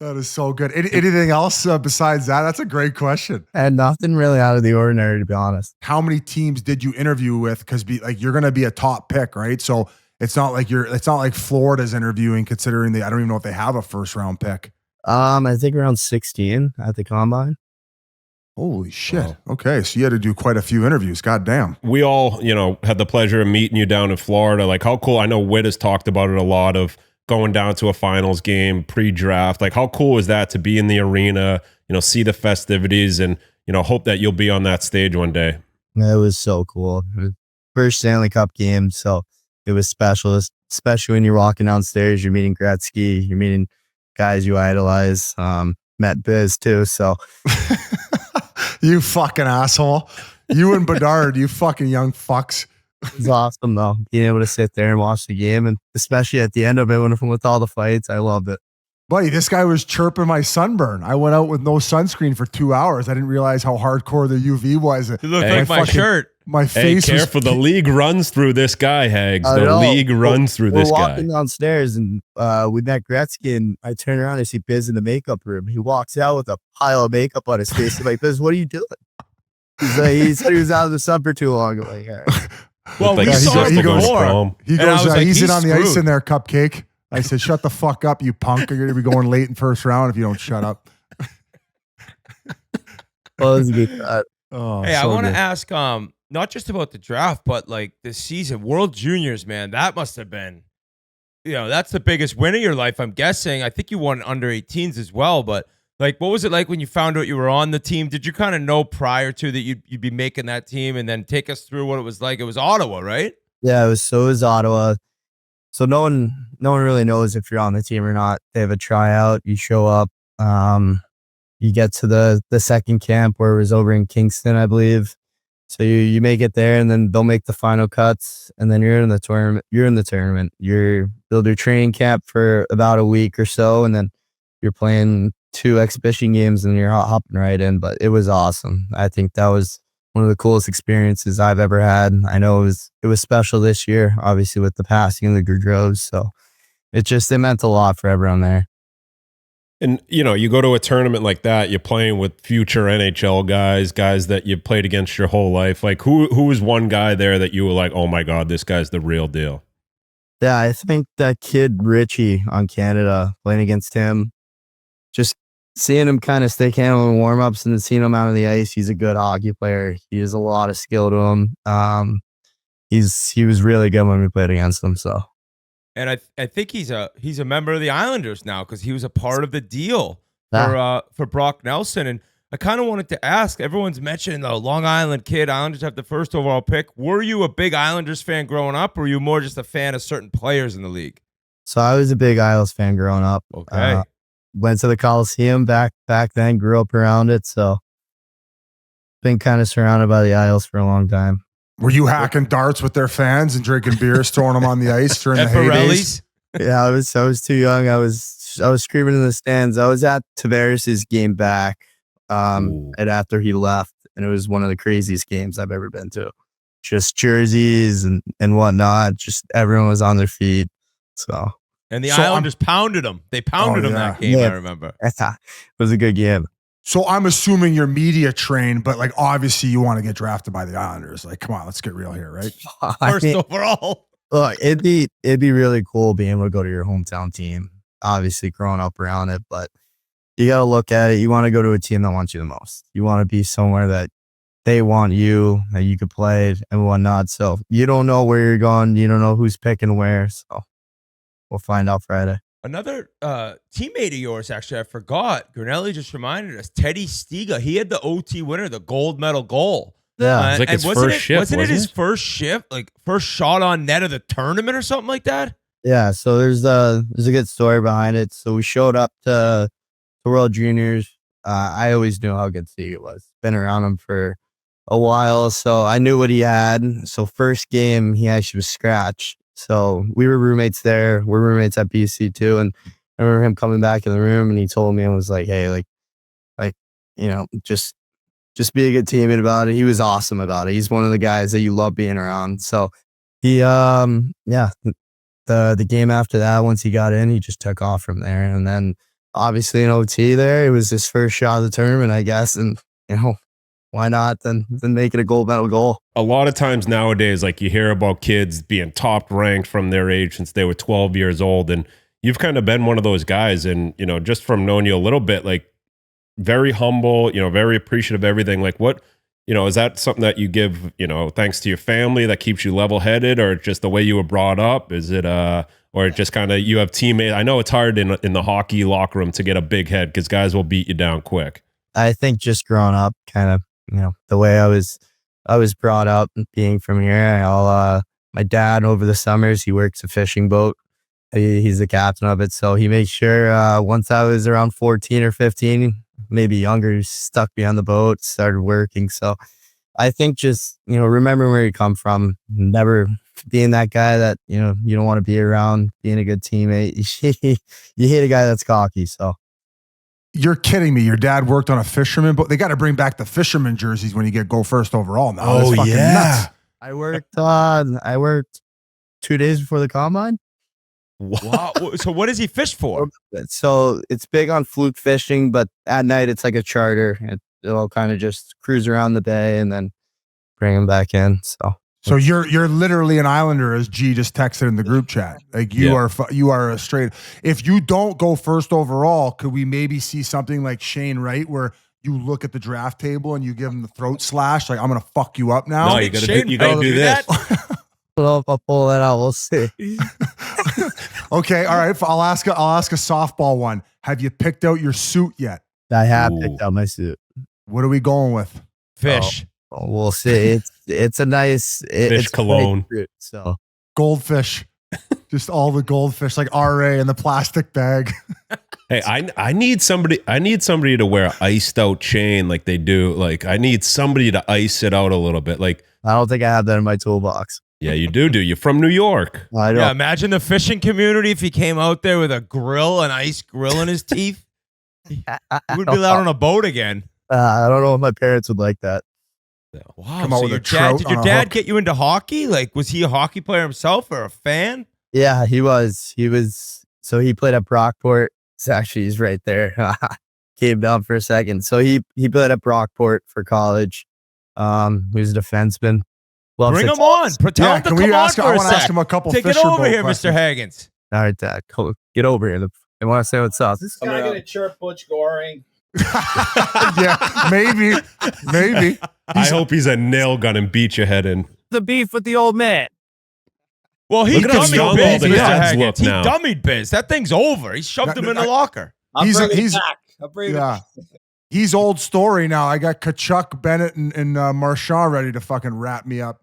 That is so good. Anything else besides that? That's a great question. and nothing really out of the ordinary, to be honest. How many teams did you interview with? Because you're going to be a top pick, right? So it's not like Florida's interviewing, considering I don't even know if they have a first round pick. I think around 16 at the combine. Holy shit. Okay. So you had to do quite a few interviews. God damn. We all, had the pleasure of meeting you down in Florida. Like how cool. I know Whit has talked about it a lot of going down to a finals game pre-draft. Like how cool is that to be in the arena, see the festivities and, hope that you'll be on that stage one day. It was so cool. First Stanley Cup game. So it was special, especially when you're walking downstairs, you're meeting Gretzky, you're meeting guys you idolize. Met Biz too. So You fucking asshole. You and Bedard, you fucking young fucks. it was awesome though, being able to sit there and watch the game, and especially at the end of it with all the fights, I loved it. Buddy, this guy was chirping my sunburn. I went out with no sunscreen for 2 hours. I didn't realize how hardcore the UV was. You look like my shirt. My Hey, face careful. was... The league runs through this guy, Hags. I The know. league runs through this We're guy. walking downstairs and we met Gretzky, and I turn around and I see Biz in the makeup room. He walks out with a pile of makeup on his face. I'm like, Biz, what are you doing? He's like, he said he was out of the sun for too long. I'm like, all right. Well, we saw it before. He And I goes, was like, he's in he's on the ice screwed. in there, Cupcake. I said, shut the fuck up, you punk. You're going to be going late in first round if you don't shut up. Well, it was a good cut. Oh, Hey, I so want to good. ask, not just about the draft, but like this season, World Juniors, man, that must have been, that's the biggest win of your life, I'm guessing. I think you won under 18s as well, but like, what was it like when you found out you were on the team? Did you kind of know prior to that you'd be making that team, and then take us through what it was like? It was Ottawa, right? Yeah, it was Ottawa. So no one really knows if you're on the team or not. They have a tryout. You show up. You get to the second camp where it was over in Kingston, I believe. So you make it there, and then they'll make the final cuts, and then you're in the tournament. They'll do training camp for about a week or so, and then you're playing 2 exhibition games, and you're hopping right in. But it was awesome. I think that was one of the coolest experiences I've ever had. I know it was special this year, obviously with the passing of the Gaudreaus. So it meant a lot for everyone there. And, you know, you go to a tournament like that, you're playing with future NHL guys that you've played against your whole life. Like, who was one guy there that you were like, oh my God, this guy's the real deal? Yeah, I think that kid Richie on Canada, playing against him, just seeing him kind of stick handle in warm-ups and then seeing him out on the ice, he's a good hockey player. He has a lot of skill to him. He was really good when we played against him. So, and I think he's a member of the Islanders now because he was a part of the deal for Brock Nelson. And I kind of wanted to ask, everyone's mentioning the Long Island kid. Islanders have the first overall pick. Were you a big Islanders fan growing up, or were you more just a fan of certain players in the league? So I was a big Isles fan growing up. Okay. Went to the Coliseum back then, grew up around it. So been kind of surrounded by the Isles for a long time. Were you hacking darts with their fans and drinking beers, throwing them on the ice during the heydays? Yeah, I was too young. I was screaming in the stands. I was at Tavares' game back, and after he left, and it was one of the craziest games I've ever been to. Just jerseys and whatnot. Just everyone was on their feet. So. And the Islanders pounded them. They pounded them that game, I remember. It was a good game. So I'm assuming you're media trained, but like obviously you want to get drafted by the Islanders. Like, come on, let's get real here, right? First overall. Look, it'd be really cool being able to go to your hometown team. Obviously, growing up around it, but you got to look at it. You want to go to a team that wants you the most. You want to be somewhere that they want you, that you could play and whatnot. So you don't know where you're going. You don't know who's picking where. So we'll find out Friday. Another teammate of yours, actually, I forgot. Grinelli just reminded us. Teddy Stiga. He had the OT winner, the gold medal goal. Yeah, it was like his first shift. Wasn't it his first shift, like first shot on net of the tournament or something like that? Yeah. So there's a good story behind it. So we showed up to World Juniors. I always knew how good Stiga was. Been around him for a while, so I knew what he had. So first game, he actually was scratched. So we were roommates there. We're roommates at BC too. And I remember him coming back in the room and he told me and was like, hey, like, you know, just be a good teammate about it. He was awesome about it. He's one of the guys that you love being around. So he, the game after that, once he got in, he just took off from there. And then obviously in OT there, it was his first shot of the tournament, I guess. And, you know, why not then make it a gold medal goal? A lot of times nowadays, like you hear about kids being top ranked from their age since they were 12 years old. And you've kind of been one of those guys. And, you know, just from knowing you a little bit, like very humble, you know, very appreciative of everything. Like what, you know, is that something that you give, you know, thanks to your family that keeps you level headed, or just the way you were brought up? Is it, or just kind of you have teammates? I know it's hard in the hockey locker room to get a big head because guys will beat you down quick. I think just growing up, kind of, you know, the way I was brought up being from here. My dad over the summers, he works a fishing boat. He's the captain of it. So he makes sure once I was around 14 or 15, maybe younger, he stuck me on the boat, started working. So I think just, you know, remembering where you come from, never being that guy that, you know, you don't want to be around, being a good teammate. You hate a guy that's cocky. So. You're kidding me. Your dad worked on a fisherman, but they got to bring back the fisherman jerseys when you go first overall now. Oh, That's fucking nuts. I worked 2 days before the combine. Wow. So what does he fish for? So it's big on fluke fishing, but at night it's like a charter. It'll kind of just cruise around the bay and then bring him back in. So you're literally an Islander, as G just texted in the group chat. Like you are a straight. If you don't go first overall, could we maybe see something like Shane Wright, where you look at the draft table and you give him the throat slash, like I'm gonna fuck you up now? No, you gotta do this. Well, if I pull that out, we'll see. Okay, all right. I'll ask a softball one. Have you picked out your suit yet? I have picked out my suit. What are we going with? Fish. Oh, we'll see. It's a nice fish cologne. Fruit, so goldfish, just all the goldfish, like RA in the plastic bag. Hey, I need somebody to wear an iced out chain like they do. Like I need somebody to ice it out a little bit. Like I don't think I have that in my toolbox. Yeah, you do. You're from New York. I know. Yeah, imagine the fishing community if he came out there with an ice grill in his teeth. He would be out on a boat again. I don't know if my parents would like that. Wow. So did your dad get you into hockey? Like, was he a hockey player himself or a fan? Yeah, he was. So he played at Brockport. he's right there. Came down for a second. So he played at Brockport for college. He was a defenseman. Bring him on. Tell him to come on for a sec. Ask him a couple Take it Fisher over Bowl here, questions. Mr. Hagens. All right, Dad. Get over here. I want to say what's up. This guy gonna chirp Butch Goring. Yeah, maybe. I hope he's a nail gun and beat your head in. The beef with the old man. Well, he Look at how dummied young Biz, all the Mr. dads Hagens. look He now. dummied Biz. That thing's over. He shoved him in the locker. I'll bring it back. I'll bring it back. He's old story now. I got Tkachuk, Bennett, and Marchand ready to fucking wrap me up.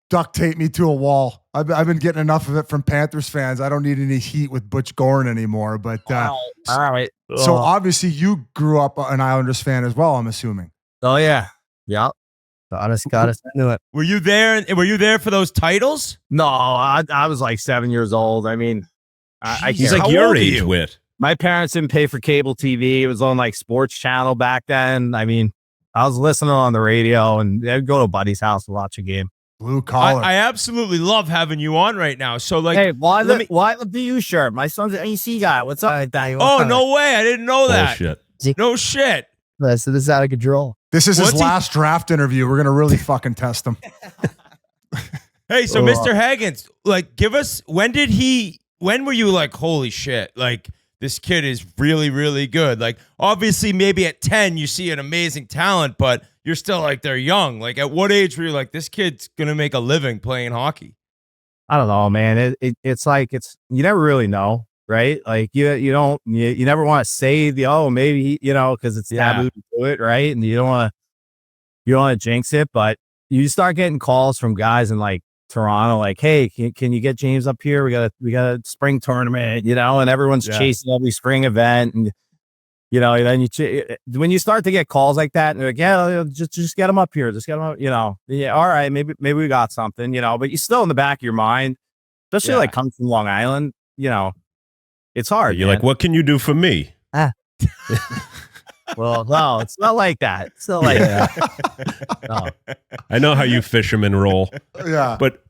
Duct tape me to a wall. I've been getting enough of it from Panthers fans. I don't need any heat with Butch Goring anymore. But All right. so obviously you grew up an Islanders fan as well, I'm assuming. Oh yeah. Yeah. Got us into it. Were you there? Were you there for those titles? No, I was like 7 years old. I mean, I He's can't- like How your old are age, you? Whit. My parents didn't pay for cable TV. It was on like Sports Channel back then. I mean, I was listening on the radio and I'd go to a buddy's house and watch a game. Blue collar. I absolutely love having you on right now. So, like, Hey, why let the BU shirt? My son's an AC guy. What's up? oh, no way. I didn't know that. Bullshit. No shit. So this is out of control. This is his What's he- last draft interview. We're gonna really fucking test him. Hey, so Mr. Hagens, like, give us, when were you like, holy shit, like, this kid is really, really good? Like, obviously, maybe at 10, you see an amazing talent, but you're still like, they're young. Like, at what age were you like, this kid's going to make a living playing hockey? I don't know, man. It's like, you never really know, right? Like you never want to say maybe, cause it's taboo to do it. Right. And you don't want to jinx it, but you start getting calls from guys in like Toronto, like, hey, can you get James up here? We got a spring tournament, and everyone's chasing every spring event. And, then when you start to get calls like that, and they're like, yeah, just get them up here. Just get them up, yeah. All right. Maybe we got something, but you still in the back of your mind, especially like coming from Long Island, it's hard. You're like, what can you do for me? Well, no, it's not like that. It's not like that. No. I know how you fishermen roll. Yeah. But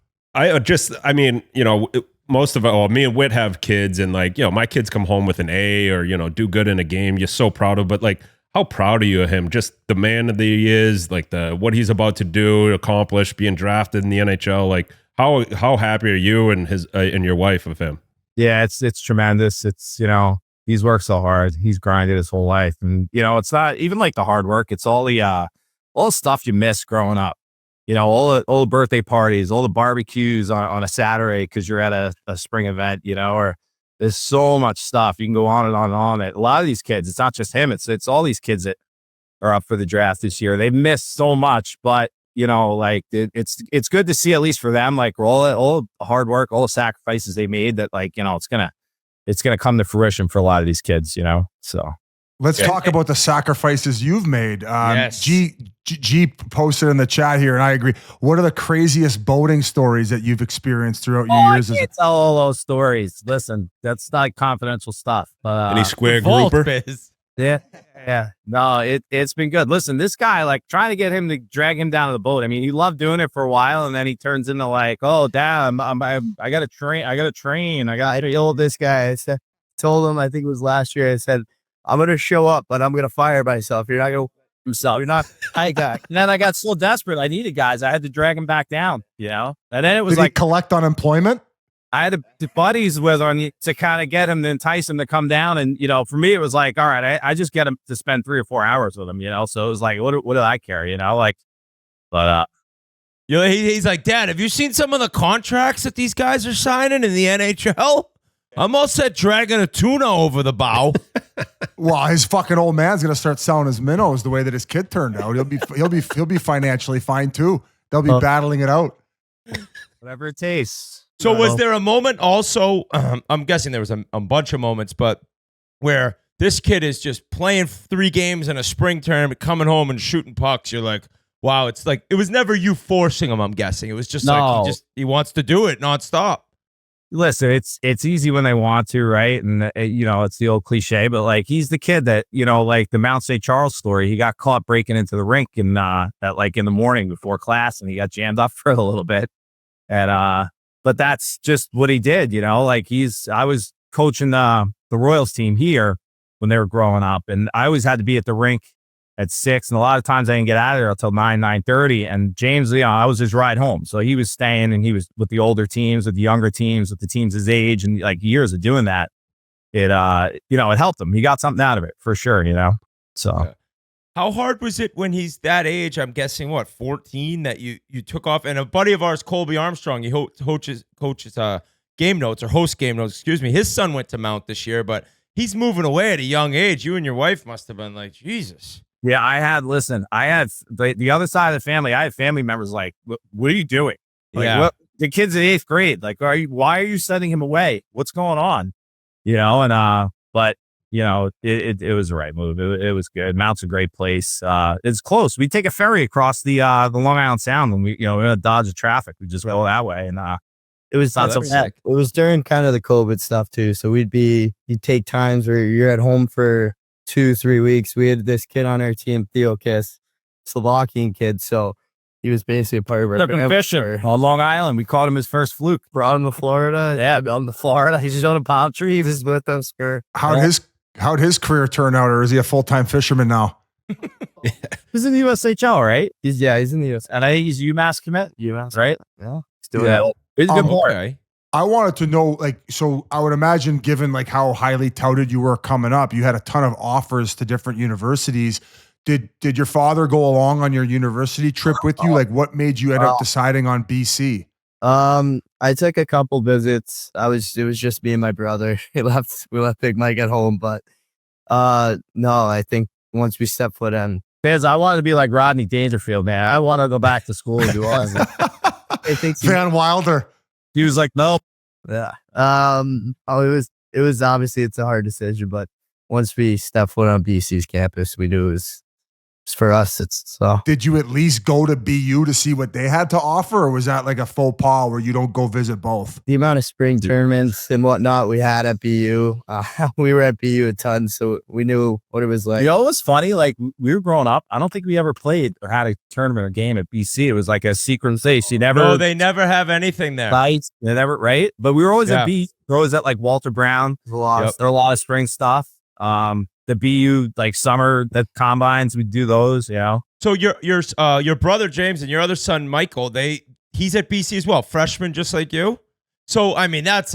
most of it, me and Whit have kids, and like, my kids come home with an A or, do good in a game. You're so proud of, but like, how proud are you of him? Just the man that he is, like what he's about to do, accomplish, being drafted in the NHL. Like, how happy are you and his and your wife of him? Yeah, it's tremendous. It's, he's worked so hard. He's grinded his whole life. And, it's not even like the hard work. It's all the stuff you miss growing up. All the birthday parties, all the barbecues on a Saturday because you're at a spring event, or there's so much stuff. You can go on and on and on. A lot of these kids, it's not just him. It's all these kids that are up for the draft this year. They've missed so much, but, like it's good to see, at least for them, like all the hard work, all the sacrifices they made, that like, it's gonna come to fruition for a lot of these kids, so. Let's talk about the sacrifices you've made. Yes. G posted in the chat here, and I agree. What are the craziest boating stories that you've experienced throughout your years? I can't tell all those stories. Listen, that's not confidential stuff. Any square Vault grouper? Biz. Yeah. No, it's been good. Listen, this guy, like, trying to get him to drag him down to the boat. I mean, he loved doing it for a while, and then he turns into like, oh, damn, I got to train. I told this guy, told him, I think it was last year, I said, I'm going to show up, but I'm going to fire myself. You're not going to himself. You're not I got. And then I got so desperate. I needed guys. I had to drag him back down, And then it was Did he like collect unemployment? I had to buddies with him to kind of get him to entice him to come down. And, for me, it was like, all right, I just get him to spend 3 or 4 hours with him, So it was like, what do I care, He's like, Dad, have you seen some of the contracts that these guys are signing in the NHL? I'm all set dragging a tuna over the bow. Well, his fucking old man's gonna start selling his minnows the way that his kid turned out. He'll be financially fine too. They'll be battling it out. Whatever it tastes. So was there a moment also, I'm guessing there was a bunch of moments, but where this kid is just playing 3 games in a spring tournament, coming home and shooting pucks. You're like, wow, it's like, it was never you forcing him, I'm guessing. It was just like, he wants to do it nonstop. Listen, it's easy when they want to, right? And, it's the old cliche, but like, he's the kid that, like the Mount St. Charles story, he got caught breaking into the rink in the morning before class, and he got jammed up for a little bit. And, but that's just what he did, like I was coaching the Royals team here when they were growing up. And I always had to be at the rink at 6. And a lot of times I didn't get out of there until 9:30. And James, I was his ride home. So he was staying and he was with the older teams, with the younger teams, with the teams his age, and like years of doing that. It, it helped him. He got something out of it for sure, So. Yeah. How hard was it when he's that age? I'm guessing 14 that you took off. And a buddy of ours, Colby Armstrong, he coaches game notes or host game notes. Excuse me. His son went to Mount this year, but he's moving away at a young age. You and your wife must have been like, Jesus. Yeah, I had the other side of the family. I had family members like, what are you doing? Like, Yeah. The kid's in 8th grade. Like, why are you sending him away? What's going on? But it was the right move. It was good. Mount's a great place. It's close. We take a ferry across the Long Island Sound when we're in a dodge of traffic. We just go that way, and it was not so bad. It was during kind of the COVID stuff too. So you'd take times where you're at home for 2-3 weeks. We had this kid on our team, Theo Kiss, Slovakian kid. So he was basically a part of our family. Fisher on Long Island. We caught him his first fluke. Brought him to Florida. Yeah, brought him to Florida. He's just on a palm tree. He was with us for. How'd his career turn out, or is he a full-time fisherman now? He's in the USHL, right? He's in the US. And I think he's UMass commit. UMass, right? Yeah. He's a good boy. Okay. I wanted to know, so I would imagine, given how highly touted you were coming up, you had a ton of offers to different universities. Did your father go along on your university trip with you? What made you end up deciding on BC? I took a couple visits. It was just me and my brother. We left Big Mike at home, but no, I think once we stepped foot in, because I wanted to be like Rodney Dangerfield, man. I want to go back to school and do all that. I think Van Wilder. He was like, no. Yeah. It was obviously it's a hard decision, but once we stepped foot on BC's campus, we knew it was for us. Did you at least go to BU to see what they had to offer, or was that like a faux pas where you don't go visit both? The amount of spring tournaments and whatnot we had at BU, we were at BU a ton, so we knew what it was like. It was funny. Like, we were growing up, I don't think we ever played or had a tournament or game at BC. It was like a secret place. They never have anything there. Fights, they never, right? But we were always at BU. We were always at like Walter Brown. There were a lot of spring stuff. The BU summer combines, we do those, So your brother James and your other son Michael, he's at BC as well, freshman just like you. So I mean, that's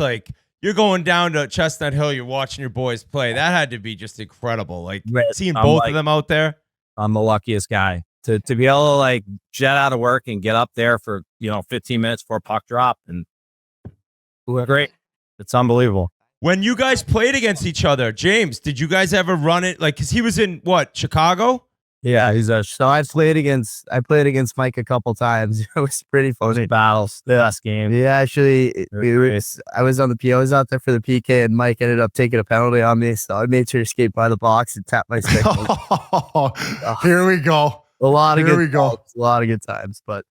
you're going down to Chestnut Hill, you're watching your boys play. That had to be just incredible. Seeing both of them out there. I'm the luckiest guy to be able to jet out of work and get up there for 15 minutes before puck drop, and great. It's unbelievable. When you guys played against each other, James, did you guys ever run it? Because he was in Chicago? Yeah, so I played against Mike a couple times. It was pretty funny battles. The last game. Yeah, actually, I was on the PO. I was out there for the PK, and Mike ended up taking a penalty on me. So I made sure to skate by the box and tap my stick. Here we go. A lot of good times, but.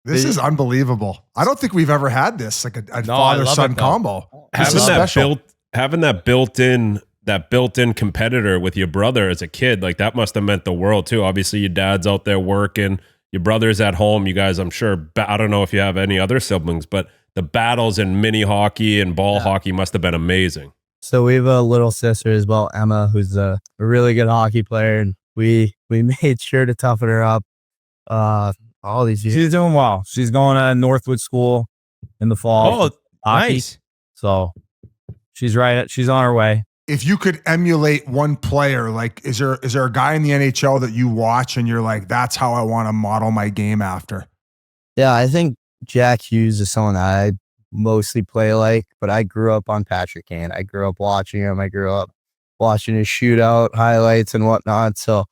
This is unbelievable. I don't think we've ever had this, a father-son combo. Having that built-in competitor with your brother as a kid, that must have meant the world too. Obviously, your dad's out there working, your brother's at home. You guys, I'm sure, I don't know if you have any other siblings, but the battles in mini hockey and ball hockey must have been amazing. So we have a little sister as well, Emma, who's a really good hockey player, and we made sure to toughen her up. All these years. She's doing well. She's going to Northwood School in the fall. Oh, nice. So she's right. She's on her way. If you could emulate one player, is there a guy in the NHL that you watch and you're like, that's how I want to model my game after? Yeah, I think Jack Hughes is someone that I mostly play like, but I grew up on Patrick Kane. I grew up watching him. I grew up watching his shootout highlights and whatnot. So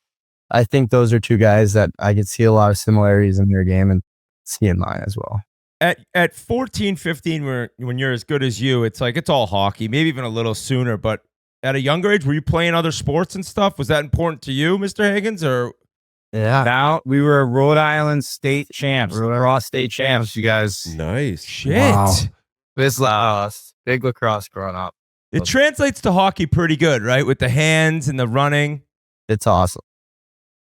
I think those are two guys that I could see a lot of similarities in their game and see in mine as well. At 14, 15, when you're as good as you, it's all hockey, maybe even a little sooner. But at a younger age, were you playing other sports and stuff? Was that important to you, Mr. Hagens? Or yeah, now we were Rhode Island state champs, lacrosse state champs. You guys, nice shit. Wow. This big lacrosse growing up. It translates to hockey pretty good, right? With the hands and the running. It's awesome.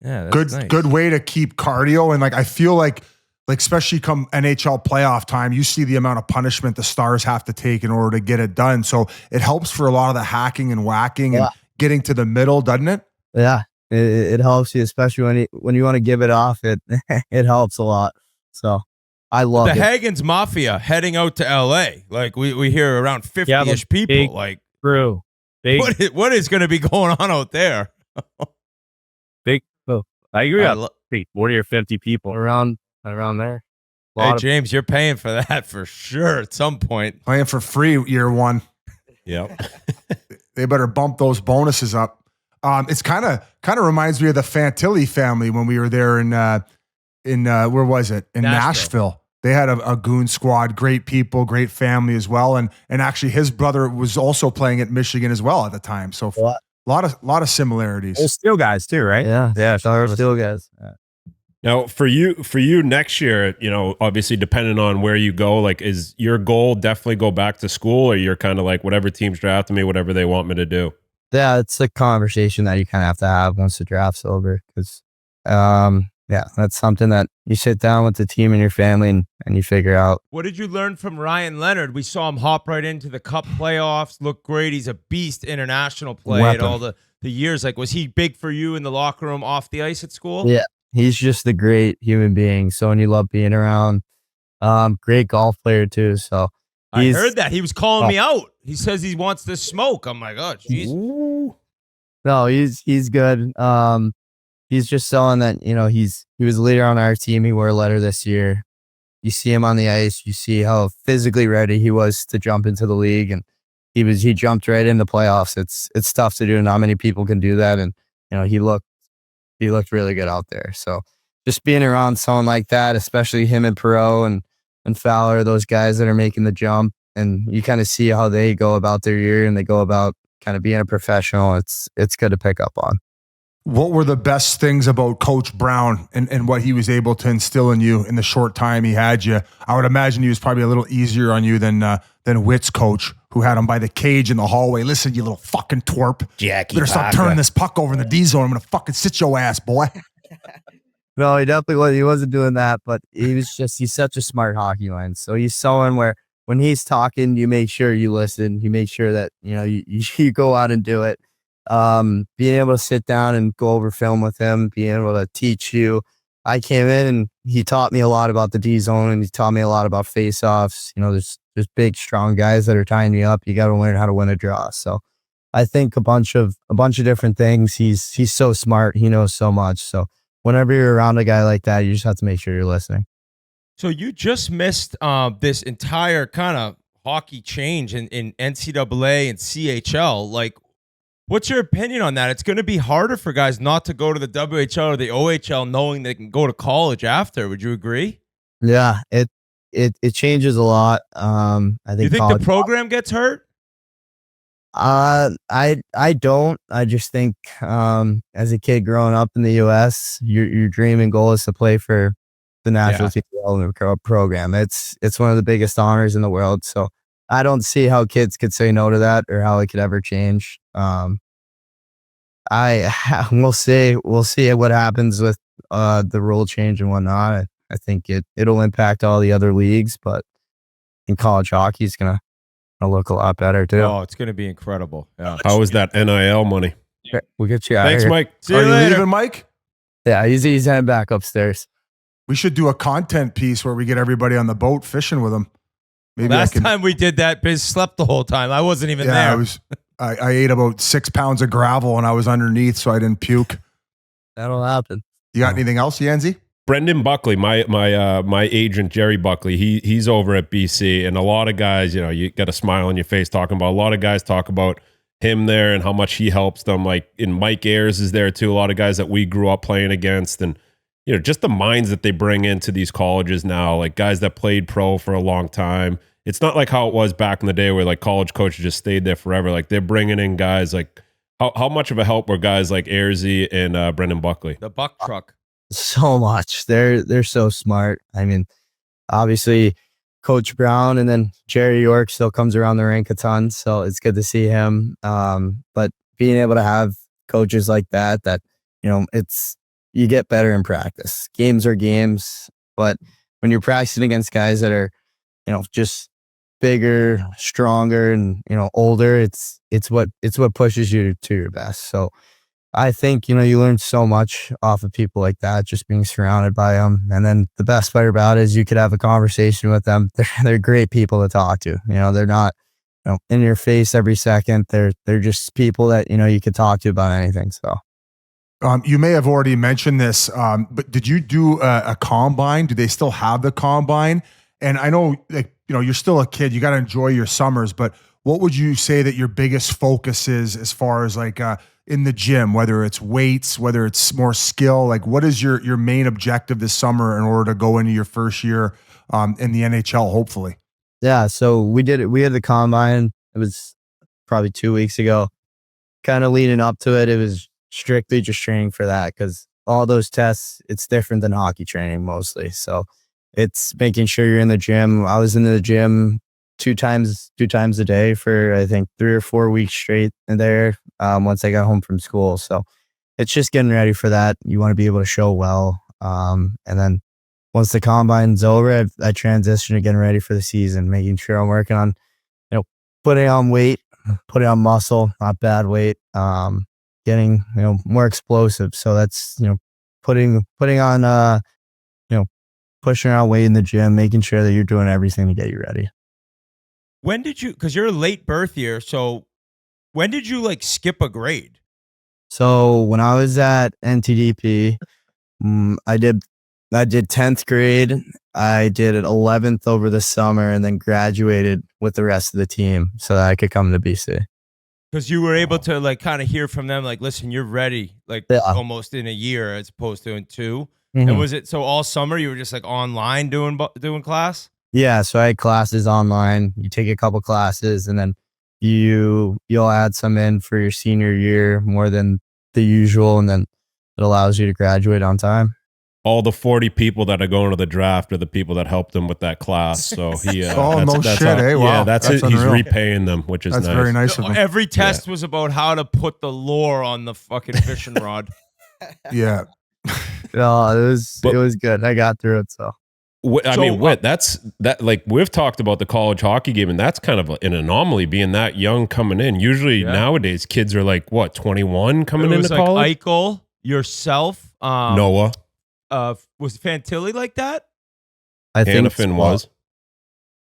Yeah, that's nice. Good way to keep cardio. And I feel like like especially come NHL playoff time, you see the amount of punishment the Stars have to take in order to get it done. So it helps for a lot of the hacking and whacking and getting to the middle, doesn't it? Yeah, it helps you, especially when you want to give it off. It it helps a lot. So I love the it. Hagens Mafia heading out to LA. Like we hear around 50-ish people. Big like crew. Big, what is going to be going on out there? big. Oh, I agree. 40 or 50 people around there. Hey, James, you're paying for that for sure at some point. Playing for free year one. Yep. They better bump those bonuses up. It's kind of reminds me of the Fantilli family when we were there in where was it? In Nashville. They had a goon squad, great people, great family as well. And actually his brother was also playing at Michigan as well at the time. So a lot of similarities. They're Steel guys too, right? Yeah, Steel guys. Yeah. Now, for you next year, obviously depending on where you go, like, is your goal definitely go back to school, or you're kind of like whatever team's drafting me, whatever they want me to do? Yeah, it's a conversation that you kind of have to have once the draft's over, because yeah, that's something that you sit down with the team and your family and you figure out. What did you learn from Ryan Leonard? We saw him hop right into the Cup playoffs, look great. He's a beast international play at all the years. Like, was he big for you in the locker room, off the ice at school? Yeah, he's just a great human being. Someone you love being around. Great golf player too. So I heard that. He was calling me out. He says he wants to smoke. I'm like, oh, jeez. No, he's good. He's just someone that, he was a leader on our team. He wore a letter this year. You see him on the ice. You see how physically ready he was to jump into the league, and he jumped right in the playoffs. It's tough to do. Not many people can do that, and he looked really good out there. So just being around someone like that, especially him and Perreault and Fowler, those guys that are making the jump, and you kind of see how they go about their year and they go about kind of being a professional. It's good to pick up on. What were the best things about Coach Brown and what he was able to instill in you in the short time he had you? I would imagine he was probably a little easier on you than Whit's coach, who had him by the cage in the hallway. Listen, you little fucking twerp. Jackie better stop turning this puck over in the D zone. I'm going to fucking sit your ass, boy. No, he definitely was. He wasn't doing that, but he's such a smart hockey line. So he's someone where when he's talking, you make sure you listen. You make sure that, you go out and do it. Being able to sit down and go over film with him, being able to teach you. I came in and he taught me a lot about the D zone, and he taught me a lot about face-offs. There's big, strong guys that are tying you up. You got to learn how to win a draw. So I think a bunch of different things. He's so smart. He knows so much. So whenever you're around a guy like that, you just have to make sure you're listening. So you just missed this entire kind of hockey change in NCAA and CHL. Like, what's your opinion on that? It's going to be harder for guys not to go to the WHL or the OHL knowing they can go to college after. Would you agree? Yeah, it changes a lot. I think. You think the program gets hurt? I don't. I just think as a kid growing up in the US, your dream and goal is to play for the national team development program. It's one of the biggest honors in the world. So I don't see how kids could say no to that or how it could ever change. We'll see what happens with the rule change and whatnot. I think it'll impact all the other leagues, but in college hockey, it's gonna look a lot better too. Oh, it's gonna be incredible. Yeah. How is that NIL money? Okay, we'll get you out. Thanks, here. Mike. See you Are you later. leaving, Mike? Yeah, he's heading back upstairs. We should do a content piece where we get everybody on the boat fishing with him. Maybe Last time we did that, Biz slept the whole time. I wasn't even there. I ate about 6 pounds of gravel and I was underneath, so I didn't puke. That'll happen. You got anything else, Yanzi? Brendan Buckley, my agent Jerry Buckley, he's over at BC, and a lot of guys, you got a smile on your face talking about. A lot of guys talk about him there and how much he helps them. Like, in Mike Ayers is there too. A lot of guys that we grew up playing against, and just the minds that they bring into these colleges now, like guys that played pro for a long time. It's not like how it was back in the day where like college coaches just stayed there forever. Like, they're bringing in guys like how much of a help were guys like Ayersy and Brendan Buckley? The buck truck. So much. They're so smart. I mean, obviously Coach Brown and then Jerry York still comes around the rink a ton, so it's good to see him. But being able to have coaches like that, you get better in practice. Games are games, but when you're practicing against guys that are, just bigger, stronger, and older, it's what pushes you to your best. So I think you learn so much off of people like that, just being surrounded by them. And then the best part about it is you could have a conversation with them. They're great people to talk to. They're not in your face every second. They're just people that you could talk to about anything. So. You may have already mentioned this, but did you do a combine? Do they still have the combine? And I know, you're still a kid. You got to enjoy your summers. But what would you say that your biggest focus is as far as in the gym, whether it's weights, whether it's more skill? Like, what is your main objective this summer in order to go into your first year in the NHL, hopefully? Yeah, so we did it. We had the combine. It was probably 2 weeks ago. Kind of leading up to it, it was strictly just training for that, because all those tests, it's different than hockey training mostly. So it's making sure you're in the gym. I was in the gym two times a day for I think 3 or 4 weeks straight there once I got home from school. So it's just getting ready for that. You want to be able to show well. And then once the combine's over, I transition to getting ready for the season, making sure I'm working on, putting on weight, putting on muscle, not bad weight, getting, more explosive. So that's, putting on, pushing around weight in the gym, making sure that you're doing everything to get you ready. When did you, because you're a late birth year, so when did you skip a grade? So when I was at NTDP, I did 10th grade. I did it 11th over the summer and then graduated with the rest of the team so that I could come to BC. Because you were able to kind of hear from them, listen, you're ready, almost in a year as opposed to in 2. Mm-hmm. And was it so all summer you were just online doing class? Yeah, so I had classes online. You take a couple classes and then you'll add some in for your senior year more than the usual, and then it allows you to graduate on time. All the 40 people that are going to the draft are the people that helped him with that class. So he, Wow. Yeah, that's it. He's unreal. repaying them, which is That's nice. very nice of him. Every test was about how to put the lure on the fucking fishing rod. Yeah. No, it was good. I got through it. So I mean, Whit, we've talked about the college hockey game, and that's kind of an anomaly being that young coming in. Usually nowadays, kids are 21 coming into college? Eichel, yourself, Noah. Was Fantilli like that? I think Hannafin was.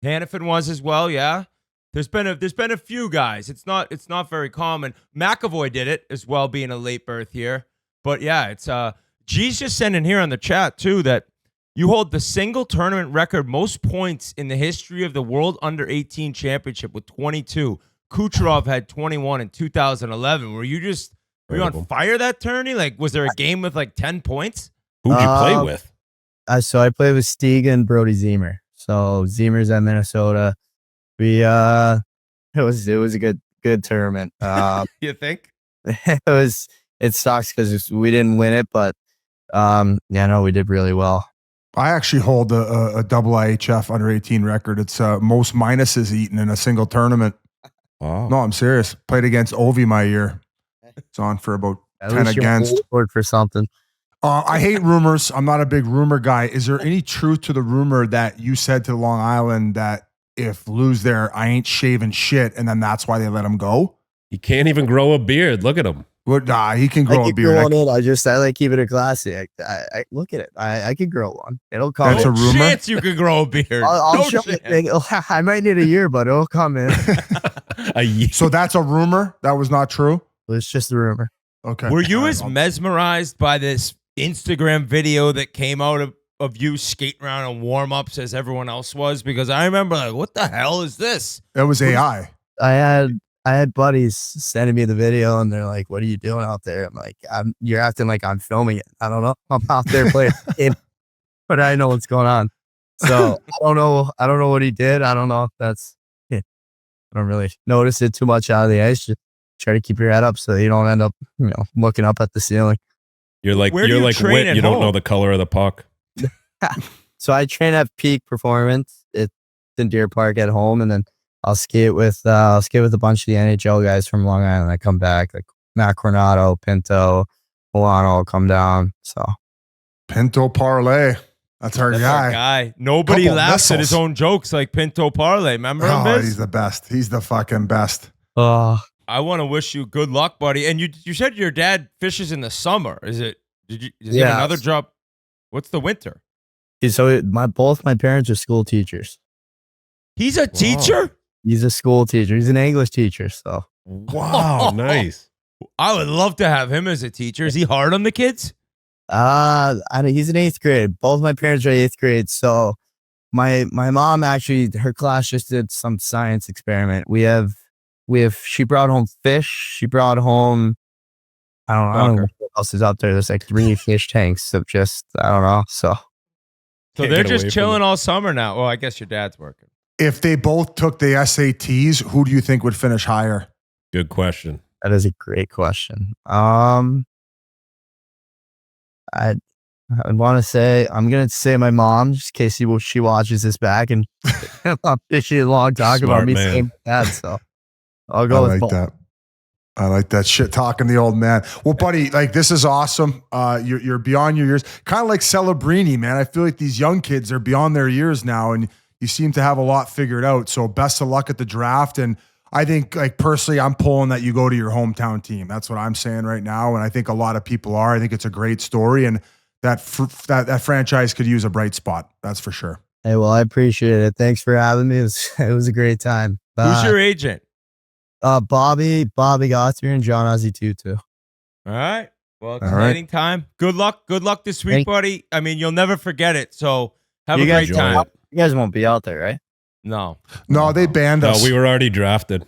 Hannafin was as well, yeah. There's been a few guys. It's not very common. McAvoy did it as well, being a late birth year. But yeah, it's G's just sending here on the chat too that you hold the single tournament record most points in the history of the World Under-18 Championship with 22. Kucherov had 21 in 2011. Were you on fire that tourney? Was there a game with 10 points? Who'd you play with? So I played with Stieg and Brody Zemer. So Zemer's at Minnesota. We it was a good tournament. You think? It sucks because we didn't win it, but we did really well. I actually hold a double IHF under 18 record. It's most minuses eaten in a single tournament. Wow. No, I'm serious. Played against Ovi my year. It's on for about 10 against. For something. I hate rumors. I'm not a big rumor guy. Is there any truth to the rumor that you said to Long Island that if Lou's there, I ain't shaving shit, and then that's why they let him go? He can't even grow a beard. Look at him. Well, nah, he can grow a beard. I like keeping it classy. I look at it. I could grow one. It'll come. That's in. a rumor. Chance you could grow a beard. I'll show you. I might need a year, but it'll come in. A year. So that's a rumor. That was not true. It's just a rumor. Okay. Were you as mesmerized by this Instagram video that came out of you skating around on warm-ups as everyone else was? Because I remember what the hell is this? It was AI. I had buddies sending me the video and they're like, "What are you doing out there?" I'm like, "You're acting like I'm filming it. I don't know. I'm out there playing it, but I know what's going on." So I don't know what he did. I don't know if that's I don't really notice it too much out of the ice. Just try to keep your head up so you don't end up, looking up at the ceiling. You're like Where do you train Whit. at You don't home? know the color of the puck. So I train at Peak Performance. It's in Deer Park at home, and then I'll skate with a bunch of the NHL guys from Long Island. I come back, like Matt Coronado, Pinto, Milano will come down. So Pinto parlay. That's our That's guy. our guy. Nobody Couple laughs at his missiles. own jokes like Pinto Parlay. Remember him, Oh, Biz? he's the best. He's the fucking best. I want to wish you good luck, buddy. And you said your dad fishes in the summer. Does he have another job? What's the winter? So both my parents are school teachers. He's a teacher? He's a school teacher. He's an English teacher. So Wow, nice. I would love to have him as a teacher. Is he hard on the kids? he's in 8th grade. Both my parents are 8th grade. So my mom actually, her class just did some science experiment. She brought home fish. She brought home, I don't know what else is out there. There's like 3 fish tanks of just, I don't know. So they're just chilling all summer now. Well, I guess your dad's working. If they both took the SATs, who do you think would finish higher? Good question. That is a great question. I want to say, I'm going to say my mom, just in case she watches this back and she a long talk about me saying that. So I'll go with both. That. I like that shit talking the old man. Well, buddy, like this is awesome. You're beyond your years. Kind of like Celebrini, man. I feel like these young kids are beyond their years now, and you seem to have a lot figured out. So best of luck at the draft. And I think, like, personally, I'm pulling that you go to your hometown team. That's what I'm saying right now. And I think a lot of people are. I think it's a great story, and that franchise could use a bright spot. That's for sure. Hey, well, I appreciate it. Thanks for having me. It was a great time. Who's your agent? Bobby Gothard and John Ozzie too. All right. Well, exciting time. Good luck this week, buddy. I mean, you'll never forget it. So have a great time. You guys won't be out there, right? No, they banned us. No, we were already drafted.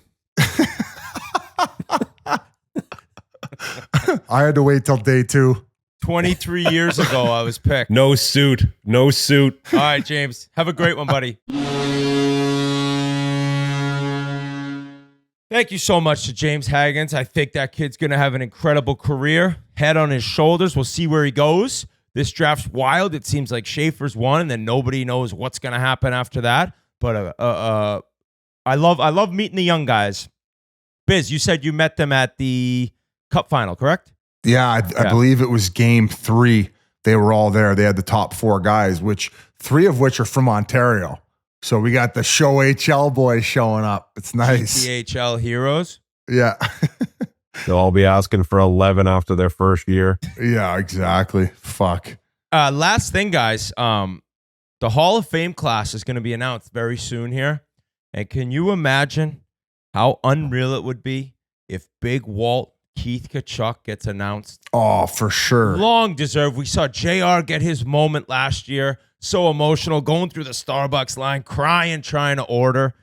I had to wait till day 2. 23 years ago, I was picked. No suit. All right, James. Have a great one, buddy. Thank you so much to James Hagens. I think that kid's going to have an incredible career. Head on his shoulders. We'll see where he goes. This draft's wild. It seems like Schaefer's won, and then nobody knows what's going to happen after that. But I love meeting the young guys. Biz, you said you met them at the Cup final, correct? Yeah, I believe it was game 3. They were all there. They had the top 4 guys, 3 of which are from Ontario. So we got the Show HL boys showing up. It's nice. GTHL heroes. Yeah. They'll all be asking for 11 after their first year. Yeah, exactly. Fuck. Last thing, guys. The Hall of Fame class is going to be announced very soon here. And can you imagine how unreal it would be if Big Walt Keith Tkachuk gets announced? Oh, for sure. Long deserved. We saw JR get his moment last year. So emotional, going through the Starbucks line, crying, trying to order.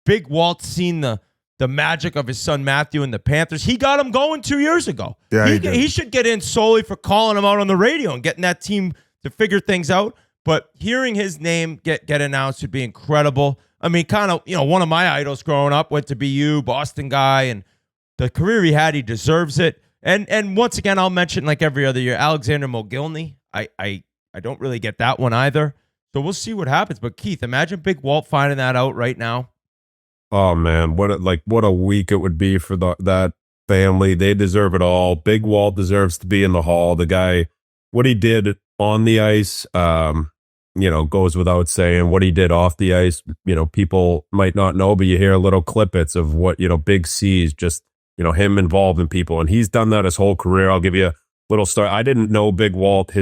Big Walt's seen the magic of his son Matthew and the Panthers. He got him going 2 years ago. Yeah, he should get in solely for calling him out on the radio and getting that team to figure things out. But hearing his name get announced would be incredible. I mean, kind of, one of my idols growing up went to BU, Boston guy, and the career he had, he deserves it. And once again, I'll mention, like every other year, Alexander Mogilny. I don't really get that one either. So we'll see what happens. But Keith, imagine Big Walt finding that out right now. Oh man, what a week it would be for that family. They deserve it all. Big Walt deserves to be in the Hall. The guy, what he did on the ice, goes without saying. What he did off the ice, people might not know, but you hear little clippets of what, BigCeaz, just, him involved in people. And he's done that his whole career. I'll give you a little story. I didn't know Big Walt,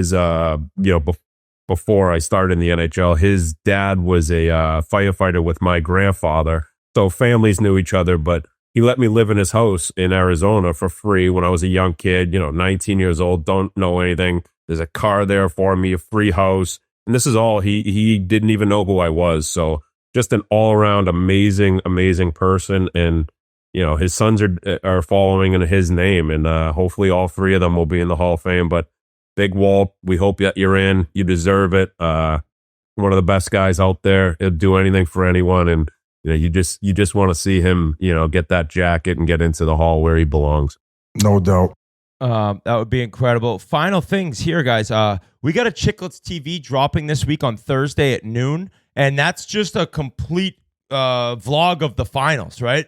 before I started in the NHL. His dad was a firefighter with my grandfather. So families knew each other, but he let me live in his house in Arizona for free when I was a young kid, 19 years old, don't know anything. There's a car there for me, a free house. And this is all, he didn't even know who I was. So just an all around amazing person. And, his sons are following in his name, and hopefully all 3 of them will be in the Hall of Fame. But Big Walt, we hope that you're in. You deserve it. One of the best guys out there. He'll do anything for anyone. And, you just want to see him, get that jacket and get into the Hall where he belongs. No doubt. That would be incredible. Final things here, guys. We got a Chiclets TV dropping this week on Thursday at noon. And that's just a complete vlog of the finals, right?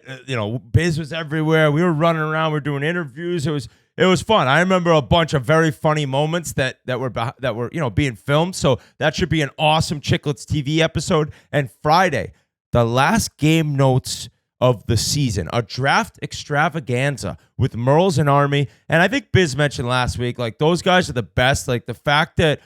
Biz was everywhere. We were running around. We were doing interviews. it was fun. I remember a bunch of very funny moments that were being filmed. So that should be an awesome Chiclets TV episode. And Friday, the last game notes of the season, a draft extravaganza with Merles and Army. And I think Biz mentioned last week, like, those guys are the best. Like, the fact that,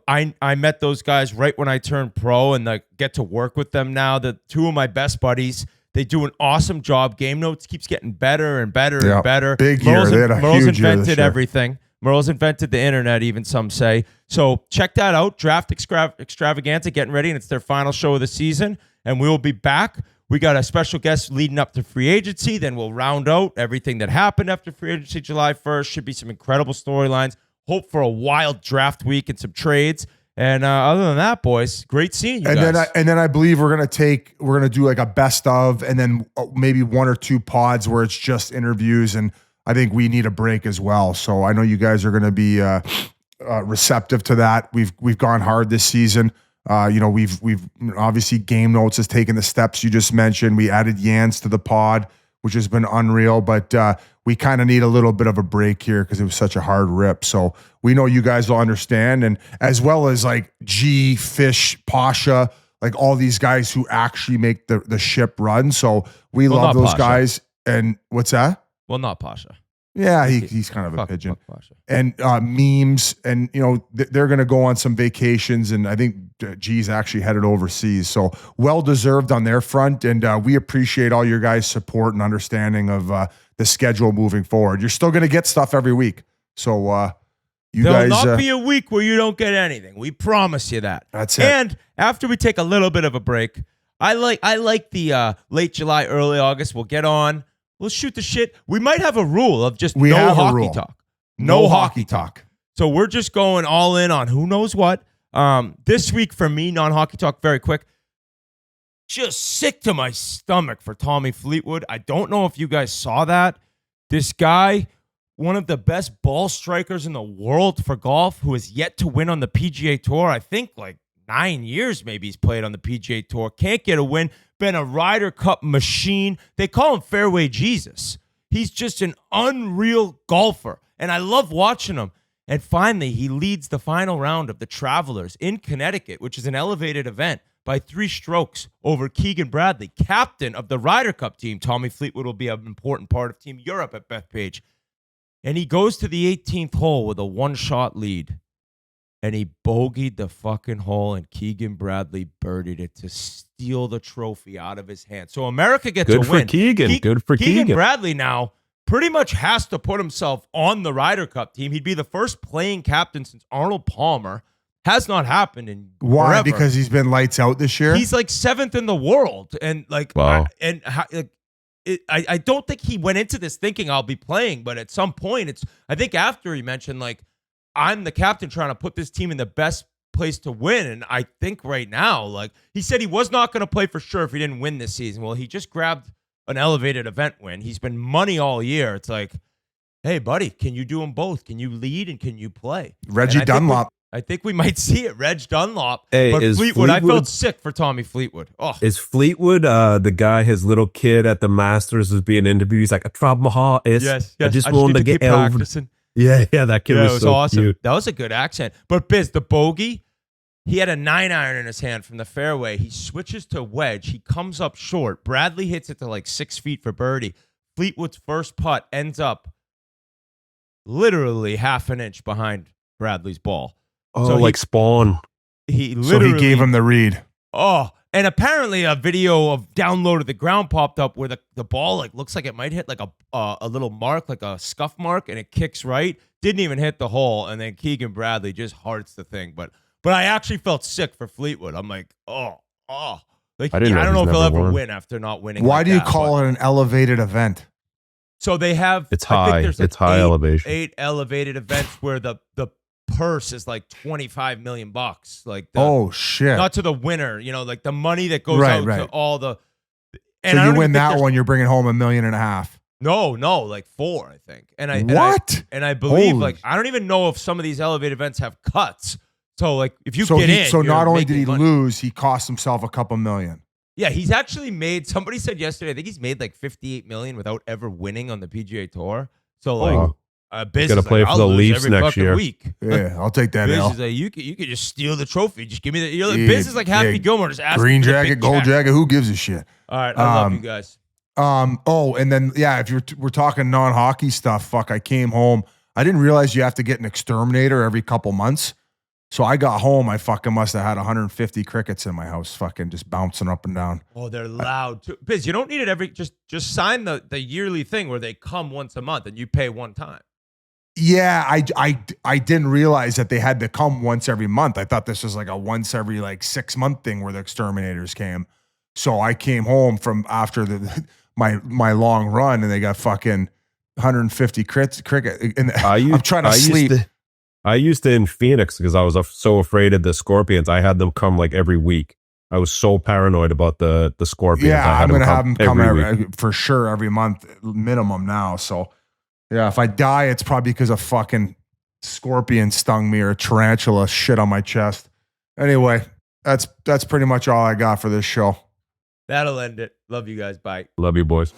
I met those guys right when I turned pro and like get to work with them now. The two of my best buddies. They do an awesome job. Game Notes keeps getting better and better and better. Big year. They had a Merle's huge year this invented year. everything. Merle's invented the internet, even some say. So check that out. Draft Extravaganza getting ready, and it's their final show of the season. And we will be back. We got a special guest leading up to free agency. Then we'll round out everything that happened after free agency July 1st. Should be some incredible storylines. Hope for a wild draft week and some trades. And other than that, boys, great seeing you guys. Then I believe we're gonna do like a best of, and then maybe 1 or 2 pods where it's just interviews. And I think we need a break as well. So I know you guys are gonna be receptive to that. We've gone hard this season. We've obviously Game Notes has taken the steps you just mentioned. We added Yans to the pod, which has been unreal, but we kind of need a little bit of a break here because it was such a hard rip. So we know you guys will understand, and as well as like G, Fish, Pasha, like all these guys who actually make the ship run. So we love those Pasha. guys. And what's that? Well, not Pasha. Yeah, he's kind of a pigeon. And memes, and they're going to go on some vacations, and I think G's actually headed overseas, so well deserved on their front. And we appreciate all your guys' support and understanding of the schedule moving forward. You're still going to get stuff every week, so There'll not be a week where you don't get anything. We promise you that. That's it. And after we take a little bit of a break, I like the late July, early August. We'll get on. We'll shoot the shit. We might have a rule of just no hockey talk. No hockey talk. So we're just going all in on who knows what. This week for me, non-hockey talk, very quick. Just sick to my stomach for Tommy Fleetwood. I don't know if you guys saw that. This guy, one of the best ball strikers in the world for golf, who has yet to win on the PGA Tour. I think like 9 years maybe he's played on the PGA Tour. Can't get a win. Been a Ryder Cup machine. They call him Fairway Jesus. He's just an unreal golfer, and I love watching him. And finally, he leads the final round of the Travelers in Connecticut, which is an elevated event, by 3 strokes over Keegan Bradley, captain of the Ryder Cup team. Tommy Fleetwood will be an important part of Team Europe at Bethpage. And he goes to the 18th hole with a 1-shot lead. And he bogeyed the fucking hole, and Keegan Bradley birdied it to steal the trophy out of his hand. So America gets a win. Good for Keegan. Good for Keegan. Keegan Bradley now pretty much has to put himself on the Ryder Cup team. He'd be the first playing captain since Arnold Palmer. Has not happened in Why? forever. Because he's been lights out this year? He's like 7th in the world. And like, wow. I don't think he went into this thinking I'll be playing, but at some point I think after he mentioned like, I'm the captain trying to put this team in the best place to win. And I think right now, like he said, he was not going to play for sure if he didn't win this season. Well, he just grabbed an elevated event win. He's been money all year. It's like, hey, buddy, can you do them both? Can you lead and can you play? Reggie Dunlop. I think we might see it. Reg Dunlop. Hey, but is Fleetwood, I Fleetwood- felt sick for Tommy Fleetwood. Oh, Is Fleetwood the guy, his little kid at the Masters was being interviewed? He's like, I tried my hardest. yes. I just wanted to keep get over. practicing. Yeah, that kid Yeah, was, it was so awesome. cute. That was a good accent. But Biz, the bogey, he had a 9-iron in his hand from the fairway. He switches to wedge. He comes up short. Bradley hits it to like 6 feet for birdie. Fleetwood's first putt ends up literally half an inch behind Bradley's ball. Oh, So like Spawn. He So literally he gave him the read. Oh, and apparently a video of download of the ground popped up where the ball like looks like it might hit like a little mark, like a scuff mark, and it kicks right. Didn't even hit the hole, and then Keegan Bradley just hearts the thing. But I actually felt sick for Fleetwood. I'm like, like I didn't know don't know he's if he'll never ever won. win after not winning. Why like do you that, call but- it an elevated event? So they have. It's I think high. there's like It's high elevation. 8 elevated events where the purse is like $25 million. Like Oh shit! not to the winner, like the money that goes Right, out right. to all the. So I you don't win even think that there's- one, you're bringing home $1.5 million. No, like 4, I think. What? And I believe Holy- like I don't even know if some of these elevated events have cuts. So like if you So get in, so you're not only did he making money. lose, he cost himself a couple million. Yeah, he's actually made. Somebody said yesterday, I think he's made like $58 million without ever winning on the PGA Tour. So like, Oh. Biz Gonna is play like, for I'll the lose Leafs every next fucking year. week. Yeah, I'll take that Biz L. is like, you could just steal the trophy. Just give me the. You're like, Yeah, Biz is like Happy yeah. Gilmore. Just ask Green for the jacket, big gold check. jacket. Who gives a shit? All right, I love you guys. Oh, and then if we're talking non-hockey stuff, fuck, I came home. I didn't realize you have to get an exterminator every couple months. So I got home, I fucking must have had 150 crickets in my house, fucking just bouncing up and down. Oh, they're loud too. Biz, you don't need it every. Just sign the yearly thing where they come once a month and you pay one time. Yeah, I didn't realize that they had to come once every month. I thought this was like a once every 6 month thing where the exterminators came. So I came home from after my long run and they got fucking 150 cricket. And I'm trying to sleep. I used to in Phoenix because I was so afraid of the scorpions. I had them come every week. I was so paranoid about the scorpions. Yeah, I'm gonna have them come every for sure every month minimum now. So yeah, if I die, it's probably because a fucking scorpion stung me or a tarantula shit on my chest. Anyway, that's pretty much all I got for this show. That'll end it. Love you guys. Bye. Love you, boys.